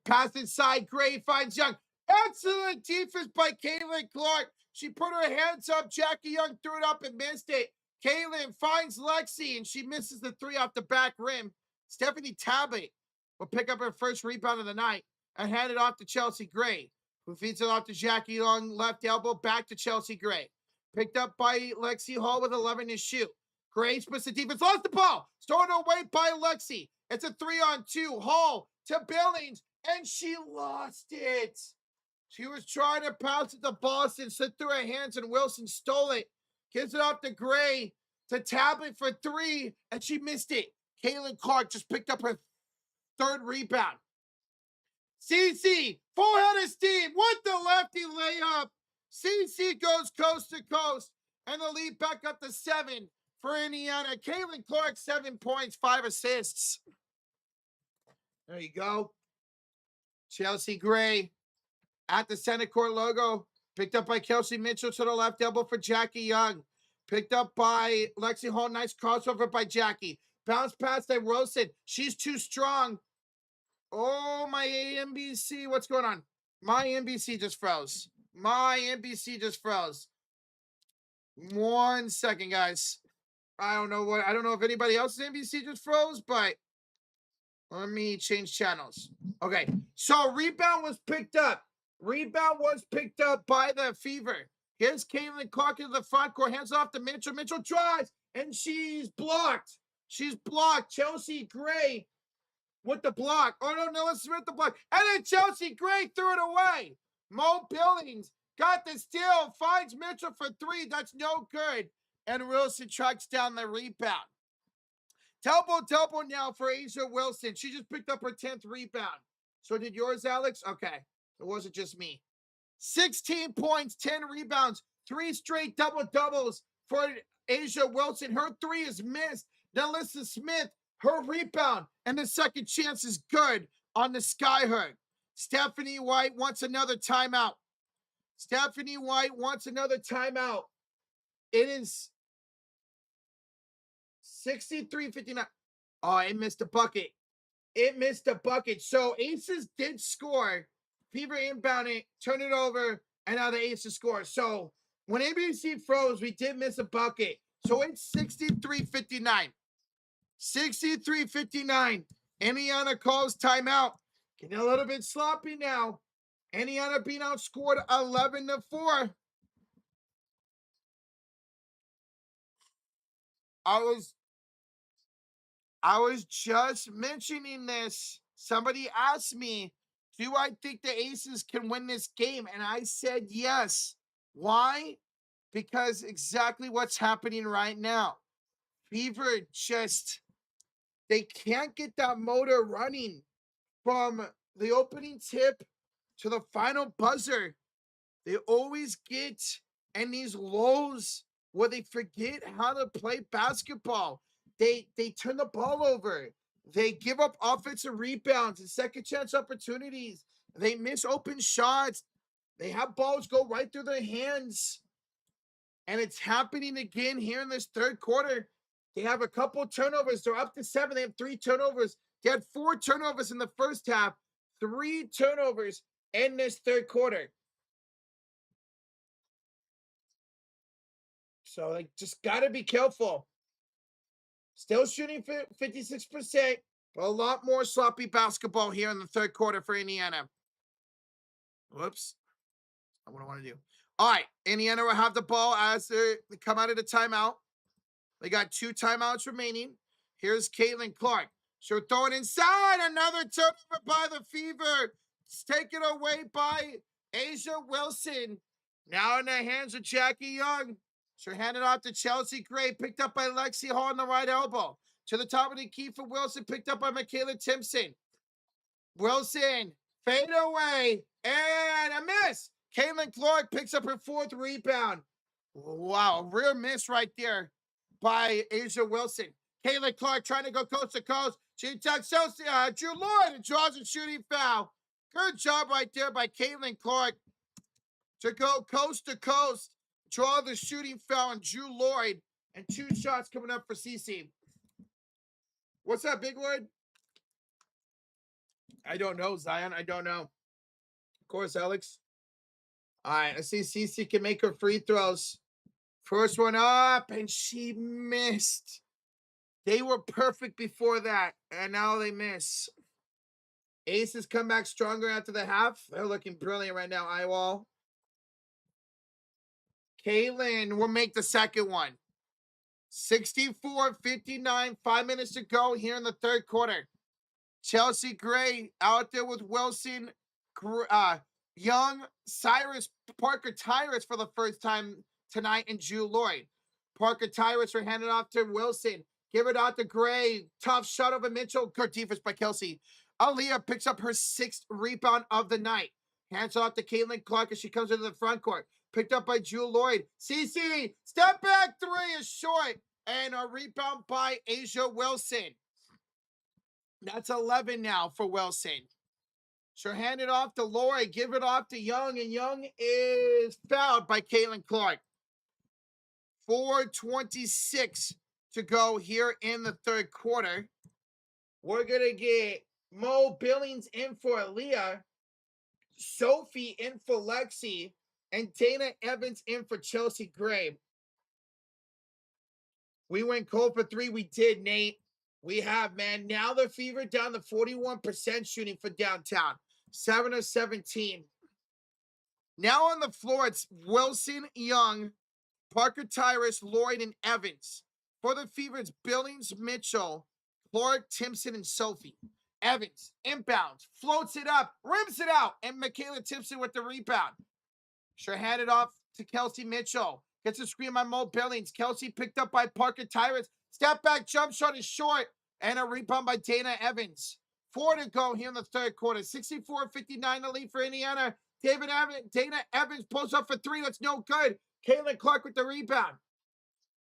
Pass inside. Gray finds Young. Excellent defense by Caitlin Clark. She put her hands up. Jackie Young threw it up and missed it. Caitlin finds Lexi, and she misses the 3 off the back rim. Stephanie Talbot will pick up her first rebound of the night and hand it off to Chelsea Gray, who feeds it off to Jackie Young, left elbow, back to Chelsea Gray. Picked up by Lexi Hall with 11 to shoot. Gray splits the defense, lost the ball. Stolen away by Lexi. It's a 3-on-2. Hall to Billings, and she lost it. She was trying to pass it to Boston, slipped through her hands, and Wilson stole it. Gives it off to Gray, to Tablet for 3, and she missed it. Caitlin Clark just picked up her 3rd rebound. CC, full head of steam with the lefty layup. CC goes coast to coast, and the lead back up to 7 for Indiana. Caitlin Clark, 7 points, 5 assists. There you go. Chelsea Gray at the center court logo. Picked up by Kelsey Mitchell to the left elbow for Jackie Young. Picked up by Lexi Hall. Nice crossover by Jackie. Bounce past that Wilson. She's too strong. Oh, my NBC. What's going on? My NBC just froze. My NBC just froze. 1 second, guys. I don't know if anybody else's NBC just froze, but let me change channels. Okay, so rebound was picked up. Rebound was picked up by the Fever. Here's Caitlin Clark in the front court. Hands off to Mitchell. Mitchell tries, and she's blocked. She's blocked. Chelsea Gray with the block. Oh, no, Noah Smith the block. And then Chelsea Gray threw it away. Mo Billings got the steal. Finds Mitchell for three. That's no good. And Wilson tracks down the rebound. Double now for A'ja Wilson. She just picked up her 10th rebound. So did yours, Alex? Okay. It wasn't just me. 16 points, 10 rebounds, 3 straight double-doubles for A'ja Wilson. Her three is missed. Nelissa Smith, her rebound, and the second chance is good on the Skyhook. Stephanie White wants another timeout. Stephanie White wants another timeout. It is 63-59. Oh, it missed a bucket. It missed a bucket. So Aces did score. Fever inbound it, turn it over, and now the Aces score. So when ABC froze, we did miss a bucket. So it's 63-59. 63-59. Indiana calls timeout. Getting a little bit sloppy now. Indiana being outscored 11-4. I was just mentioning this. Somebody asked me, do I think the Aces can win this game? And I said yes. Why? Because exactly what's happening right now. Fever just, they can't get that motor running from the opening tip to the final buzzer. They always get in these lows where they forget how to play basketball. They turn the ball over. They give up offensive rebounds and second chance opportunities. They miss open shots. They have balls go right through their hands. And it's happening again here in this third quarter. They have a couple turnovers. They're up to 7. They have 3 turnovers. They had 4 turnovers in the first half. 3 turnovers in this third quarter. So they just got to be careful. Still shooting 56%, but a lot more sloppy basketball here in the third quarter for Indiana. Whoops. That's what I want to do. All right. Indiana will have the ball as they come out of the timeout. They got 2 timeouts remaining. Here's Caitlin Clark. She'll throw it inside. Another turnover by the Fever. It's taken away by A'ja Wilson. Now in the hands of Jackie Young. She'll hand it off to Chelsea Gray. Picked up by Lexi Hall on the right elbow. To the top of the key for Wilson. Picked up by Michaela Timpson. Wilson. Fade away. And a miss. Caitlin Clark picks up her 4th rebound. Wow. Real miss right there by A'ja Wilson. Caitlin Clark trying to go coast to coast. She tucks Drew Lloyd and draws a shooting foul. Good job right there by Caitlin Clark to go coast to coast, draw the shooting foul on Drew Lloyd, and 2 shots coming up for CC. What's up, Big Lloyd? I don't know, Zion. I don't know. Of course, Alex. All right, I see CC can make her free throws. First one up, and she missed. They were perfect before that, and now they miss. Aces come back stronger after the half. They're looking brilliant right now, Eyewall. Caitlin will make the second one. 64-59, 5 minutes to go here in the third quarter. Chelsea Gray out there with Wilson, Young, Cyrus, Parker Tyrus for the first time tonight, and Drew Lloyd. Parker Tyrus are handed off to Wilson. Give it out to Gray. Tough shot over Mitchell. Good defense by Kelsey. Aaliyah picks up her 6th rebound of the night. Hands off to Caitlin Clark as she comes into the front court. Picked up by Drew Lloyd. CC, step back 3 is short. And a rebound by A'ja Wilson. That's 11 now for Wilson. She'll hand it off to Lloyd. Give it off to Young. And Young is fouled by Caitlin Clark. 4:26 to go here in the third quarter. We're going to get Mo Billings in for Aaliyah, Sophie in for Lexi, and Dana Evans in for Chelsea Gray. We went cold for 3. We did, Nate. We have, man. Now the Fever down to 41% shooting for downtown. 7 of 17. Now on the floor, it's Wilson, Young, Parker Tyrus, Lloyd, and Evans. For the Fever, it's Billings, Mitchell, Clark, Timpson, and Sophie. Evans, inbounds, floats it up, rims it out, and Michaela Timpson with the rebound. She'll hand it off to Kelsey Mitchell. Gets a screen by Mo Billings. Kelsey picked up by Parker Tyrus. Step back jump shot is short. And a rebound by Dana Evans. 4 to go here in the third quarter. 64-59 the lead for Indiana. Dana Evans pulls up for 3. That's no good. Caitlin Clark with the rebound.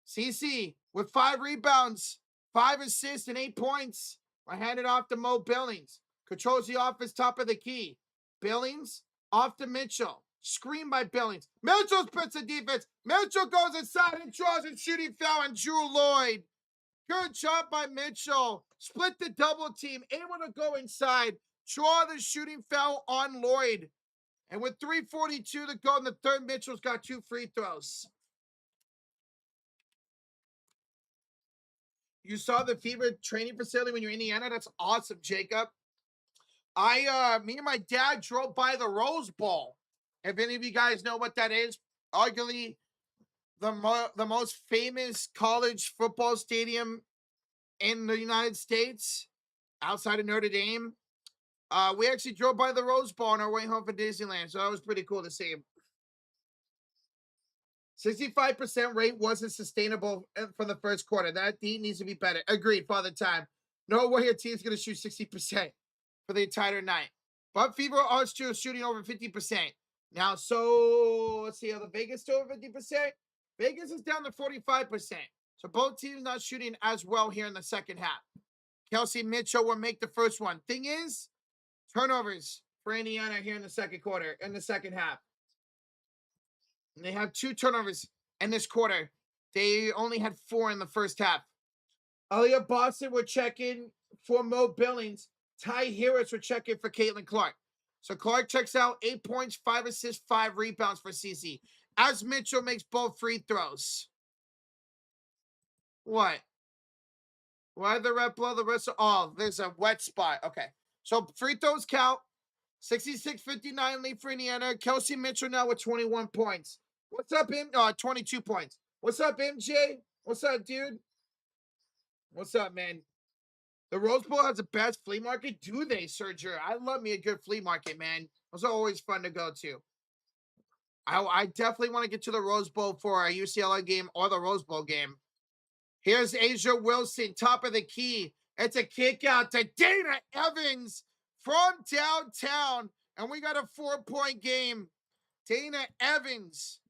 CC with 5 rebounds, 5 assists, and 8 points. I hand it off to Mo Billings. Controls the offense, top of the key. Billings off to Mitchell. Screen by Billings. Mitchell splits the defense. Mitchell goes inside and draws a shooting foul on Drew Lloyd. Good job by Mitchell. Split the double team. Able to go inside. Draw the shooting foul on Lloyd. And with 3:42 to go in the third, Mitchell's got 2 free throws. You saw the Fever training facility when you're in Indiana? That's awesome, Jacob. Me and my dad drove by the Rose Bowl. If any of you guys know what that is, arguably the most famous college football stadium in the United States, outside of Notre Dame. We actually drove by the Rose Bowl on our way home from Disneyland, so that was pretty cool to see. 65% rate wasn't sustainable for the first quarter. That needs to be better. Agreed, Father Time. No way your team's going to shoot 60% for the entire night. But Fever are still shooting over 50%. Now, so let's see how the Vegas to over 50%. Vegas is down to 45%. So both teams not shooting as well here in the second half. Kelsey Mitchell will make the first one. Thing is, turnovers for Indiana here in the second quarter, in the second half. And they have 2 turnovers in this quarter. They only had 4 in the first half. Aaliyah Boston were checking for Mo Billings. Ty Harris were checking for Caitlin Clark. So Clark checks out 8 points, 5 assists, 5 rebounds for CC. As Mitchell makes both free throws. What? Why the red blow the rest of... Oh, there's a wet spot. Okay. So free throws count. 66-59 lead for Indiana. Kelsey Mitchell now with 21 points. What's up, 22 points. What's up, MJ? What's up, dude? What's up, man? The Rose Bowl has the best flea market? Do they, Sergio? I love me a good flea market, man. Those are always fun to go to. I definitely want to get to the Rose Bowl for a UCLA game or the Rose Bowl game. Here's Asia Wilson, top of the key. It's a kick out to Dana Evans from downtown. And we got a 4-point game. Dana Evans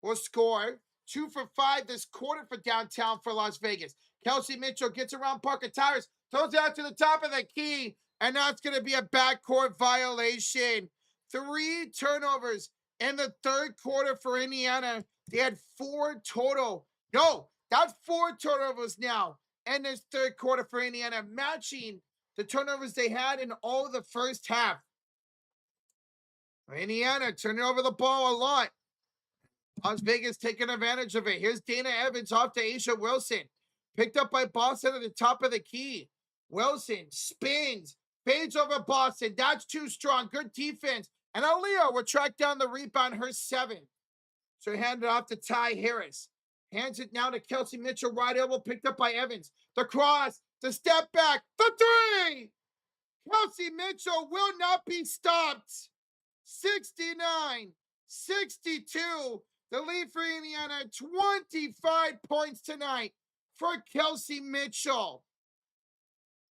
will score 2 for 5 this quarter for downtown for Las Vegas. Kelsey Mitchell gets around Parker Tyrus, throws it out to the top of the key, and that's going to be a backcourt violation. 3 turnovers in the third quarter for Indiana. They had 4 total. No, that's 4 turnovers now in this third quarter for Indiana, matching the turnovers they had in all of the first half. Indiana turning over the ball a lot. Las Vegas taking advantage of it. Here's Dana Evans off to Asia Wilson. Picked up by Boston at the top of the key. Wilson spins, fades over Boston. That's too strong. Good defense. And Aaliyah will track down the rebound, her 7th. So hand it off to Ty Harris. Hands it now to Kelsey Mitchell. Right elbow picked up by Evans. The cross, the step back, the 3! Kelsey Mitchell will not be stopped. 69-62. The lead for Indiana, 25 points tonight for Kelsey Mitchell.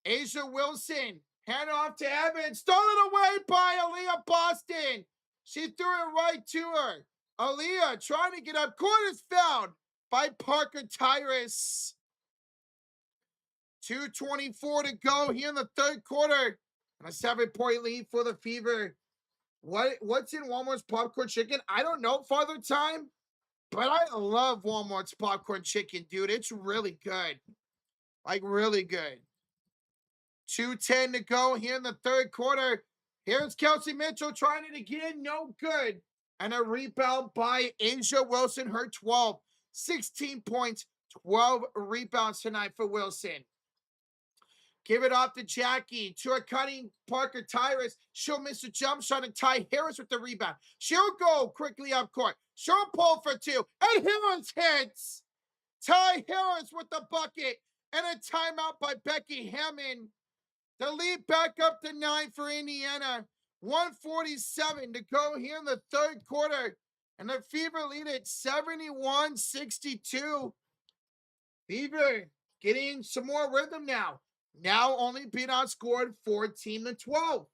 Asia Wilson, hand off to Evans. Stolen away by Aaliyah Boston. She threw it right to her. Aaliyah trying to get up. Court is fouled by Parker Tyrus. 2:24 to go here in the third quarter. And a 7-point lead for the Fever. What's in Walmart's popcorn chicken? I don't know, Father Time, but I love Walmart's popcorn chicken, dude. It's really good. Like, really good. 2:10 to go here in the third quarter. Here's Kelsey Mitchell trying it again. No good. And a rebound by Asia Wilson, her 12. 16 points, 12 rebounds tonight for Wilson. Give it off to Jackie. To a cutting Parker Tyrus. She'll miss a jump shot, and Ty Harris with the rebound. She'll go quickly up court. She'll pull for two. And Harris hits. Ty Harris with the bucket. And a timeout by Becky Hammond. The lead back up to 9 for Indiana. 1:47 to go here in the third quarter. And the Fever lead at 71-62. Fever getting some more rhythm now. Now only being outscored 14-12.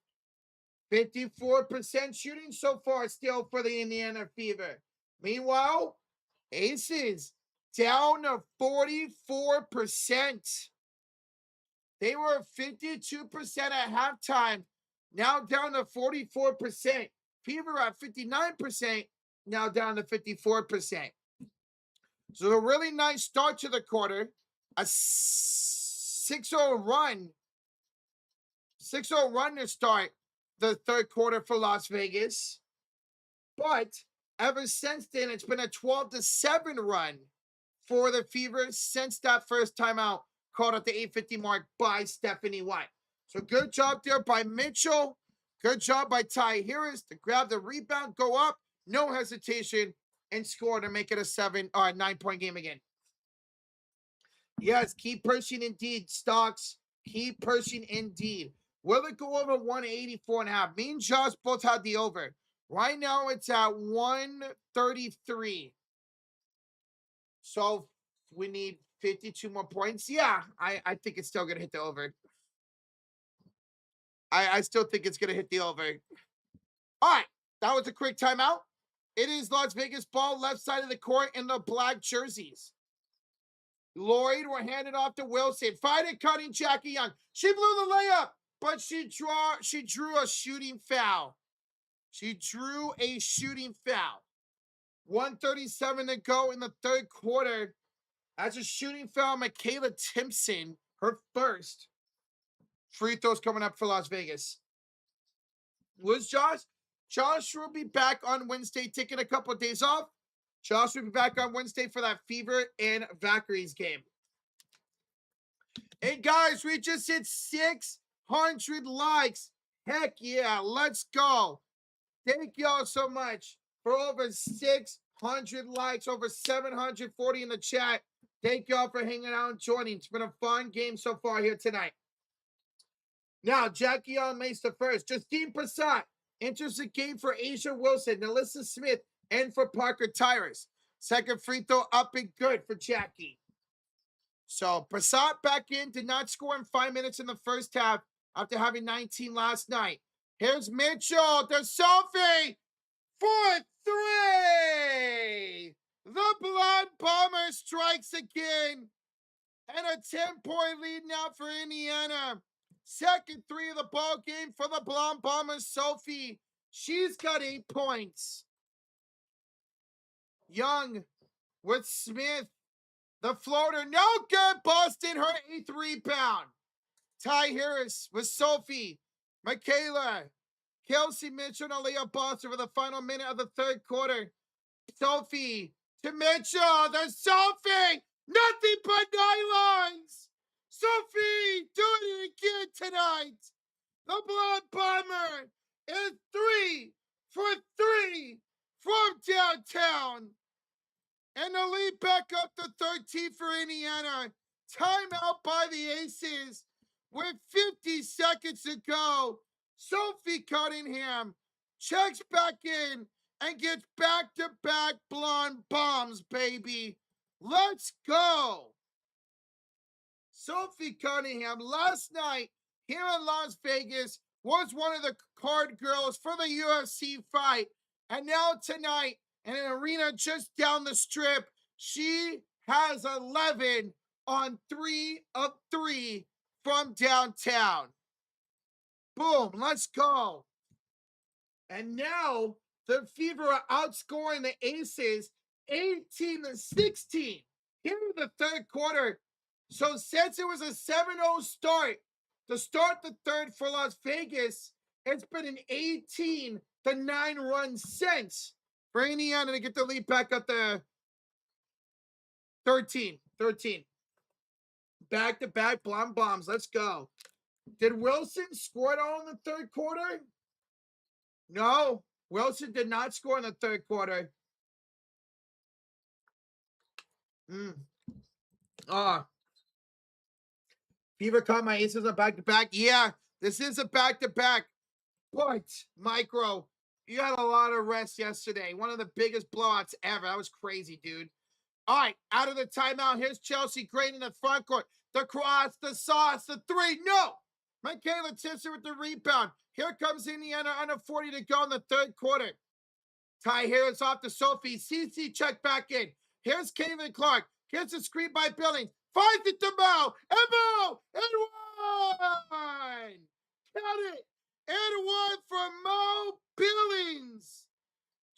54% shooting so far still for the Indiana Fever. Meanwhile, Aces down to 44%. They were 52% at halftime, now down to 44%. Fever at 59%, now down to 54%. So a really nice start to the quarter. A 6-0 run. 6-0 run to start the third quarter for Las Vegas. But ever since then, it's been a 12-7 run for the Fever since that first timeout called at the 8:50 mark by Stephanie White. So good job there by Mitchell. Good job by Ty Harris to grab the rebound, go up, no hesitation, and score to make it a 9-point game again. Yes, keep pushing indeed, Stocks. Keep pushing indeed. Will it go over 184.5? Me and Josh both had the over. Right now it's at 133. So we need 52 more points. Yeah, I think it's still going to hit the over. I still think it's going to hit the over. All right, that was a quick timeout. It is Las Vegas ball, left side of the court in the black jerseys. Lloyd will hand it off to Wilson. Fighting, cutting Jackie Young. She blew the layup, but she drew a shooting foul. She drew a shooting foul. 1:37 to go in the third quarter. That's a shooting foul, Michaela Timpson, her first. Free throws coming up for Las Vegas. Where's Josh? Josh will be back on Wednesday, taking a couple of days off. Josh will be back on Wednesday for that Fever and Valkyries game. Hey, guys, we just hit 600 likes. Heck yeah, let's go. Thank y'all so much for over 600 likes, over 740 in the chat. Thank y'all for hanging out and joining. It's been a fun game so far here tonight. Now, Jackie on makes the first. Justine Passat enters the game for Asia Wilson, Alyssa Smith, and for Parker Tyrus. Second free throw up and good for Jackie. So Passat back in, did not score in 5 minutes in the first half after having 19 last night. Here's Mitchell to Sophie for three. The Blonde Bomber strikes again. And a 10-point lead now for Indiana. Second three of the ball game for the Blonde Bombers, Sophie. She's got 8 points. Young with Smith. The floater, no good. Boston, her 8th rebound. Ty Harris with Sophie. Michaela. Kelsey Mitchell and Aaliyah Boston for the final minute of the third quarter. Sophie to Mitchell. There's Sophie. Nothing but nylons. Sophie doing it again tonight. The Blonde Bomber is 3 for 3 from downtown. And the lead back up to 13 for Indiana. Timeout by the Aces with 50 seconds to go. Sophie Cunningham checks back in and gets back-to-back blonde bombs, baby. Let's go. Sophie Cunningham last night here in Las Vegas was one of the card girls for the UFC fight. And now tonight, in an arena just down the strip, she has 11 on 3 of 3 from downtown. Boom, let's go. And now the Fever are outscoring the Aces 18-16. Here in the third quarter, So since it was a 7-0 start to start the third for Las Vegas, it's been an 18-9 run since for Indiana to get the lead back up to 13. Back-to-back blonde bombs. Let's go. Did Wilson score it all in the third quarter? No, Wilson did not score in the third quarter. Fever caught my aces on back-to-back. Yeah, this is a back-to-back. But, Micro, you had a lot of rest yesterday. One of the biggest blowouts ever. That was crazy, dude. All right, out of the timeout, here's Chelsea Gray in the front court. The cross, the sauce, the three. No! Michaela Tipser with the rebound. Here comes Indiana under 40 to go in the third quarter. Ty Harris off to Sophie. CC check back in. Here's Caitlin Clark. Gets a screen by Billings. Finds it to Mo. And Mo! And one! Count it! And one for Mo Billings.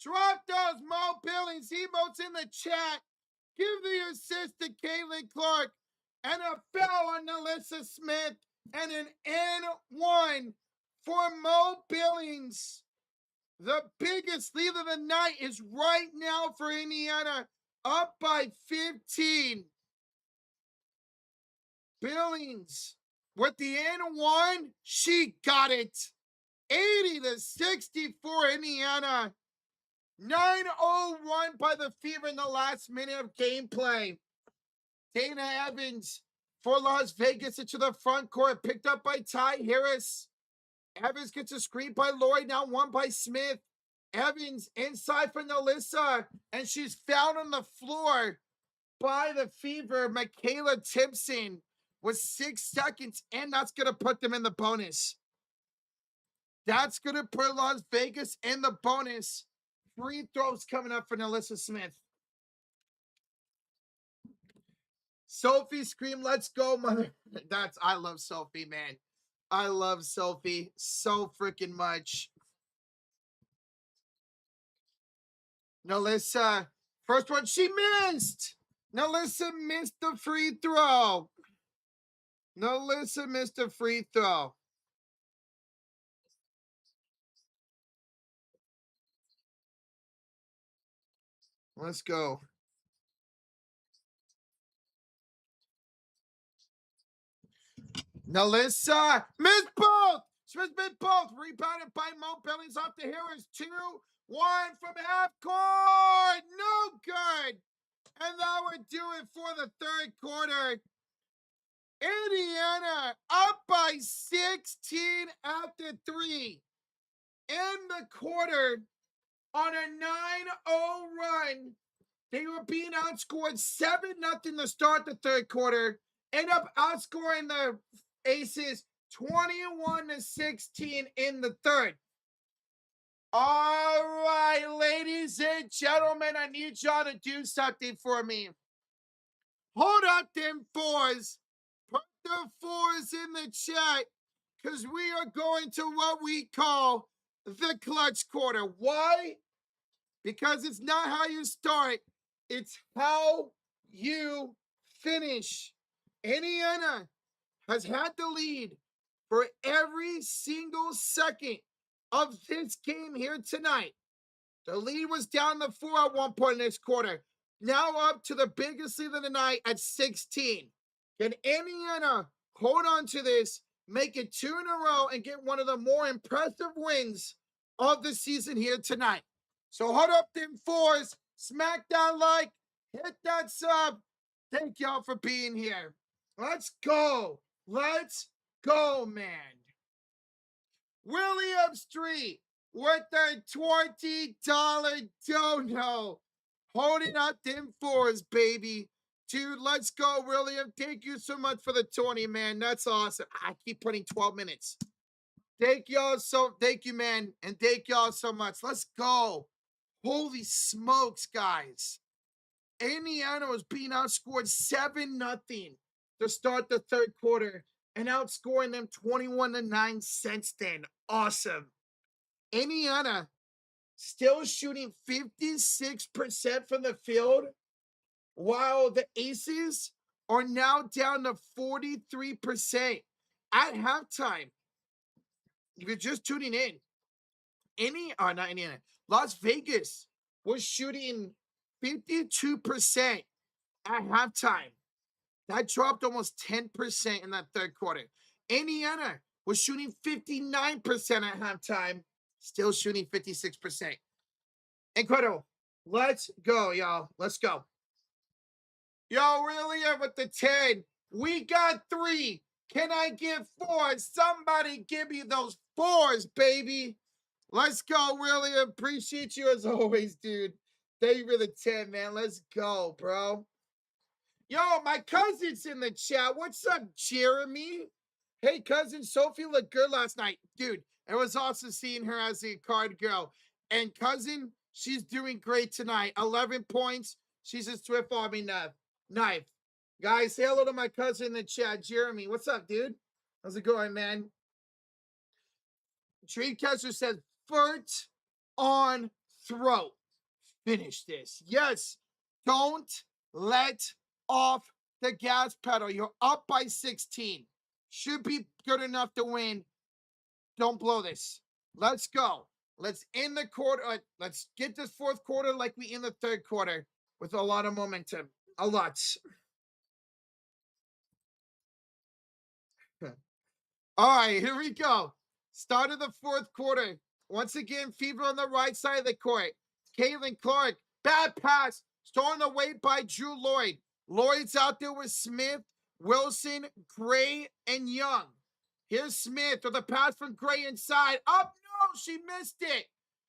Drop those, Mo Billings. Emotes in the chat. Give the assist to Caitlin Clark. And a foul on Alyssa Smith. And an N1 for Mo Billings. The biggest lead of the night is right now for Indiana, up by 15. Billings with the N1, she got it. 80-64 Indiana. 9-0 run by the Fever in the last minute of gameplay. Dana Evans for Las Vegas into the front court, picked up by Ty Harris. Evans gets a screen by Lloyd, now one by Smith. Evans inside for Nalissa, and she's found on the floor by the Fever, Michaela Timpson, with 6 seconds, and that's going to put them in the bonus. That's going to put Las Vegas in the bonus. Free throws coming up for Nalissa Smith. Sophie scream, let's go, mother. I love Sophie, man. I love Sophie so freaking much. Nalissa, first one, she missed. Nalissa missed the free throw. Nalissa missed a free throw. Let's go. Nalissa missed both. Smith missed both. Rebounded by Mo Billings off the Harris. 2-1 from half court. No good. And that would do it for the third quarter. Indiana up by 16 after 3 in the quarter on a 9-0 run. They were being outscored 7-0 to start the third quarter. End up outscoring the Aces 21-16 in the third. All right, ladies and gentlemen, I need y'all to do something for me. Hold up them fours. Put the fours in the chat, because we are going to what we call the clutch quarter. Why? Because it's not how you start, it's how you finish. Indiana has had the lead for every single second of this game here tonight. The lead was down to 4 at one point in this quarter. Now up to the biggest lead of the night at 16. Can Indiana hold on to this, make it 2 in a row, and get one of the more impressive wins of the season here tonight? So hold up them fours, smack that like, hit that sub. Thank y'all for being here. Let's go. Let's go, man. William Street with the $20 dono. Holding up them fours, baby. Dude, let's go, William. Thank you so much for the 20, man. That's awesome. I keep putting 12 minutes. Thank you, man. And thank y'all so much. Let's go. Holy smokes, guys. Indiana was being outscored 7-0 to start the third quarter and outscoring them 21-9 since then. Awesome. Indiana still shooting 56% from the field, while the Aces are now down to 43% at halftime. If you're just tuning in, not Indiana, Las Vegas was shooting 52% at halftime. That dropped almost 10% in that third quarter. Indiana was shooting 59% at halftime, still shooting 56%. Incredible. Let's go, y'all. Let's go. Yo, really with the 10. We got 3. Can I get 4? Somebody give me those 4s, baby. Let's go, really. Appreciate you as always, dude. Thank you for the 10, man. Let's go, bro. Yo, my cousin's in the chat. What's up, Jeremy? Hey, cousin, Sophie looked good last night. Dude, it was awesome seeing her as a card girl. And cousin, she's doing great tonight. 11 points. She's a Swift Army knife. Guys, say hello to my cousin in the chat, Jeremy. What's up, dude? How's it going, man? Dreamcatcher says, Furt on throat. Finish this. Yes, don't let off the gas pedal. You're up by 16. Should be good enough to win. Don't blow this. Let's go. Let's end the quarter. Let's get this fourth quarter like we end the third quarter with a lot of momentum. A lot. All right, here we go. Start of the fourth quarter. Once again, Fever on the right side of the court. Caitlin Clark, bad pass, stolen away by Drew Lloyd. Lloyd's out there with Smith, Wilson, Gray, and Young. Here's Smith with a pass from Gray inside. Up, no, she missed it.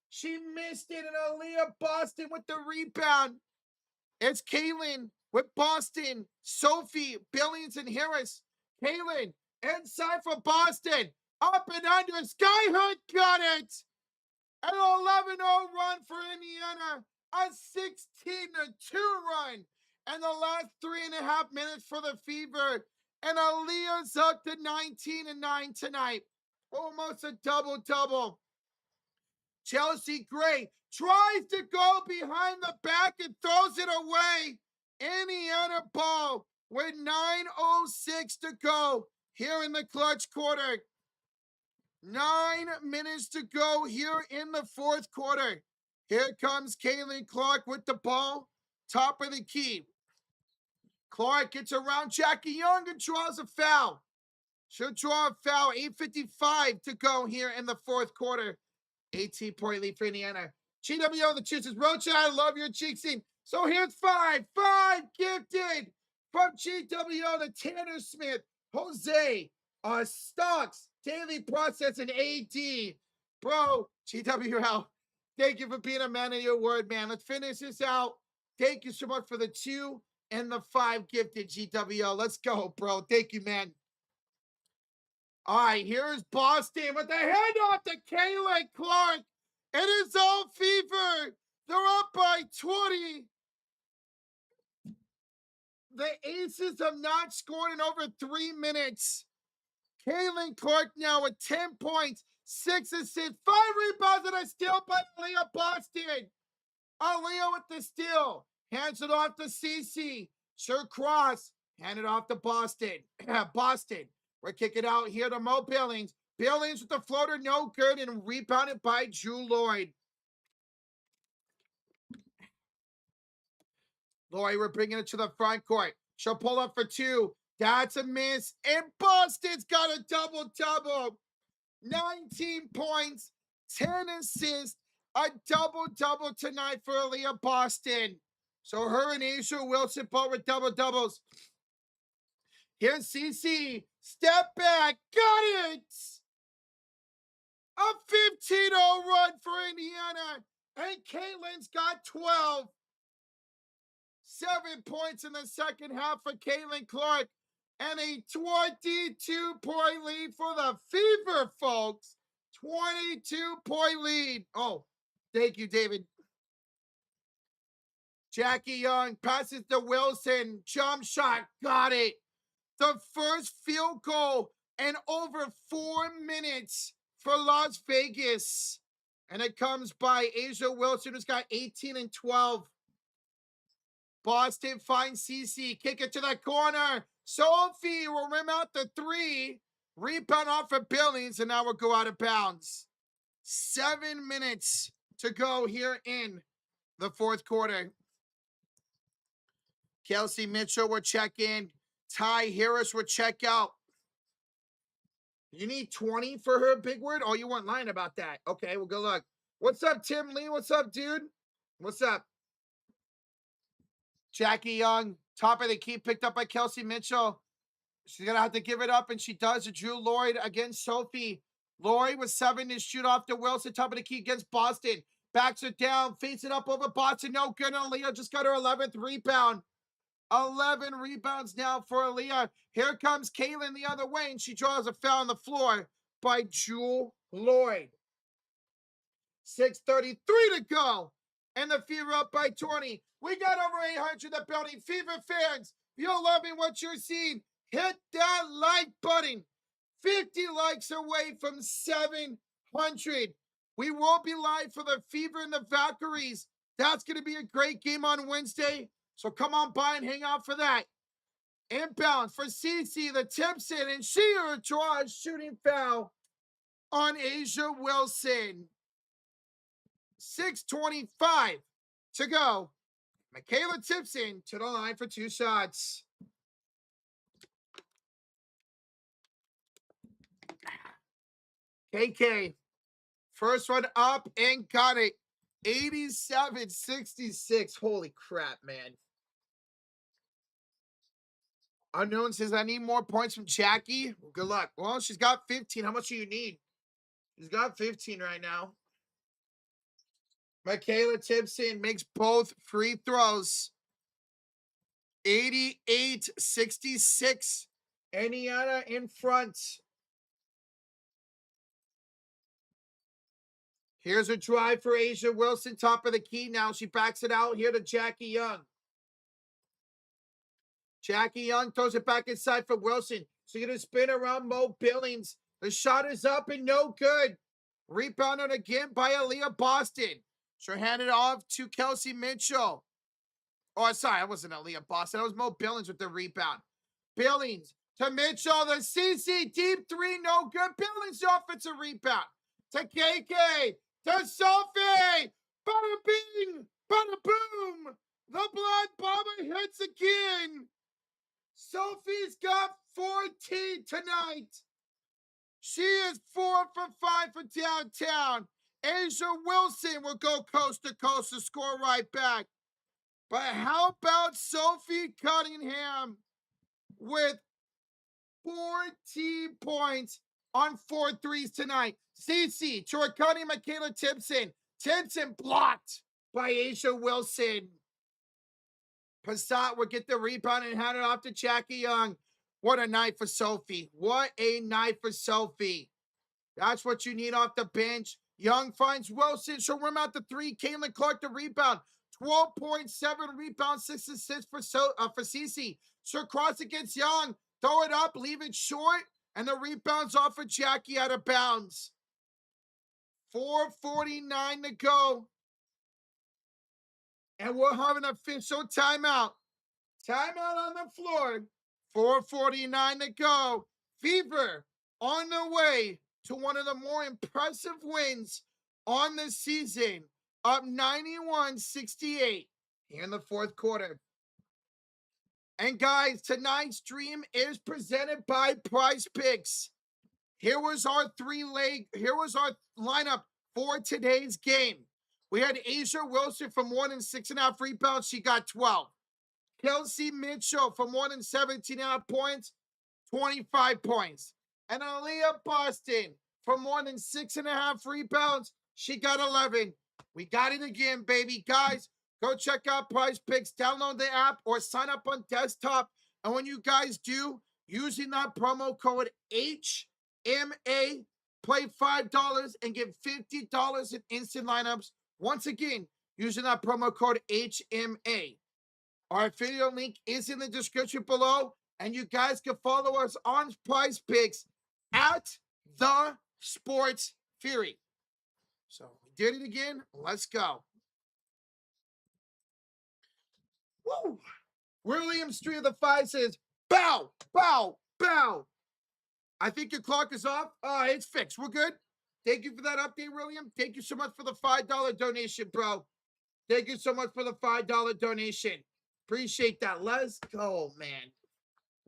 She missed it, and Aaliyah Boston with the rebound. It's Caitlin with Boston, Sophie, Billings, and Harris. Caitlin inside for Boston. Up and under. Skyhook got it. An 11-0 run for Indiana. A 16-2 run. And the last 3.5 minutes for the Fever. And Aaliyah's up to 19-9 tonight. Almost a double-double. Chelsea Gray tries to go behind the back and throws it away. Indiana ball with 9:06 to go here in the clutch quarter. 9 minutes to go here in the fourth quarter. Here comes Caitlin Clark with the ball. Top of the key. Clark gets around Jackie Young and draws a foul. She'll draw a foul. 8:55 to go here in the fourth quarter. 18-point lead for Indiana. GWO, the Cheers. Rocha, I love your cheeksing. So here's 5. 5 gifted from GWO, the Tanner Smith, Jose, Stocks, Daily Process, and AD. Bro, GWL, thank you for being a man of your word, man. Let's finish this out. Thank you so much for the 2 and the 5 gifted, GWL. Let's go, bro. Thank you, man. All right, here's Boston with the handoff to Caitlin Clark. It is all Fever. They're up by 20. The Aces have not scored in over 3 minutes. Caitlin Clark now with 10 points, 6 assists, 5 rebounds, and a steal by Aaliyah Boston. Aaliyah with the steal. Hands it off to CC. Sure cross. Hand it off to Boston. Boston. We're kicking out here to Mo Billings. Billings with the floater, no good, and rebounded by Drew Lloyd. Lloyd, we're bringing it to the front court. She'll pull up for 2. That's a miss. And Boston's got a double-double. 19 points, 10 assists, a double-double tonight for Aaliyah Boston. So her and Asia Wilson both with double-doubles. Here's CC. Step back. Got it. A 15-0 run for Indiana. And Caitlin's got 12. 7 points in the second half for Caitlin Clark. And a 22-point lead for the Fever, folks. 22-point lead. Oh, thank you, David. Jackie Young passes to Wilson. Jump shot. Got it. The first field goal in over 4 minutes for Las Vegas. And it comes by Asia Wilson, who's got 18 and 12. Boston finds CC. Kick it to the corner. Sophie will rim out the 3. Rebound off of Billings, and now we'll go out of bounds. 7 minutes to go here in the fourth quarter. Kelsey Mitchell will check in. Ty Harris will check out. You need 20 for her big word? Oh, you weren't lying about that. Okay, well, good luck. What's up, Tim Lee? What's up, dude? What's up? Jackie Young, top of the key, picked up by Kelsey Mitchell. She's going to have to give it up, and she does. Drew Lloyd against Sophie. Lloyd with 7 to shoot off to Wilson, top of the key against Boston. Backs it down, fades it up over Boston. No good. Aaliyah just got her 11th rebound. 11 rebounds now for Aaliyah. Here comes Kaylin the other way, and she draws a foul on the floor by Jewel Lloyd. 6:33 to go, and the Fever up by 20. We got over 800 in the building. Fever fans, you're loving what you're seeing. Hit that like button. 50 likes away from 700. We will be live for the Fever and the Valkyries. That's going to be a great game on Wednesday. So come on by and hang out for that. Inbound for CC, the tips in, and she draws shooting foul on Asia Wilson. 6:25 to go. Michaela Tipson to the line for 2 shots. KK, first one up and got it. 87-66. Holy crap, man. Unknown says, I need more points from Jackie. Well, good luck. Well, she's got 15. How much do you need? She's got 15 right now. Michaela Tipson makes both free throws. 88-66. Indiana in front. Here's a drive for Asia Wilson, top of the key now. She backs it out here to Jackie Young. Jackie Young throws it back inside for Wilson. So you're going to spin around Mo Billings. The shot is up and no good. Rebounded again by Aaliyah Boston. She'll hand it off to Kelsey Mitchell. Oh, sorry, that wasn't Aaliyah Boston. That was Mo Billings with the rebound. Billings to Mitchell. The CC deep 3, no good. Billings the offensive rebound. To KK. To Sophie. Bada bing. Bada boom. The blood bomber hits again. Sophie's got 14 tonight. She is 4 for 5 for downtown. Asia Wilson will go coast to coast to score right back. But how about Sophie Cunningham with 14 points on 4 threes tonight? CC, Choricani, Michaela Tipson. Tipson blocked by Asia Wilson. Passat will get the rebound and hand it off to Jackie Young. What a night for Sophie. What a night for Sophie. That's what you need off the bench. Young finds Wilson. She'll rim out the 3. Caitlin Clark the rebound. 12.7 rebounds, 6 assists for CC. She'll cross against Young. Throw it up, leave it short. And the rebound's off for Jackie out of bounds. 4:49 to go. And we'll have an official timeout. Timeout on the floor. 4:49 to go. Fever on the way to one of the more impressive wins on the season. Up 91-68 here in the fourth quarter. And guys, tonight's stream is presented by PrizePicks. Here was our lineup for today's game. We had Asia Wilson for more than 6.5 rebounds. She got 12. Kelsey Mitchell for more than 17.5 points, 25 points. And Aaliyah Boston for more than 6.5 rebounds. She got 11. We got it again, baby. Guys, go check out PrizePicks. Download the app or sign up on desktop. And when you guys do, using that promo code HMA, play $5 and get $50 in instant lineups. Once again, using that promo code HMA. Our video link is in the description below. And you guys can follow us on PrizePicks at The Sports Fury. So we did it again. Let's go. Woo! Williams 3 of the 5 says, bow, bow, bow. I think your clock is off. It's fixed. We're good. Thank you for that update, William. Thank you so much for the $5 donation, bro. Thank you so much for the $5 donation. Appreciate that. Let's go, man.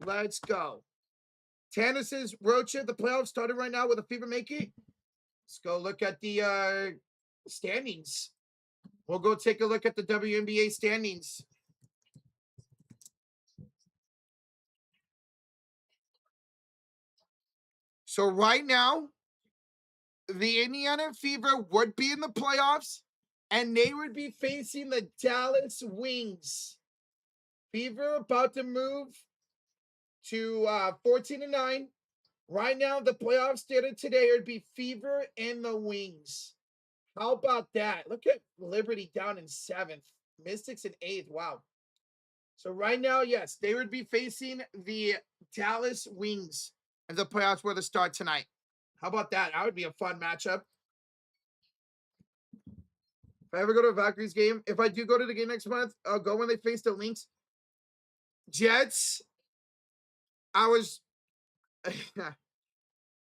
Let's go. Tanner says, Rocha, the playoffs started right now with a fever making. Let's go look at the standings. We'll go take a look at the WNBA standings. So right now, the Indiana Fever would be in the playoffs, and they would be facing the Dallas Wings. Fever about to move to 14-9. Right now, the playoff standard today would be Fever and the Wings. How about that? Look at Liberty down in 7th. Mystics in 8th. Wow. So right now, yes, they would be facing the Dallas Wings if the playoffs were to start tonight. How about that? That would be a fun matchup. If I ever go to a Valkyries game, if I do go to the game next month, I'll go when they face the Lynx. Jets, I was...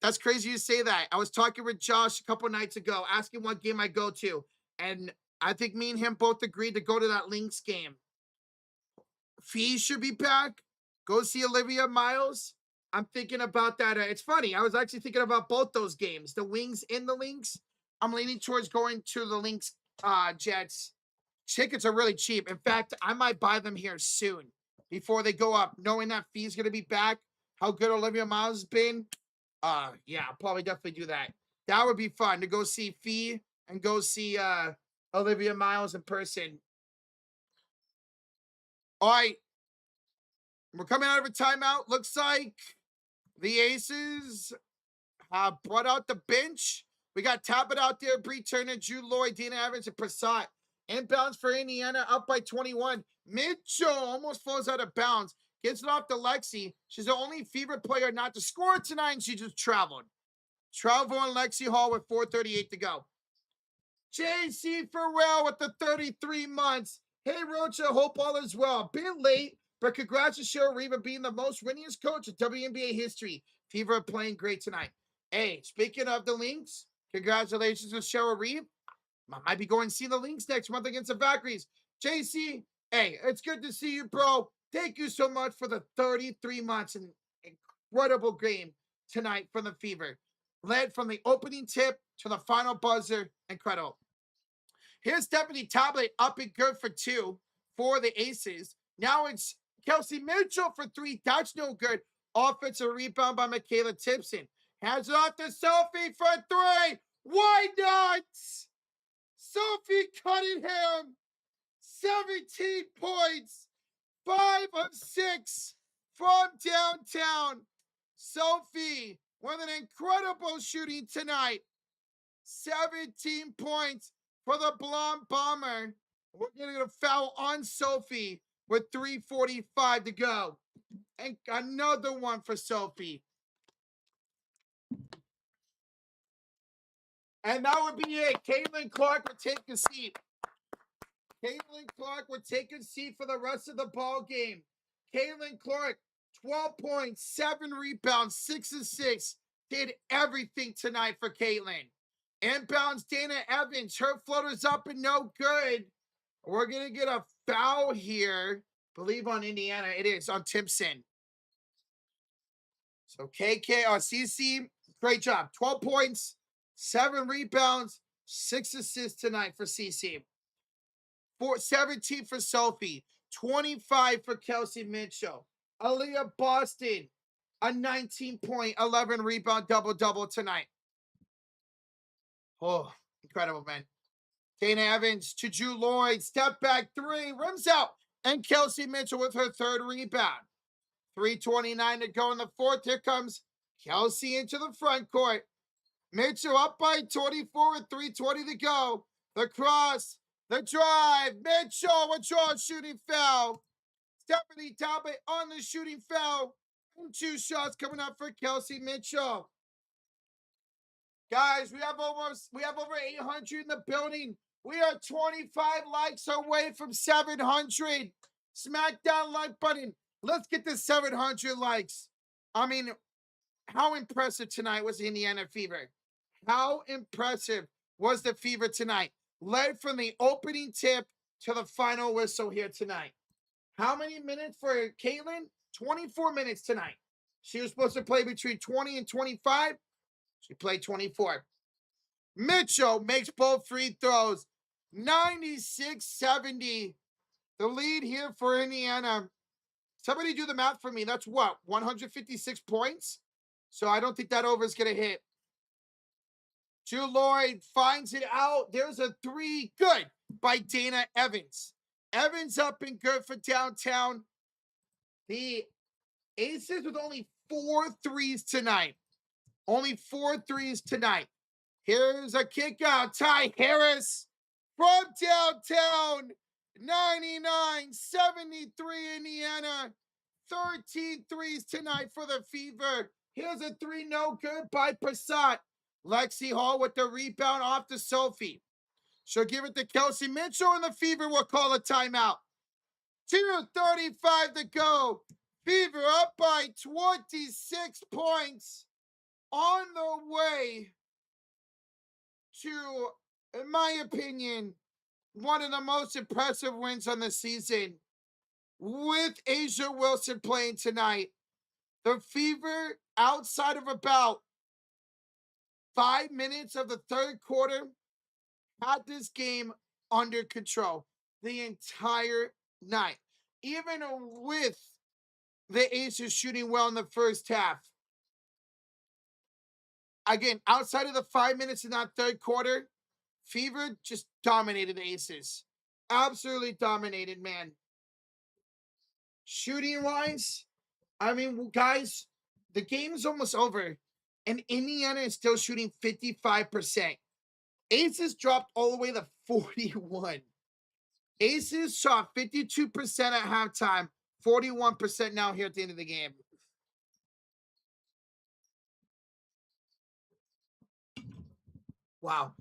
That's crazy you say that. I was talking with Josh a couple nights ago, asking what game I go to. And I think me and him both agreed to go to that Lynx game. Fee should be back. Go see Olivia Miles. I'm thinking about that. It's funny. I was actually thinking about both those games, the Wings and the Lynx. I'm leaning towards going to the Lynx Jets. Tickets are really cheap. In fact, I might buy them here soon before they go up, knowing that Fee's going to be back. How good Olivia Miles has been. Yeah, I'll probably definitely do that. That would be fun to go see Fee and go see Olivia Miles in person. All right. We're coming out of a timeout. Looks like the Aces have brought out the bench. We got Tabit out there, Bree Turner, Drew Lloyd, Dana Evans, and Prasad. Inbounds for Indiana, up by 21. Mitchell almost falls out of bounds. Gets it off to Lexi. She's the only Fever player not to score tonight, and she just traveled. Travel on Lexi Hall with 4:38 to go. JC Farrell with the 33 months. Hey, Rocha, hope all is well. Bit late, but congrats to Cheryl Reva being the most winningest coach in WNBA history. Fever are playing great tonight. Hey, speaking of the Lynx, congratulations to Cheryl Reeve. Might be going to see the Lynx next month against the Valkyries. JC, hey, it's good to see you, bro. Thank you so much for the 33 months and incredible game tonight from the Fever. Led from the opening tip to the final buzzer. Incredible. Here's Stephanie Tablet up and good for 2 for the Aces. Now it's Kelsey Mitchell for 3. That's no good. Offensive rebound by Michaela Timpson. Hands it off to Sophie for 3. Why not? Sophie Cunningham, 17 points, 5 of 6 from downtown. Sophie with an incredible shooting tonight. 17 points for the Blonde Bomber. We're getting a foul on Sophie with 3:45 to go. And another one for Sophie. And that would be it. Caitlin Clark would take a seat. Caitlin Clark would take a seat for the rest of the ball game. Caitlin Clark, 12 points, 7 rebounds, 6 assists. Did everything tonight for Caitlin. Inbounds Dana Evans. Her floater's up and no good. We're going to get a foul here. Believe on Indiana. It is on Timpson. So CC, great job. 12 points, 7 rebounds, 6 assists tonight for CC. 17 for Sophie, 25 for Kelsey Mitchell. Aaliyah Boston, a 19-point, 11 rebound double-double tonight. Oh, incredible, man. Dana Evans to Drew Lloyd, step back 3, rims out, and Kelsey Mitchell with her 3rd rebound. 3:29 to go in the 4th. Here comes Kelsey into the front court. Mitchell up by 24 with 3:20 to go. The cross, the drive. Mitchell with draw shooting foul. Stephanie Talbot on the shooting foul. And 2 shots coming up for Kelsey Mitchell. Guys, we have over 800 in the building. We are 25 likes away from 700. Smack that like button. Let's get to 700 likes. I mean, how impressive tonight was the Indiana Fever? How impressive was the Fever tonight? Led from the opening tip to the final whistle here tonight. How many minutes for Caitlin? 24 minutes tonight. She was supposed to play between 20 and 25. She played 24. Mitchell makes both free throws. 96-70. The lead here for Indiana. Somebody do the math for me. That's what? 156 points? So I don't think that over is going to hit. Drew Lloyd finds it out. There's a three. Good by Dana Evans. Evans up and good for downtown. The Aces with only 4 threes tonight. Only 4 threes tonight. Here's a kick out. Ty Harris from downtown. 99-73 Indiana. 13 threes tonight for the Fever. Here's a 3 no good by Passat. Lexi Hall with the rebound off to Sophie. She'll give it to Kelsey Mitchell, and the Fever will call a timeout. 2:35 to go. Fever up by 26 points on the way to, in my opinion, one of the most impressive wins on the season. With Asia Wilson playing tonight, the Fever, outside of about 5 minutes of the third quarter, had this game under control the entire night. Even with the Aces shooting well in the first half. Again, outside of the 5 minutes in that third quarter, Fever just dominated the Aces. Absolutely dominated, man. Shooting wise, I mean, guys, the game is almost over, and Indiana is still shooting 55%. Aces dropped all the way to 41. Aces shot 52% at halftime, 41% now here at the end of the game. Wow.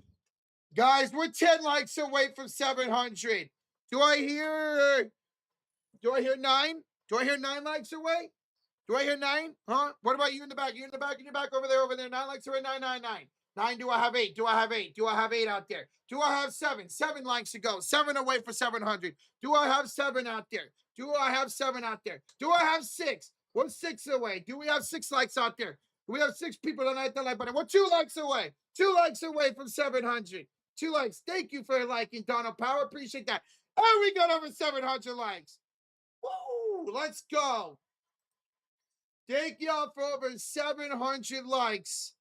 Guys, we're 10 likes away from 700. Do I hear 9? Do I hear 9 likes away? Do I hear 9? Huh? What about you in the back? You in the back, in your back, over there. 9 likes away, 999. 9, do I have 8? Do I have 8? Do I have 8 out there? Do I have 7? 7 likes to go. 7 away for 700. Do I have 7 out there? Do I have 7 out there? Do I have 6? We're 6 away. Do we have 6 likes out there? Do we have 6 people tonight that like button? We're 2 likes away. 2 likes away from 700. 2 likes. Thank you for liking, Donald Power. Appreciate that. And we got over 700 likes. Woo! Let's go. Thank y'all for over 700 likes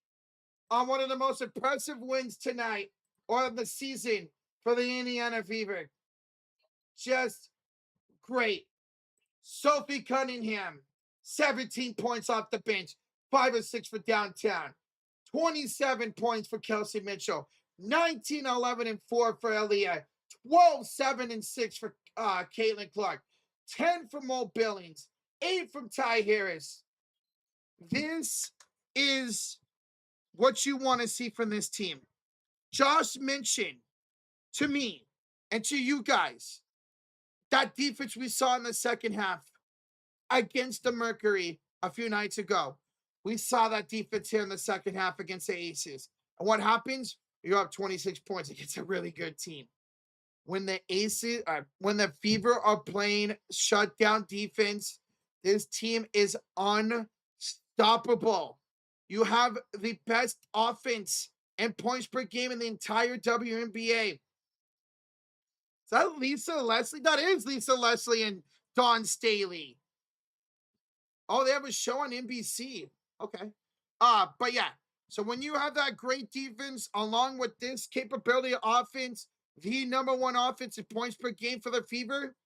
on one of the most impressive wins tonight or of the season for the Indiana Fever. Just great. Sophie Cunningham, 17 points off the bench, 5 or 6 for downtown. 27 points for Kelsey Mitchell, 19, 11, and 4 for Aaliyah, 12, 7, and 6 for Caitlin Clark, 10 from Mo Billings, 8 from Ty Harris. This is what you want to see from this team. Josh mentioned to me and to you guys that defense we saw in the second half against the Mercury a few nights ago. We saw that defense here in the second half against the Aces. And what happens? You're up 26 points against a really good team. When the Aces, when the Fever are playing shutdown defense, this team is unstoppable. You have the best offense and points per game in the entire WNBA. Is that Lisa Leslie? That is Lisa Leslie and Dawn Staley. Oh, they have a show on NBC. Okay. But yeah. So when you have that great defense along with this capability of offense, the number 1 offense in points per game for the Fever,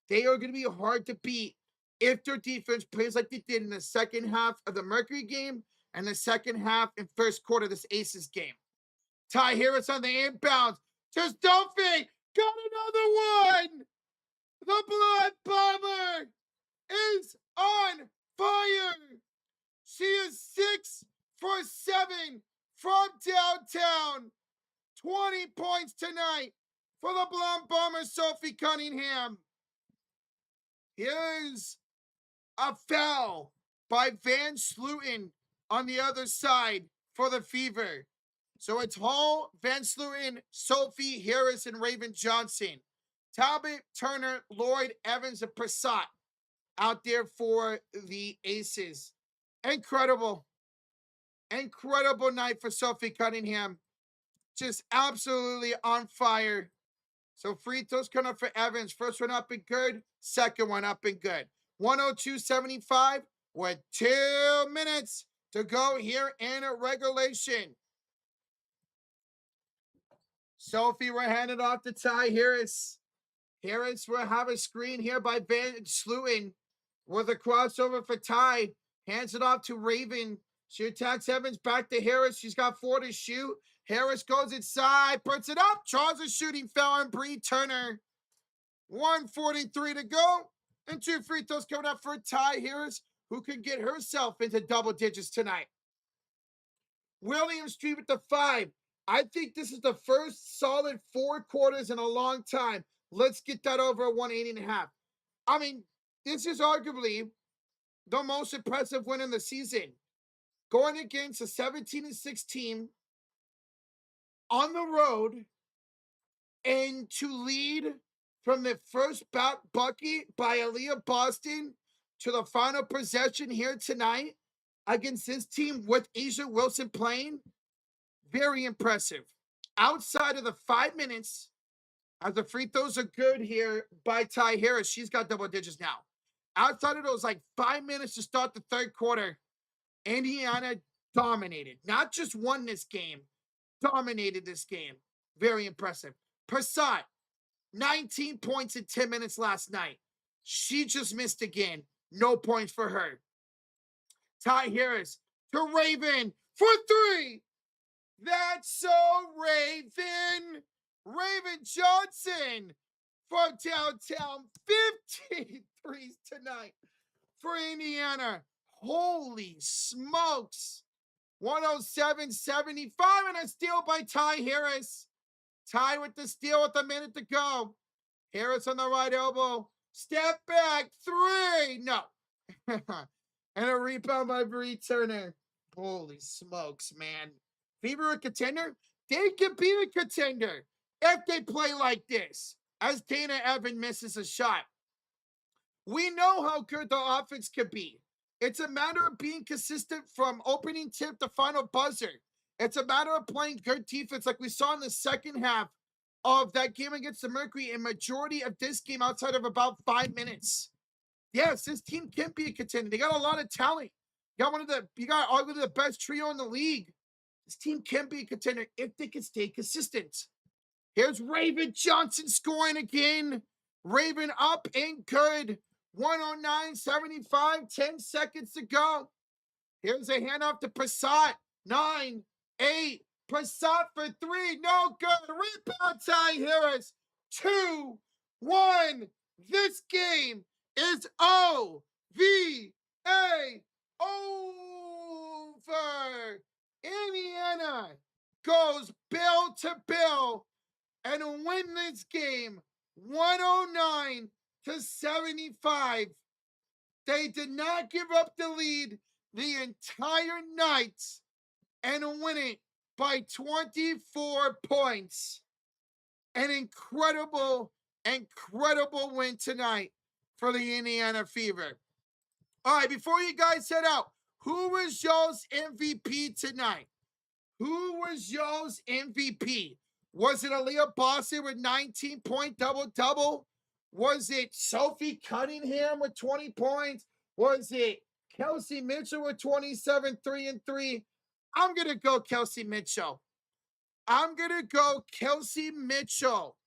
they are going to be hard to beat if their defense plays like they did in the second half of the Mercury game and the second half and first quarter of this Aces game. Ty Harris on the inbounds. Just Duffy got another one. The Blood Bomber is on fire. She is 6 for 7 from downtown. 20 points tonight for the Blood Bomber, Sophie Cunningham. Here's a foul by Van Sluten on the other side for the Fever. So it's Hall, Van Sluten, Sophie, Harris, and Raven Johnson. Talbot, Turner, Lloyd, Evans, and Prasad out there for the Aces. Incredible. Incredible night for Sophie Cunningham. Just absolutely on fire. So free throws coming up for Evans. First one up and good. Second one up and good. 102.75 with 2 minutes to go here in regulation. Sophie will hand it off to Ty Harris. Harris will have a screen here by Van Sluten with a crossover for Ty. Hands it off to Raven. She attacks Evans back to Harris. She's got 4 to shoot. Harris goes inside, puts it up. Draws a shooting foul on Bree Turner. 1:43 to go. And 2 free throws coming up for Ty Harris, who can get herself into double digits tonight. William Street with the 5. I think this is the first solid 4 quarters in a long time. Let's get that over a 180.5. I mean, this is arguably the most impressive win in the season. Going against a 17-6 team on the road, and to lead from the first bucket by Aaliyah Boston to the final possession here tonight against this team with Asia Wilson playing, very impressive. Outside of the 5 minutes, as the free throws are good here by Ty Harris, she's got double digits now. Outside of those 5 minutes to start the third quarter, Indiana dominated. Not just won this game, dominated this game. Very impressive. Prasad, 19 points in 10 minutes last night. She just missed again. No points for her. Ty Harris to Raven for 3. That's so Raven. Raven Johnson from downtown. 15 threes tonight for Indiana. Holy smokes. 107.75 and a steal by Ty Harris. Ty with the steal with a minute to go. Harris on the right elbow. Step back. 3. No. And a rebound by Bree Turner. Holy smokes, man. Fever a contender? They can be a contender if they play like this. As Dana Evan misses a shot. We know how good the offense can be. It's a matter of being consistent from opening tip to final buzzer. It's a matter of playing good defense like we saw in the second half of that game against the Mercury, and majority of this game outside of about 5 minutes. Yes, this team can be a contender. They got a lot of talent. You got arguably the best trio in the league. This team can be a contender if they can stay consistent. Here's Raven Johnson scoring again. Raven up and good. 109.75, 10 seconds to go. Here's a handoff to Prasad. 9, 8. Prasad for 3. No good. Rebound Ty Harris. 2, 1. This game is OVA over. Indiana goes bill to bill and win this game 109-75. They did not give up the lead the entire night and win it by 24 points. An incredible win tonight for the Indiana Fever. All right, before you guys head out, who was y'all's MVP tonight? Who was y'all's MVP? Was it Aaliyah Boston with 19-point double-double? Was it Sophie Cunningham with 20 points? Was it Kelsey Mitchell with 27, 3 and 3? I'm going to go Kelsey Mitchell. I'm going to go Kelsey Mitchell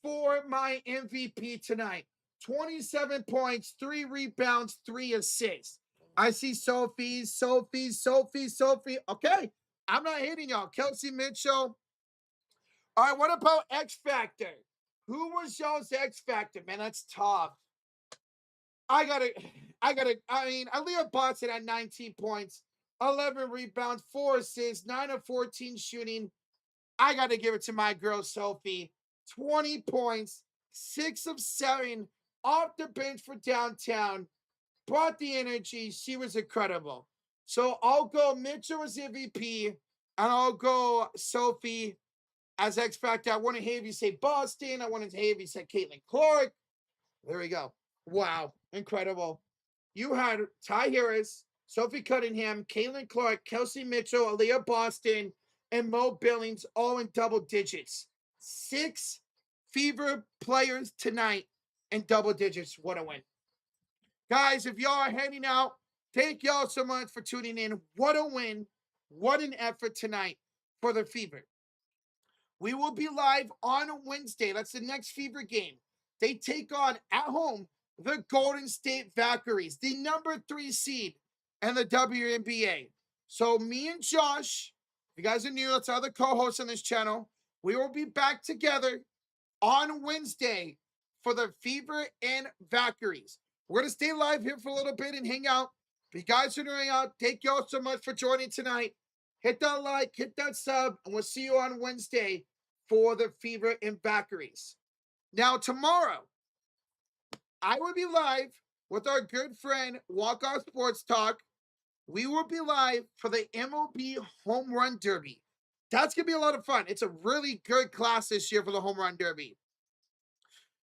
for my MVP tonight. 27 points, 3 rebounds, 3 assists. I see Sophie. Okay, I'm not hating y'all. Kelsey Mitchell. All right, what about X Factor? Who was y'all's X Factor? Man, that's tough. I mean, Aaliyah Boston had 19 points, 11 rebounds, 4 assists, 9 of 14 shooting. I got to give it to my girl, Sophie. 20 points, 6 of 7 off the bench for downtown, brought the energy. She was incredible. So I'll go Mitchell as MVP, and I'll go Sophie as X Factor. I want to hear you say Boston. I want to hear you say Caitlin Clark. There we go. Wow, incredible. You had Ty Harris, Sophie Cunningham, Caitlin Clark, Kelsey Mitchell, Aaliyah Boston, and Mo Billings all in double digits. 6 Fever players tonight in double digits. What a win. Guys, if y'all are heading out, thank y'all so much for tuning in. What a win. What an effort tonight for the Fever. We will be live on Wednesday. That's the next Fever game. They take on, at home, the Golden State Valkyries, the number 3 seed in the WNBA. So me and Josh, if you guys are new, that's our other co-host on this channel, we will be back together on Wednesday for the Fever and Valkyries. We're going to stay live here for a little bit and hang out. If you guys are hanging out, thank y'all so much for joining tonight. Hit that like, hit that sub, and we'll see you on Wednesday for the Fever and Valkyries. Now, tomorrow, I will be live with our good friend, Walk Off Sports Talk. We will be live for the MLB Home Run Derby. That's going to be a lot of fun. It's a really good class this year for the Home Run Derby.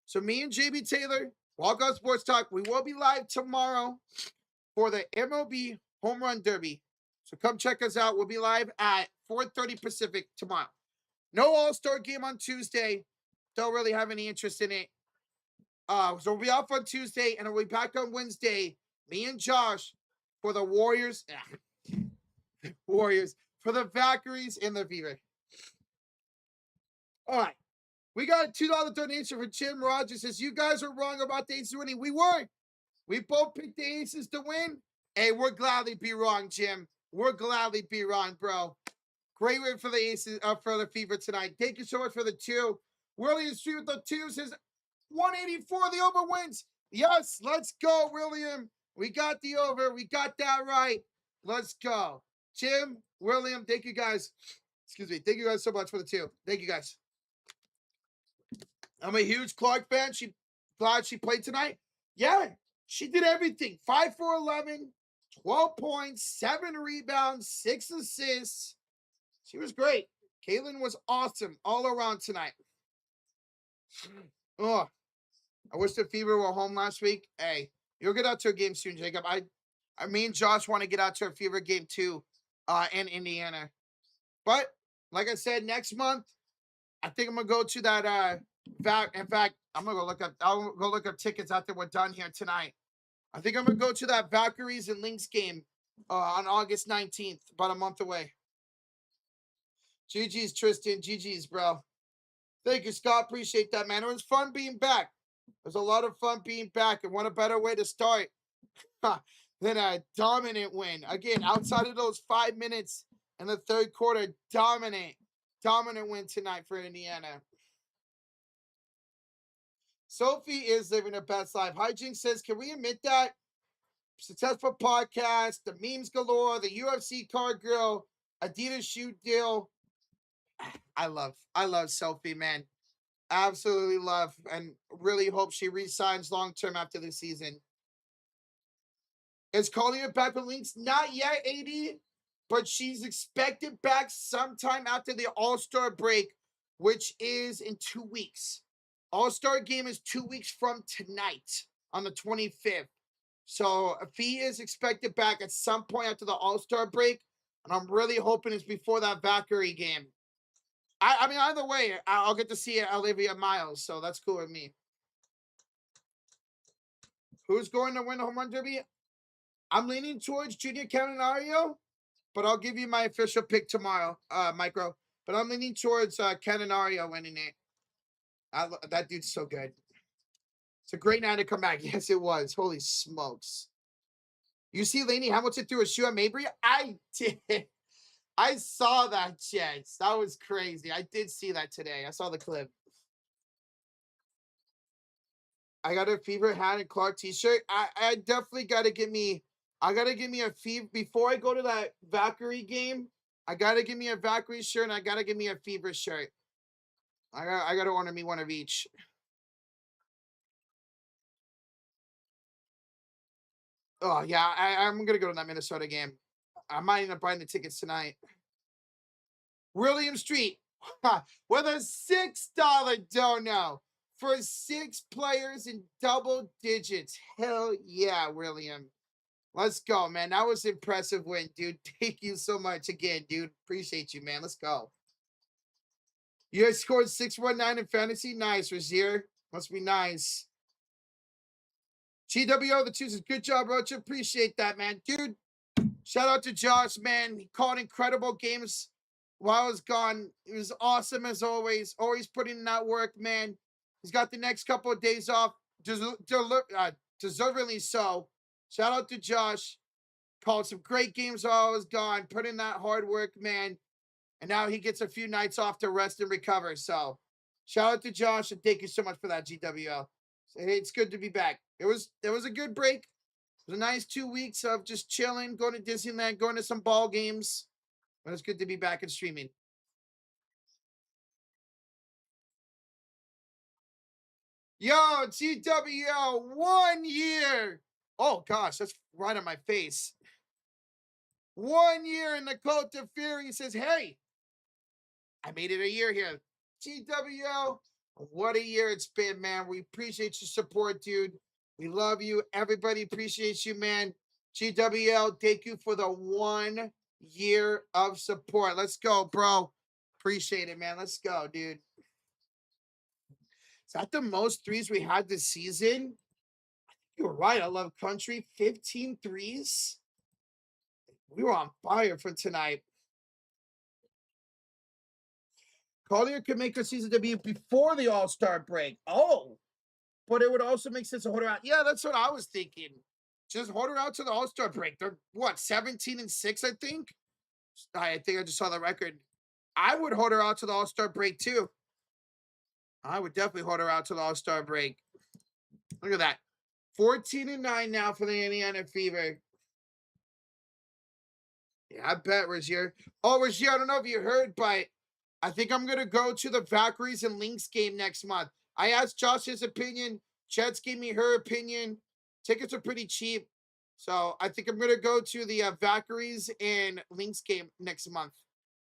So me and JB Taylor, Walk Off Sports Talk, we will be live tomorrow for the MLB Home Run Derby. So come check us out. We'll be live at 4:30 Pacific tomorrow. No All-Star game on Tuesday. Don't really have any interest in it. So we'll be off on Tuesday, and we'll be back on Wednesday. Me and Josh for the Warriors. Warriors. For the Valkyries and the Fever. All right. We got a $2 donation for Jim Rogers. Says, you guys are wrong about the Aces winning. We weren't. We both picked the Aces to win. Hey, we're gladly be wrong, Jim. We're gladly be wrong, bro. Great win for the Aces, for the Fever tonight. Thank you so much for the 2. William Street with the 2 says 184. The over wins. Yes, let's go, William. We got the over. We got that right. Let's go. Jim, William, thank you guys. Excuse me. Thank you guys so much for the 2. Thank you guys. I'm a huge Clark fan. Glad she played tonight. Yeah, she did everything. 5 for 11, 12 points, 7 rebounds, 6 assists. She was great. Caitlin was awesome all around tonight. Oh, I wish the Fever were home last week. Hey, you'll get out to a game soon, Jacob. Me and Josh want to get out to a Fever game too, in Indiana. But like I said, next month, I think I'm gonna go to that. In fact, I'm gonna go look up. I'll go look up tickets after we're done here tonight. I think I'm gonna go to that Valkyries and Lynx game on August 19th, about a month away. GG's, Tristan. GG's, bro. Thank you, Scott. Appreciate that, man. It was fun being back. It was a lot of fun being back. And what a better way to start than a dominant win. Again, outside of those 5 minutes in the third quarter, dominant win tonight for Indiana. Sophie is living her best life. Hijinks says, can we admit that? Successful podcast, the memes galore, the UFC card grill, Adidas shoe deal. I love Sophie, man. Absolutely love, and really hope she re-signs long-term after the season. Is Collier back with Lynx? Not yet, AD, but she's expected back sometime after the All-Star break, which is in 2 weeks. All-Star game is 2 weeks from tonight on the 25th. So Fee is expected back at some point after the All-Star break, and I'm really hoping it's before that Valkyrie game. I mean, either way, I'll get to see Olivia Miles, so that's cool with me. Who's going to win the Home Run Derby? I'm leaning towards Junior Cannanario, but I'll give you my official pick tomorrow, Micro. But I'm leaning towards Cannanario winning it. That dude's so good. It's a great night to come back. Yes, it was. Holy smokes. You see Lainey Hamilton threw a shoe at Mabry? I did. I saw that, Jets. That was crazy. I did see that today. I saw the clip. I got a Fever hat and Clark t-shirt. I definitely got to give me a Fever before I go to that Valkyrie game. I got to give me a Valkyrie shirt and I got to give me a Fever shirt. I got to order me one of each. Oh yeah, I'm gonna go to that Minnesota game. I might end up buying the tickets tonight. William Street with a $6 dono for 6 players in double digits. Hell yeah, William. Let's go, man. That was impressive win, dude. Thank you so much again, dude. Appreciate you, man. Let's go. You guys scored 619 in fantasy. Nice, Razier. Must be nice. GWO, the choosers. Good job, Rocha. Appreciate that, man. Dude, shout out to Josh, man. He called incredible games while I was gone. It was awesome as always. Always putting in that work, man. He's got the next couple of days off. Deservedly so. Shout out to Josh. Called some great games while I was gone. Put in that hard work, man. And now he gets a few nights off to rest and recover. So shout out to Josh and thank you so much for that, GWL. It's good to be back. It was a good break. It was a nice 2 weeks of just chilling, going to Disneyland, going to some ball games. But it's good to be back and streaming. Yo, GWL, 1 year. Oh gosh, that's right on my face. 1 year in the Cote de Fury. He says, hey, I made it a year here. GWL, what a year it's been, man. We appreciate your support, dude. We love you. Everybody appreciates you, man. GWL, thank you for the 1 year of support. Let's go, bro. Appreciate it, man. Let's go, dude. Is that the most threes we had this season? You were right. I love country. 15 threes. We were on fire for tonight. Collier could make her season debut before the All-Star break. Oh, but it would also make sense to hold her out. Yeah, that's what I was thinking. Just hold her out to the All-Star break. They're what, 17-6, I think? I think I just saw the record. I would hold her out to the All-Star break too. I would definitely hold her out to the All-Star break. Look at that. 14-9 now for the Indiana Fever. Yeah, I bet, Rozier. Oh, Rozier, I don't know if you heard, but I think I'm going to go to the Valkyries and Lynx game next month. I asked Josh his opinion. Chets gave me her opinion. Tickets are pretty cheap. So I think I'm going to go to the Valkyries and Lynx game next month.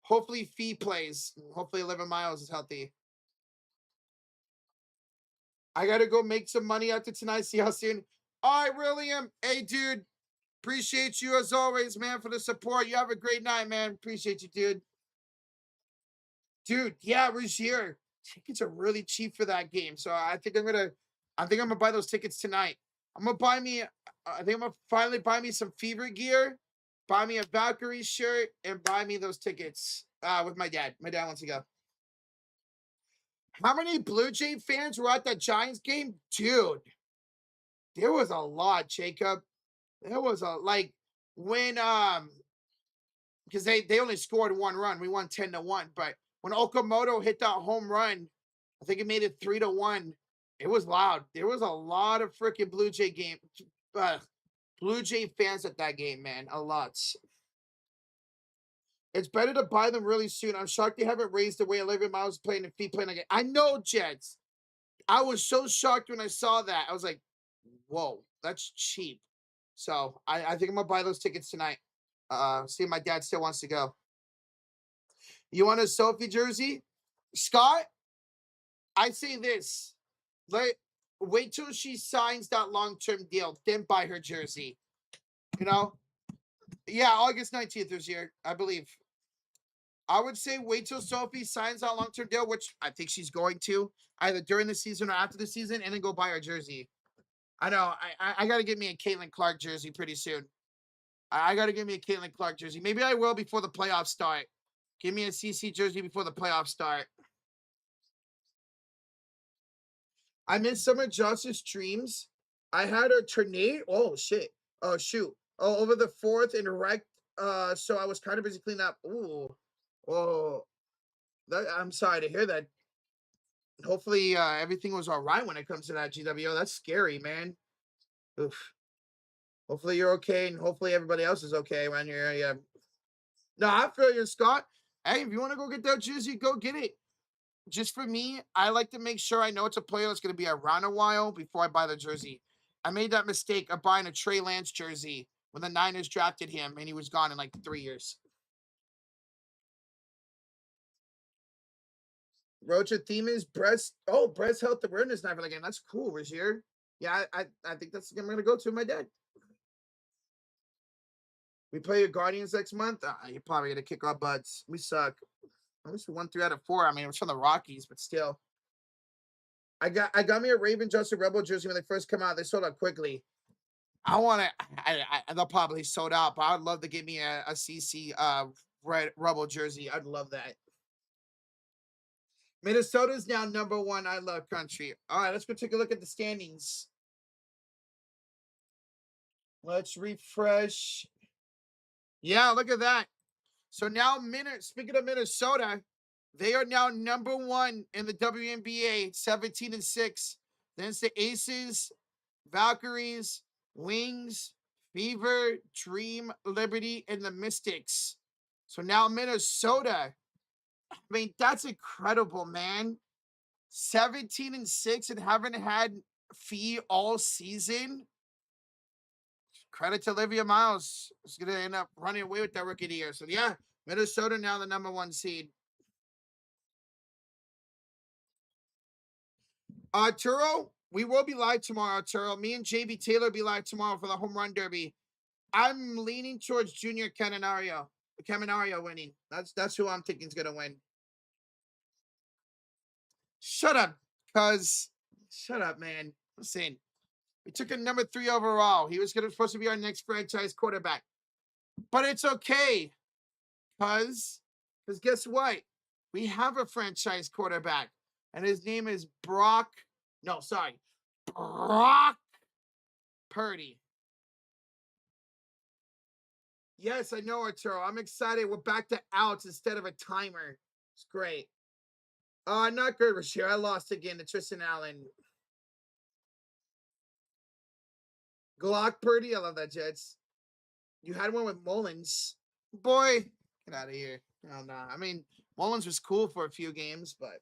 Hopefully Fee plays. Hopefully 11 Miles is healthy. I got to go make some money after tonight. See how soon. All right, William. Hey, dude. Appreciate you as always, man, for the support. You have a great night, man. Appreciate you, dude. Dude, yeah, Rozier. Tickets are really cheap for that game. So I think I'm gonna buy those tickets tonight. I think I'm gonna finally buy me some Fever gear, buy me a Valkyrie shirt, and buy me those tickets with my dad. My dad wants to go. How many Blue Jay fans were at that Giants game? Dude, there was a lot, Jacob. There was when because they only scored 1 run. We won 10-1. But when Okamoto hit that home run, I think it made it 3-1. It was loud. There was a lot of freaking Blue Jay fans at that game, man. A lot. It's better to buy them really soon. I'm shocked they haven't raised the way 11 Miles playing and Feet playing again. I know, Jets. I was so shocked when I saw that. I was like, whoa, that's cheap. So I think I'm gonna buy those tickets tonight. See if my dad still wants to go. You want a Sophie jersey? Scott, I say this. Wait till she signs that long-term deal, then buy her jersey. You know? Yeah, August 19th this year, I believe. I would say wait till Sophie signs that long-term deal, which I think she's going to, either during the season or after the season, and then go buy her jersey. I know. I got to get me a Caitlin Clark jersey pretty soon. I got to give me a Caitlin Clark jersey. Maybe I will before the playoffs start. Give me a CC jersey before the playoffs start. I missed some of Josh's streams. I had a tornado. Oh, shit. Oh, shoot. Oh, over the 4th and wrecked. So I was kind of busy cleaning up. Ooh. Oh, I'm sorry to hear that. Hopefully everything was all right when it comes to that, GWO. That's scary, man. Oof. Hopefully you're okay, and hopefully everybody else is okay around your area. No, I feel you, Scott. Hey, if you want to go get that jersey, go get it. Just for me, I like to make sure I know it's a player that's going to be around a while before I buy the jersey. I made that mistake of buying a Trey Lance jersey when the Niners drafted him, and he was gone in like 3 years. Rocha theme is breast. Oh, breast health awareness night for the game. That's cool, Rozier. Yeah, I think that's I'm gonna go to my dad. We play your Guardians next month. You're probably gonna kick our butts. We suck. At least we won 3 out of 4. I mean, it was from the Rockies, but still. I got me a Raven Justin Rebel jersey when they first come out. They sold out quickly. I want to. They'll probably sold out, but I'd love to give me a CC red Rebel jersey. I'd love that. Minnesota's now #1. I love country. All right, let's go take a look at the standings. Let's refresh. Yeah, look at that. So now, speaking of Minnesota, they are now #1 in the WNBA, 17-6. Then it's the Aces, Valkyries, Wings, Fever, Dream, Liberty, and the Mystics. So now Minnesota. I mean, that's incredible, man. 17-6 and haven't had Fee all season. Credit to Olivia Miles. Is going to end up running away with that rookie of the year. So, yeah, Minnesota now the #1 seed. Turo, we will be live tomorrow, Turo. Me and JB Taylor will be live tomorrow for the home run derby. I'm leaning towards Junior Caminario winning. That's who I'm thinking is going to win. Shut up, cuz. Shut up, man. Listen, we took a #3 overall. He was supposed to be our next franchise quarterback. But it's okay, cuz guess what? We have a franchise quarterback, and his name is Brock Purdy. Yes, I know, Arturo. I'm excited. We're back to outs instead of a timer. It's great. Not good, Rashir. I lost again to Tristan Allen. Glock Purdy. I love that, Jets. You had one with Mullins. Boy, get out of here. No, no. I mean, Mullins was cool for a few games, but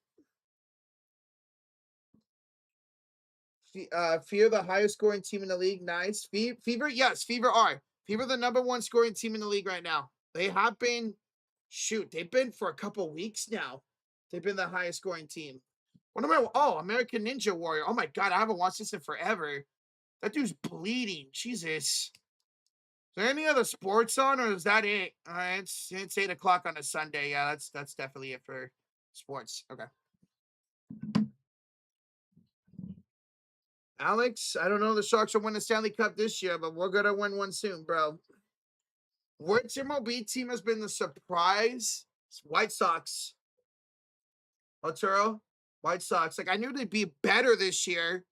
Fear the highest scoring team in the league. Nice. Fever, yes, Fever are. Fever the #1 scoring team in the league right now. They have been, they've been for a couple weeks now. They've been the highest scoring team. What am I? Oh, American Ninja Warrior. Oh my God, I haven't watched this in forever. That dude's bleeding. Jesus. Is there any other sports on, or is that it? It's 8:00 on a Sunday. Yeah, that's definitely it for sports. Okay. Alex, I don't know the Sharks will win the Stanley Cup this year, but we're gonna win one soon, bro. Which MLB team has been the surprise? It's White Sox. Otero, White Sox. Like, I knew they'd be better this year,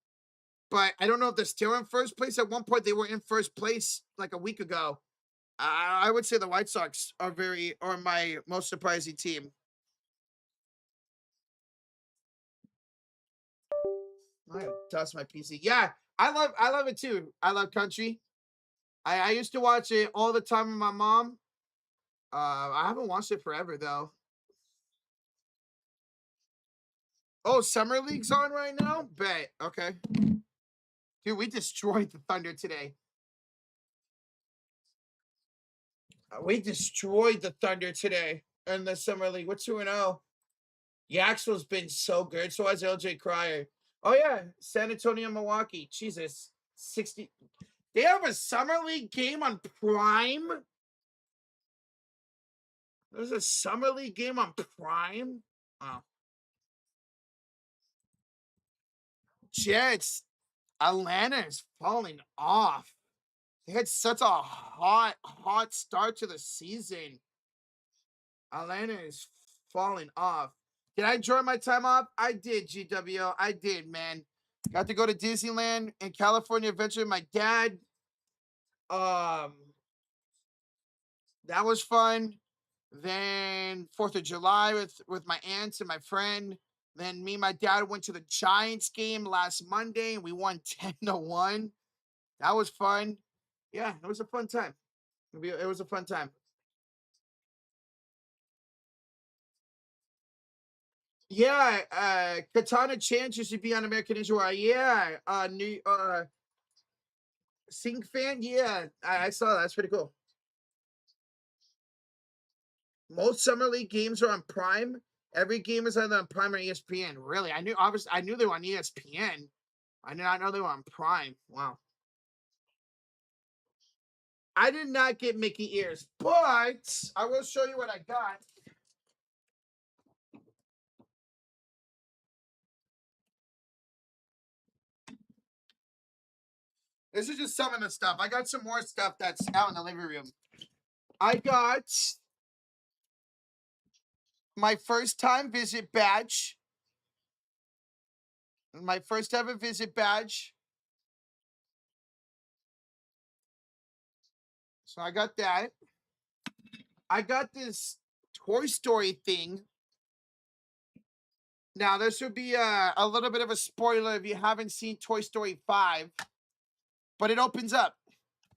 but I don't know if they're still in first place. At one point, they were in first place like a week ago. I would say the White Sox are my most surprising team. I dust my PC. Yeah, I love it too. I love country. I used to watch it all the time with my mom. I haven't watched it forever though. Oh, Summer League's on right now? Bet. Okay. Dude, we destroyed the Thunder today. We destroyed the Thunder today in the Summer League. We're 2-0. Yaxwell's been so good. So has LJ Cryer. Oh, yeah. San Antonio, Milwaukee. Jesus. 60. They have a Summer League game on Prime? There's a Summer League game on Prime? Oh. Jets. Atlanta is falling off. They had such a hot start to the season. Atlanta is falling off. Did I enjoy my time off? I did, GWO. I did, man. Got to go to Disneyland and California Adventure with my dad. That was fun. Then 4th of July with my aunts and my friend. Then me and my dad went to the Giants game last Monday and we won 10-1. That was fun. Yeah, it was a fun time. It was a fun time. Yeah, Katana Chance used to be on American Ninja Warrior. Yeah, Sync fan, yeah, I saw that. That's pretty cool. Most summer league games are on Prime. Every game is either on Prime or ESPN. Really, I knew obviously I knew they were on ESPN. I did not know they were on Prime. Wow. I did not get Mickey ears, but I will show you what I got. This is just some of the stuff. I got some more stuff that's out in the living room. I got my first time visit badge. My first ever visit badge. So I got that. I got this Toy Story thing. Now, this would be a little bit of a spoiler if you haven't seen Toy Story 5, but it opens up.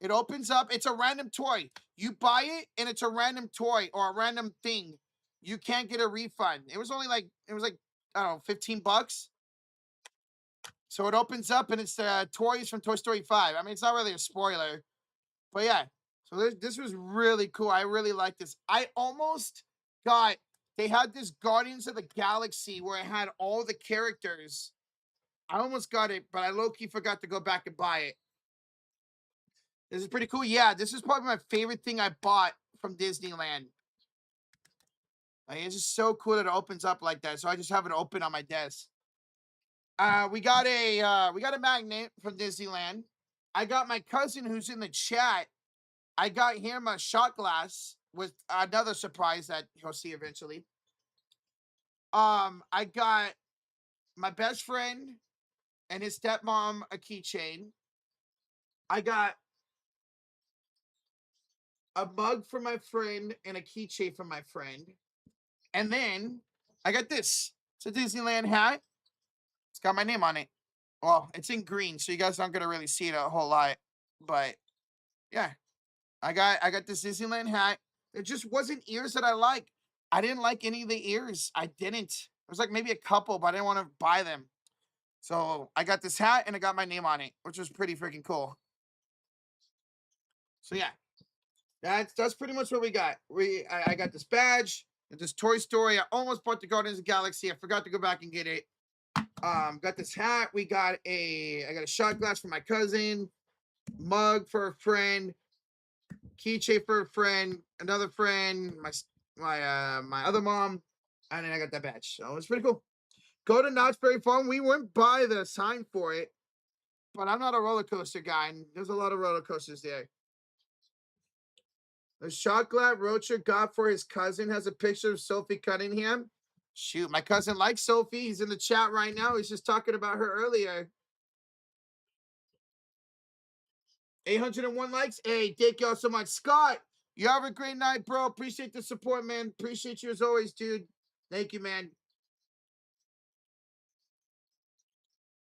It opens up. It's a random toy. You buy it, and it's a random toy or a random thing. You can't get a refund. It was only like, I don't know, 15 bucks. So it opens up, and it's the toys from Toy Story 5. I mean, it's not really a spoiler, but yeah. So this was really cool. I really like this. I almost got, they had this Guardians of the Galaxy where it had all the characters. I almost got it, but I low-key forgot to go back and buy it. This is pretty cool. Yeah, this is probably my favorite thing I bought from Disneyland. Like, it's just so cool that it opens up like that. So I just have it open on my desk. We got a magnet from Disneyland. I got my cousin who's in the chat. I got him a shot glass with another surprise that you'll see eventually. I got my best friend and his stepmom a keychain. I got a mug for my friend and a keychain for my friend. And then I got this. It's a Disneyland hat. It's got my name on it. Well, it's in green, so you guys aren't gonna really see it a whole lot. But yeah, I got this Disneyland hat. It just wasn't ears that I like. I didn't like any of the ears. I didn't. It was like maybe a couple, but I didn't want to buy them. So I got this hat and I got my name on it, which was pretty freaking cool. So yeah, that's pretty much what we got. I got this badge, this Toy Story. I almost bought the Guardians of the Galaxy. I forgot to go back and get it. Got this hat. I got a shot glass for my cousin, mug for a friend, keychain for a friend, another friend, my other mom, and then I got that badge. So it's pretty cool. Go to Knott's Berry Farm. We went by the sign for it, but I'm not a roller coaster guy, and there's a lot of roller coasters there. The shot glass Rocher got for his cousin has a picture of Sophie Cunningham. Shoot, my cousin likes Sophie. He's in the chat right now. He's just talking about her earlier. 801 likes. Hey, thank y'all so much. Scott, you have a great night, bro. Appreciate the support, man. Appreciate you as always, dude. Thank you, man.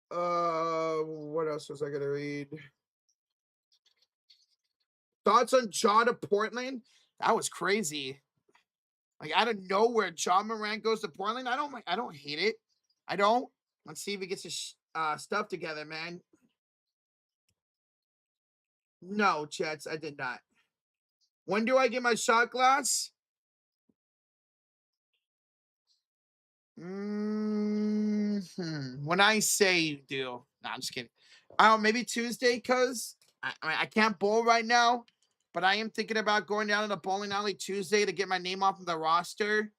What else was I gonna read? Thoughts on John to Portland? That was crazy. Like out of nowhere, John Moran goes to Portland. I don't hate it. I don't. Let's see if he gets his stuff together, man. No, Chats, I did not. When do I get my shot glass? When I say you do. No, I'm just kidding. I don't know, maybe Tuesday, because I can't bowl right now, but I am thinking about going down to the bowling alley Tuesday to get my name off of the roster.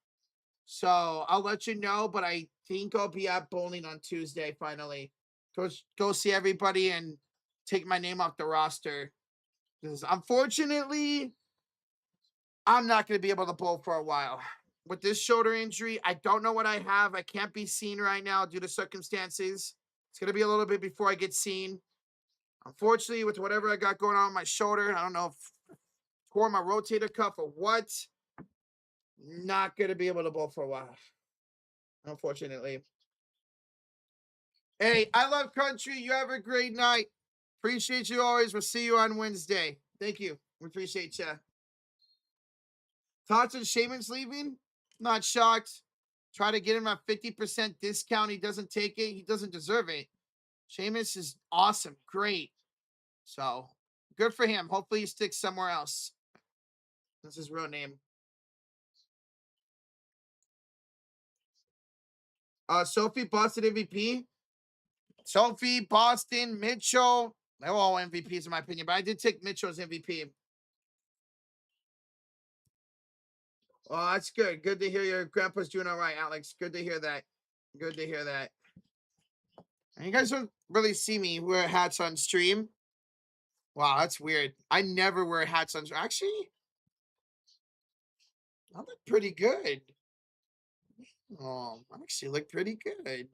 So I'll let you know, but I think I'll be at bowling on Tuesday finally. Go see everybody and take my name off the roster. Because unfortunately, I'm not going to be able to bowl for a while. With this shoulder injury, I don't know what I have. I can't be seen right now due to circumstances. It's going to be a little bit before I get seen. Unfortunately, with whatever I got going on with my shoulder, I don't know if tore my rotator cuff or what. Not going to be able to bowl for a while, unfortunately. Hey, I love country. You have a great night. Appreciate you always. We'll see you on Wednesday. Thank you. We appreciate you. Thoughts on Shaman's leaving? Not shocked. Try to get him a 50% discount. He doesn't take it. He doesn't deserve it. Sheamus is awesome. Great. So good for him. Hopefully he sticks somewhere else. That's his real name. Sophie, Boston MVP. Sophie, Boston, Mitchell. They're all MVPs in my opinion, but I did take Mitchell as MVP. Oh, that's good. Good to hear your grandpa's doing all right, Alex. Good to hear that. Good to hear that. And you guys don't really see me wear hats on stream. Wow, that's weird. I never wear hats on stream. Actually, I look pretty good. Oh, I actually look pretty good.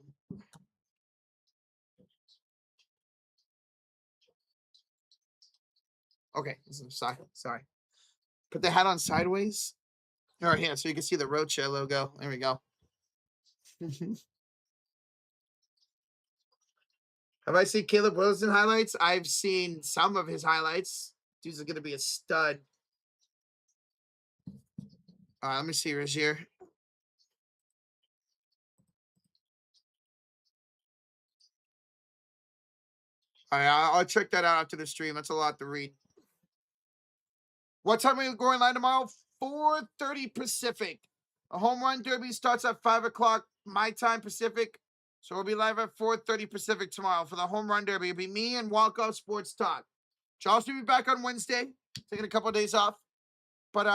Okay, sorry. Put the hat on sideways. All right, here, so you can see the Roadshare logo. There we go. Have I seen Caleb Wilson highlights? I've seen some of his highlights. Dude's going to be a stud. All right, let me see Rozier. All right, I'll check that out after the stream. That's a lot to read. What time are we going live tomorrow? 4:30 Pacific. A home run derby starts at 5 o'clock my time Pacific. So we'll be live at 4:30 Pacific tomorrow for the home run derby. It'll be me and Walkout Sports Talk. Charles will be back on Wednesday, taking a couple of days off. But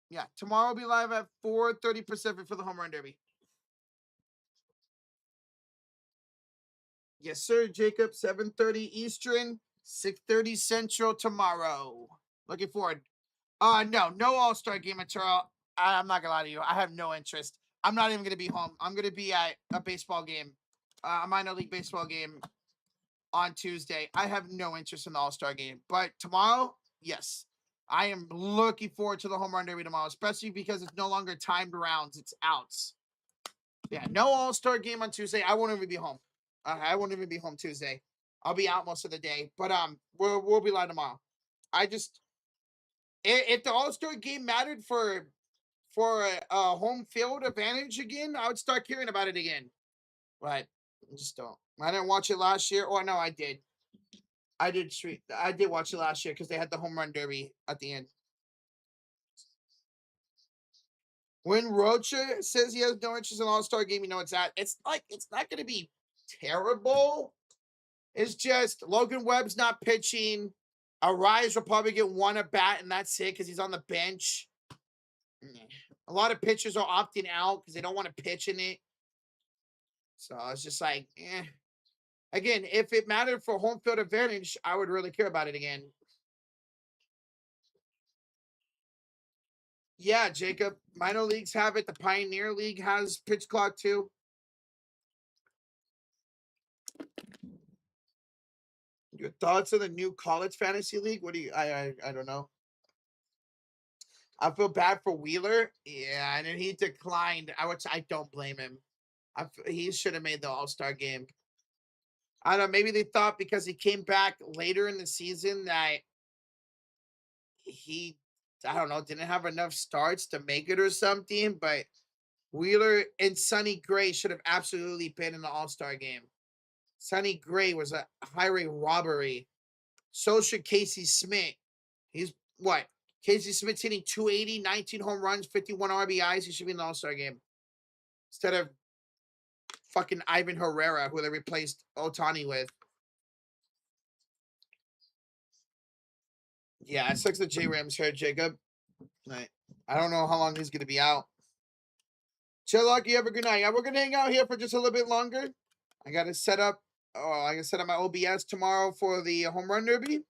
yeah, tomorrow we'll be live at 4:30 Pacific for the home run derby. Yes, sir, Jacob. 7:30 Eastern, 6:30 Central tomorrow. Looking forward. No All-Star game material. I'm not gonna lie to you. I have no interest. I'm not even gonna be home. I'm gonna be at a baseball game, a minor league baseball game on Tuesday. I have no interest in the All-Star game. But tomorrow, yes. I am looking forward to the home run derby tomorrow, especially because it's no longer timed rounds, it's outs. Yeah, no All-Star game on Tuesday. I won't even be home. I won't even be home Tuesday. I'll be out most of the day. But we'll be live tomorrow. I just if the All-Star game mattered for a home field advantage again, I would start caring about it again. But I just don't. I didn't watch it last year. Oh no, I did. I did watch it last year because they had the home run derby at the end. When Rocha says he has no interest in All-Star game, you know it's at. It's not going to be terrible. It's just Logan Webb's not pitching. Arise will probably get one at bat, and that's it because he's on the bench. A lot of pitchers are opting out because they don't want to pitch in it. So it's just like, eh. Again, if it mattered for home field advantage, I would really care about it again. Yeah, Jacob. Minor leagues have it. The Pioneer League has pitch clock too. Your thoughts on the new college fantasy league? What do you? I don't know. I feel bad for Wheeler. Yeah, and then he declined. I don't blame him. He should have made the All-Star game. I don't know. Maybe they thought because he came back later in the season that he, I don't know, didn't have enough starts to make it or something. But Wheeler and Sonny Gray should have absolutely been in the All-Star game. Sonny Gray was a highway robbery. So should Casey Smith. He's what? Casey Smith's hitting 280, 19 home runs, 51 RBIs. He should be in the All-Star game. Instead of fucking Ivan Herrera, who they replaced Otani with. Yeah, it sucks that J Rams hurt, Jacob. I don't know how long he's going to be out. Chillock, you have a good night. Yeah, we're going to hang out here for just a little bit longer. I got to set up. I can set up my OBS tomorrow for the home run derby. And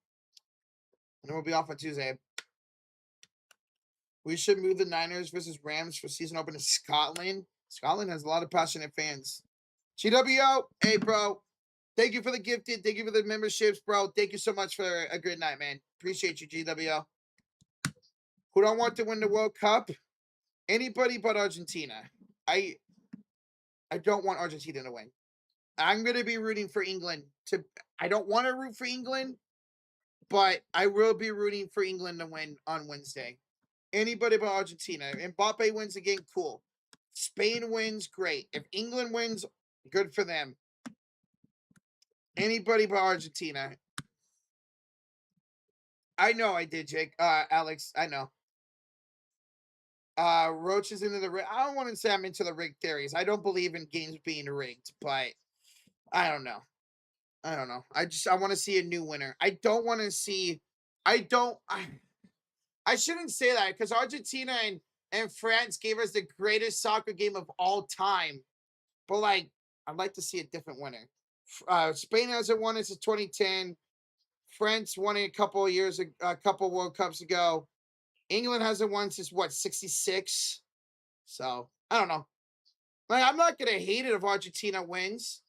we'll be off on Tuesday. We should move the Niners versus Rams for season opener Scotland. Scotland has a lot of passionate fans. GWO, hey, bro. Thank you for the gifted. Thank you for the memberships, bro. Thank you so much for a good night, man. Appreciate you, GWO. Who don't want to win the World Cup? Anybody but Argentina. I don't want Argentina to win. I'm going to be rooting for England. I don't want to root for England, but I will be rooting for England to win on Wednesday. Anybody but Argentina. Mbappe wins again, cool. Spain wins, great. If England wins, good for them. Anybody but Argentina. I know I did, Jake. Alex, I know. Roach is into the rig. I don't want to say I'm into the rig theories. I don't believe in games being rigged, but I don't know. I don't know. I want to see a new winner. I don't want to see. I don't. I shouldn't say that because Argentina and France gave us the greatest soccer game of all time. But like, I'd like to see a different winner. Spain hasn't won it since 2010. France won it a couple World Cups ago. England hasn't won since what, 66? So I don't know. Like, I'm not gonna hate it if Argentina wins.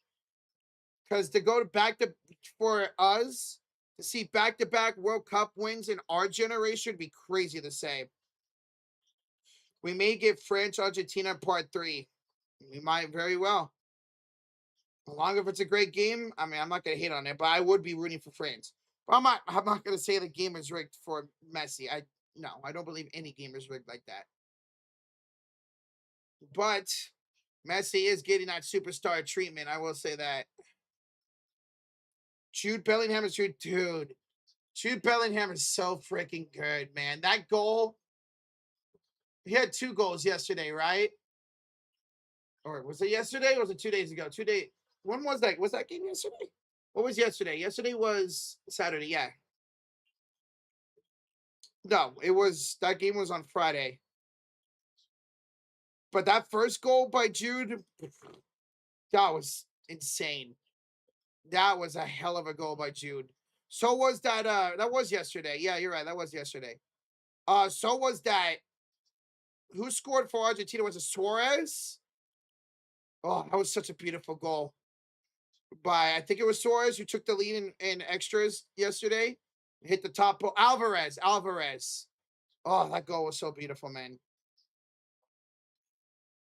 Because to go back to for us to see back-to-back World Cup wins in our generation would be crazy to say. We may get France Argentina part 3. We might very well. As long as it's a great game, I mean, I'm not gonna hate on it, but I would be rooting for France. But I'm not gonna say the game is rigged for Messi. I don't believe any game is rigged like that. But Messi is getting that superstar treatment. I will say that. Jude Bellingham is your dude. Jude Bellingham is so freaking good, man. That goal, he had 2 goals yesterday, right? Or was it yesterday? Or was it 2 days ago? 2 days. When was that? Was that game yesterday? What was yesterday? Yesterday was Saturday. Yeah. No, that game was on Friday. But that first goal by Jude, that was insane. That was a hell of a goal by Jude. So was that was yesterday. Yeah, you're right. That was yesterday. So was that, who scored for Argentina? Was it Suarez? Oh, that was such a beautiful goal by, I think it was Suarez who took the lead in extras yesterday. Hit the top. Alvarez. Oh, that goal was so beautiful, man.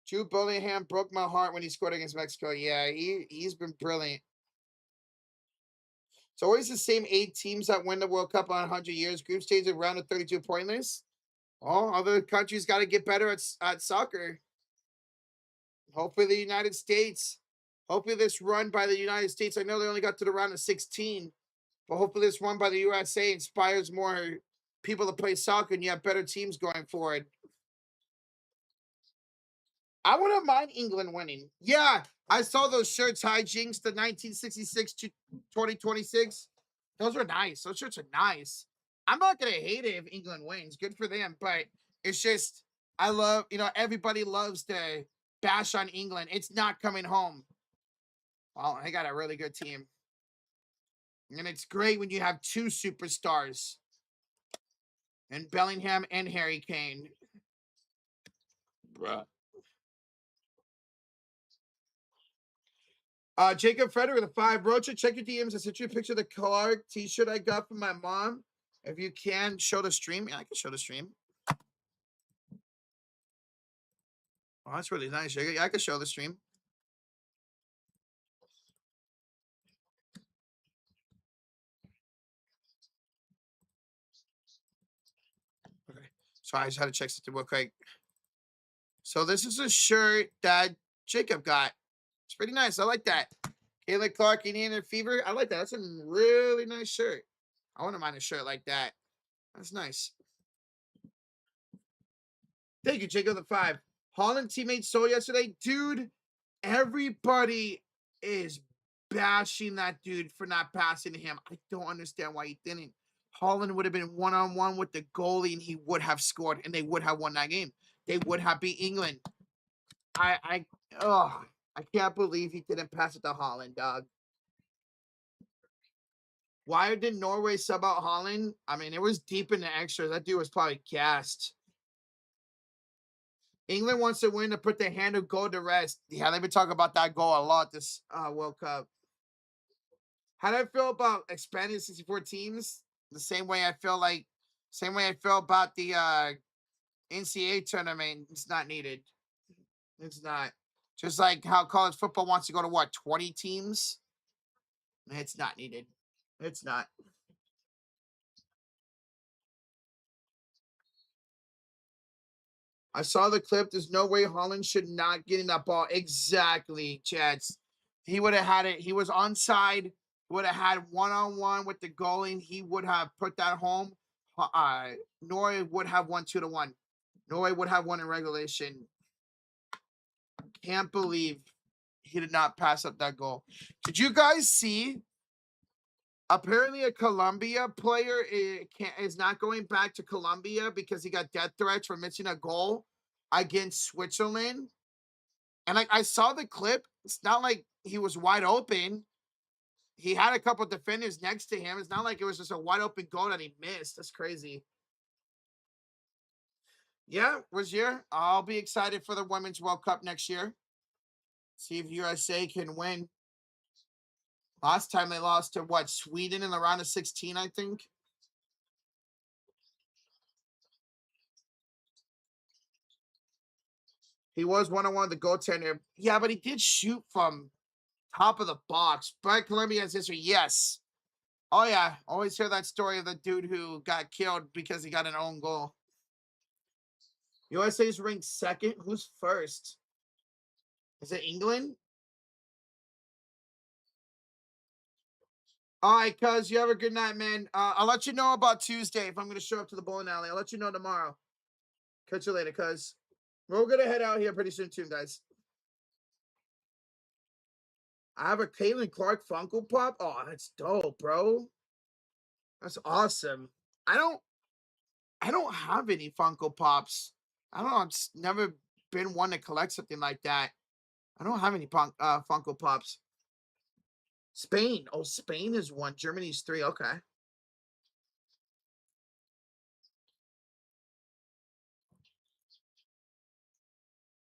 Jude Bellingham broke my heart when he scored against Mexico. Yeah, he's been brilliant. It's always the same 8 teams that win the World Cup on 100 years. Group stage of round of 32 pointless. Oh, other countries got to get better at soccer. Hopefully, the United States. Hopefully, this run by the United States. I know they only got to the round of 16, but hopefully, this run by the USA inspires more people to play soccer and you have better teams going forward. I wouldn't mind England winning. Yeah, I saw those shirts, hijinks, the 1966 to 2026. Those are nice. Those shirts are nice. I'm not gonna hate it if England wins. Good for them, but it's just, I love, everybody loves to bash on England. It's not coming home. Well, they got a really good team. And it's great when you have 2 superstars and Bellingham and Harry Kane. Bruh. Jacob Frederick with a 5. Rocha, check your DMs. I sent you a picture of the Clark t-shirt I got from my mom. If you can, show the stream. Yeah, I can show the stream. Oh, that's really nice. Yeah, I can show the stream. Okay. So I just had to check something real quick. So this is a shirt that Jacob got. It's pretty nice. I like that. Kayla Clark, Indiana Fever. I like that. That's a really nice shirt. I wouldn't mind a shirt like that. That's nice. Thank you, Jacob the 5. Holland teammate stole yesterday. Dude, everybody is bashing that dude for not passing to him. I don't understand why he didn't. Holland would have been one-on-one with the goalie and he would have scored and they would have won that game. They would have beat England. I can't believe he didn't pass it to Holland, dog. Why did Norway sub out Holland? I mean, it was deep in the extras. That dude was probably gassed. England wants to win to put their hand of goal to rest. Yeah, they've been talking about that goal a lot this World Cup. How do I feel about expanding 64 teams? The same way I feel about the NCAA tournament. It's not needed. It's not. Just like how college football wants to go to what, 20 teams? It's not needed. It's not. I saw the clip. There's no way Holland should not get in that ball. Exactly, Jets. He would have had it. He was onside. Would have had one-on-one with the goalie. He would have put that home. Norway would have won 2-1. Norway would have won in regulation. Can't believe he did not pass up that goal. Did you guys see? Apparently, a Colombia player is not going back to Colombia because he got death threats for missing a goal against Switzerland. And like I saw the clip, it's not like he was wide open. He had a couple defenders next to him. It's not like it was just a wide open goal that he missed. That's crazy. Yeah, Rozier, I'll be excited for the Women's World Cup next year. See if USA can win. Last time they lost to what? Sweden in the round of 16, I think. He was one-on-one with the goaltender. Yeah, but he did shoot from top of the box. But Colombia has history. Yes. Oh, yeah. Always hear that story of the dude who got killed because he got an own goal. USA's ranked second. Who's first? Is it England? All right, cuz you have a good night, man. I'll let you know about Tuesday if I'm going to show up to the bowling alley. I'll let you know tomorrow. Catch you later, cuz. We're going to head out here pretty soon, too, guys. I have a Caitlin Clark Funko Pop. Oh, that's dope, bro. That's awesome. I don't have any Funko Pops. I don't know. I've just never been one to collect something like that. I don't have any Funko Pops. Spain. Oh, Spain is one. Germany's 3. Okay.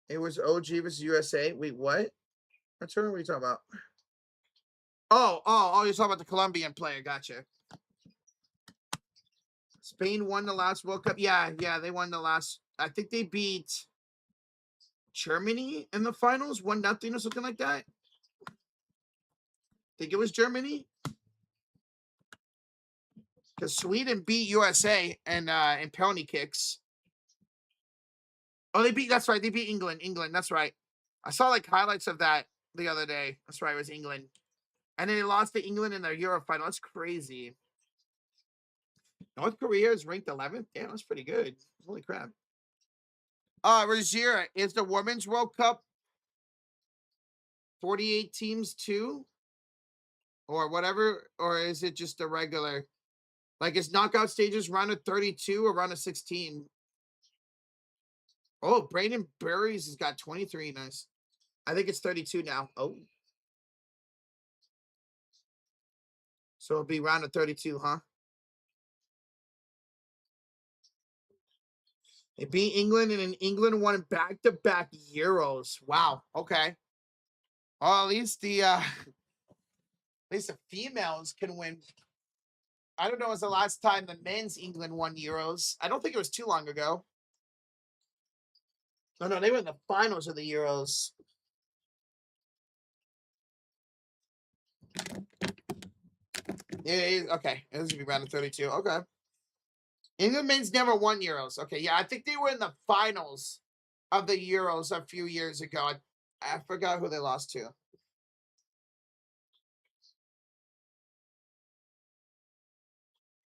It was OG versus USA. Wait, what? What tournament are you talking about? Oh, you're talking about the Colombian player. Gotcha. Spain won the last World Cup. Yeah, they won the last. I think they beat Germany in the finals, 1-0 or something like that. I think it was Germany. Because Sweden beat USA and in penalty kicks. Oh, that's right. They beat England. That's right. I saw like highlights of that the other day. That's right. It was England. And then they lost to England in their Euro final. That's crazy. North Korea is ranked 11th. Damn, that's pretty good. Holy crap. Rozier, is the Women's World Cup 48 teams too? Or whatever? Or is it just a regular? Like, is knockout stages round of 32 or round of 16? Oh, Brandon Berries has got 23. Nice. I think it's 32 now. Oh. So it'll be round of 32, huh? They beat England, and in England won back-to-back Euros. Wow. Okay. Well, at least the females can win. I don't know. Was the last time the men's England won Euros? I don't think it was too long ago. No, they were in the finals of the Euros. Yeah, okay. This is gonna be round of 32. Okay. England men's never won Euros. Okay, yeah, I think they were in the finals of the Euros a few years ago. I forgot who they lost to.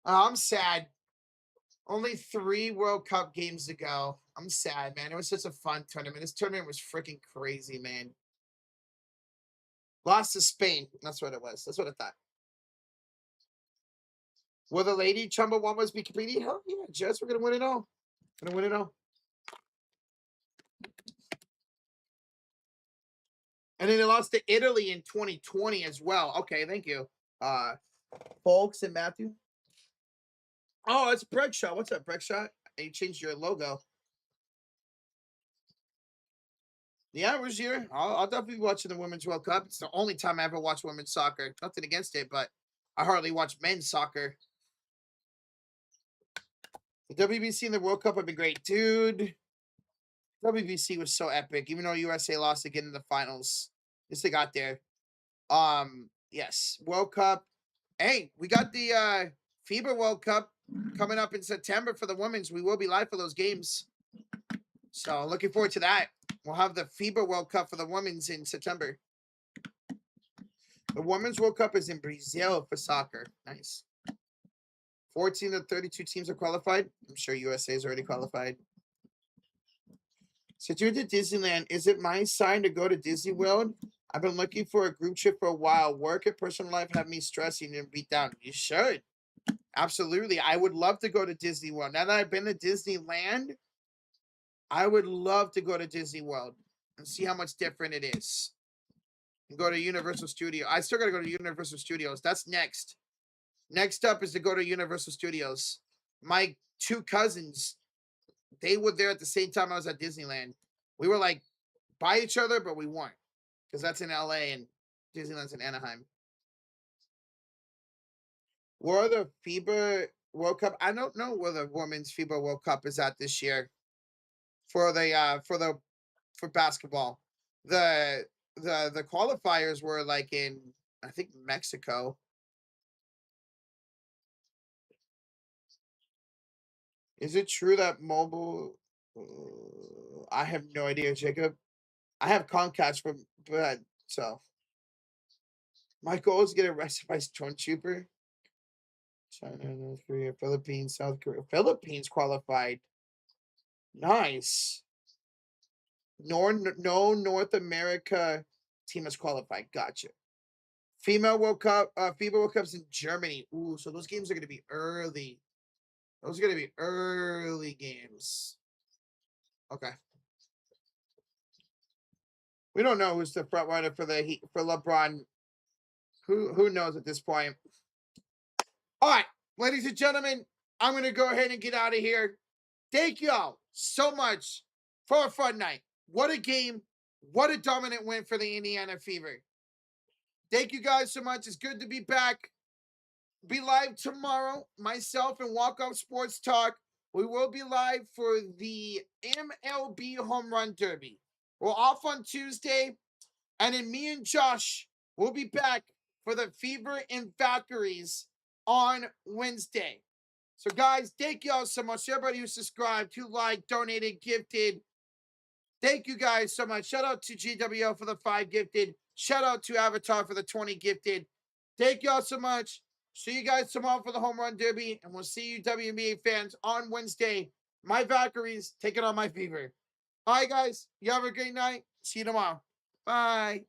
I'm sad. Only 3 World Cup games to go. I'm sad, man. It was such a fun tournament. This tournament was freaking crazy, man. Lost to Spain. That's what it was. That's what I thought. Will the Lady Chumbawambas be competing? Hell yeah, Jets. We're going to win it all. Going to win it all. And then they lost to Italy in 2020 as well. Okay, thank you. Folks and Matthew. Oh, it's Breckshot. What's up, Breckshot? You changed your logo. Yeah, it was here. I'll definitely be watching the Women's World Cup. It's the only time I ever watch women's soccer. Nothing against it, but I hardly watch men's soccer. The WBC and the World Cup have been great. Dude, WBC was so epic, even though USA lost again in the finals. At least they got there. Yes, World Cup. Hey, we got the FIBA World Cup coming up in September for the women's. We will be live for those games. So looking forward to that. We'll have the FIBA World Cup for the women's in September. The Women's World Cup is in Brazil for soccer. Nice. 14 of 32 teams are qualified. I'm sure USA is already qualified. Since you're to Disneyland, is it my sign to go to Disney World? I've been looking for a group trip for a while. Work and personal life have me stressing and beat down. You should. Absolutely. I would love to go to Disney World. Now that I've been to Disneyland, I would love to go to Disney World and see how much different it is. And go to Universal Studios. I still got to go to Universal Studios. That's next. Next up is to go to Universal Studios. My two cousins, they were there at the same time I was at Disneyland. We were like by each other, but we weren't because that's in LA and Disneyland's in Anaheim. Where the FIBA World Cup? I don't know where the Women's FIBA World Cup is at this year for basketball. The qualifiers were like in, I think, Mexico. Is it true that mobile? I have no idea, Jacob. I have Comcast, but so my goal is to get arrested by stormtrooper. China, North Korea, Philippines, South Korea. Philippines qualified. Nice. No North America team has qualified. Gotcha. Female World Cup, FIBA World Cup's in Germany. Ooh, so those games are going to be early. Those are going to be early games. Okay. We don't know who's the front runner for LeBron. Who knows at this point? All right, ladies and gentlemen, I'm going to go ahead and get out of here. Thank y'all so much for a fun night. What a game. What a dominant win for the Indiana Fever. Thank you guys so much. It's good to be back. Be live tomorrow. Myself and Walk Off Sports Talk. We will be live for the MLB Home Run Derby. We're off on Tuesday. And then me and Josh will be back for the Fever and Valkyries on Wednesday. So, guys, thank y'all so much. Everybody who subscribed, who liked, donated, gifted. Thank you guys so much. Shout out to GWL for the 5 gifted. Shout out to Avatar for the 20 gifted. Thank y'all so much. See you guys tomorrow for the Home Run Derby. And we'll see you WNBA fans on Wednesday. My Valkyries taking on my Fever. All right, guys. You have a great night. See you tomorrow. Bye.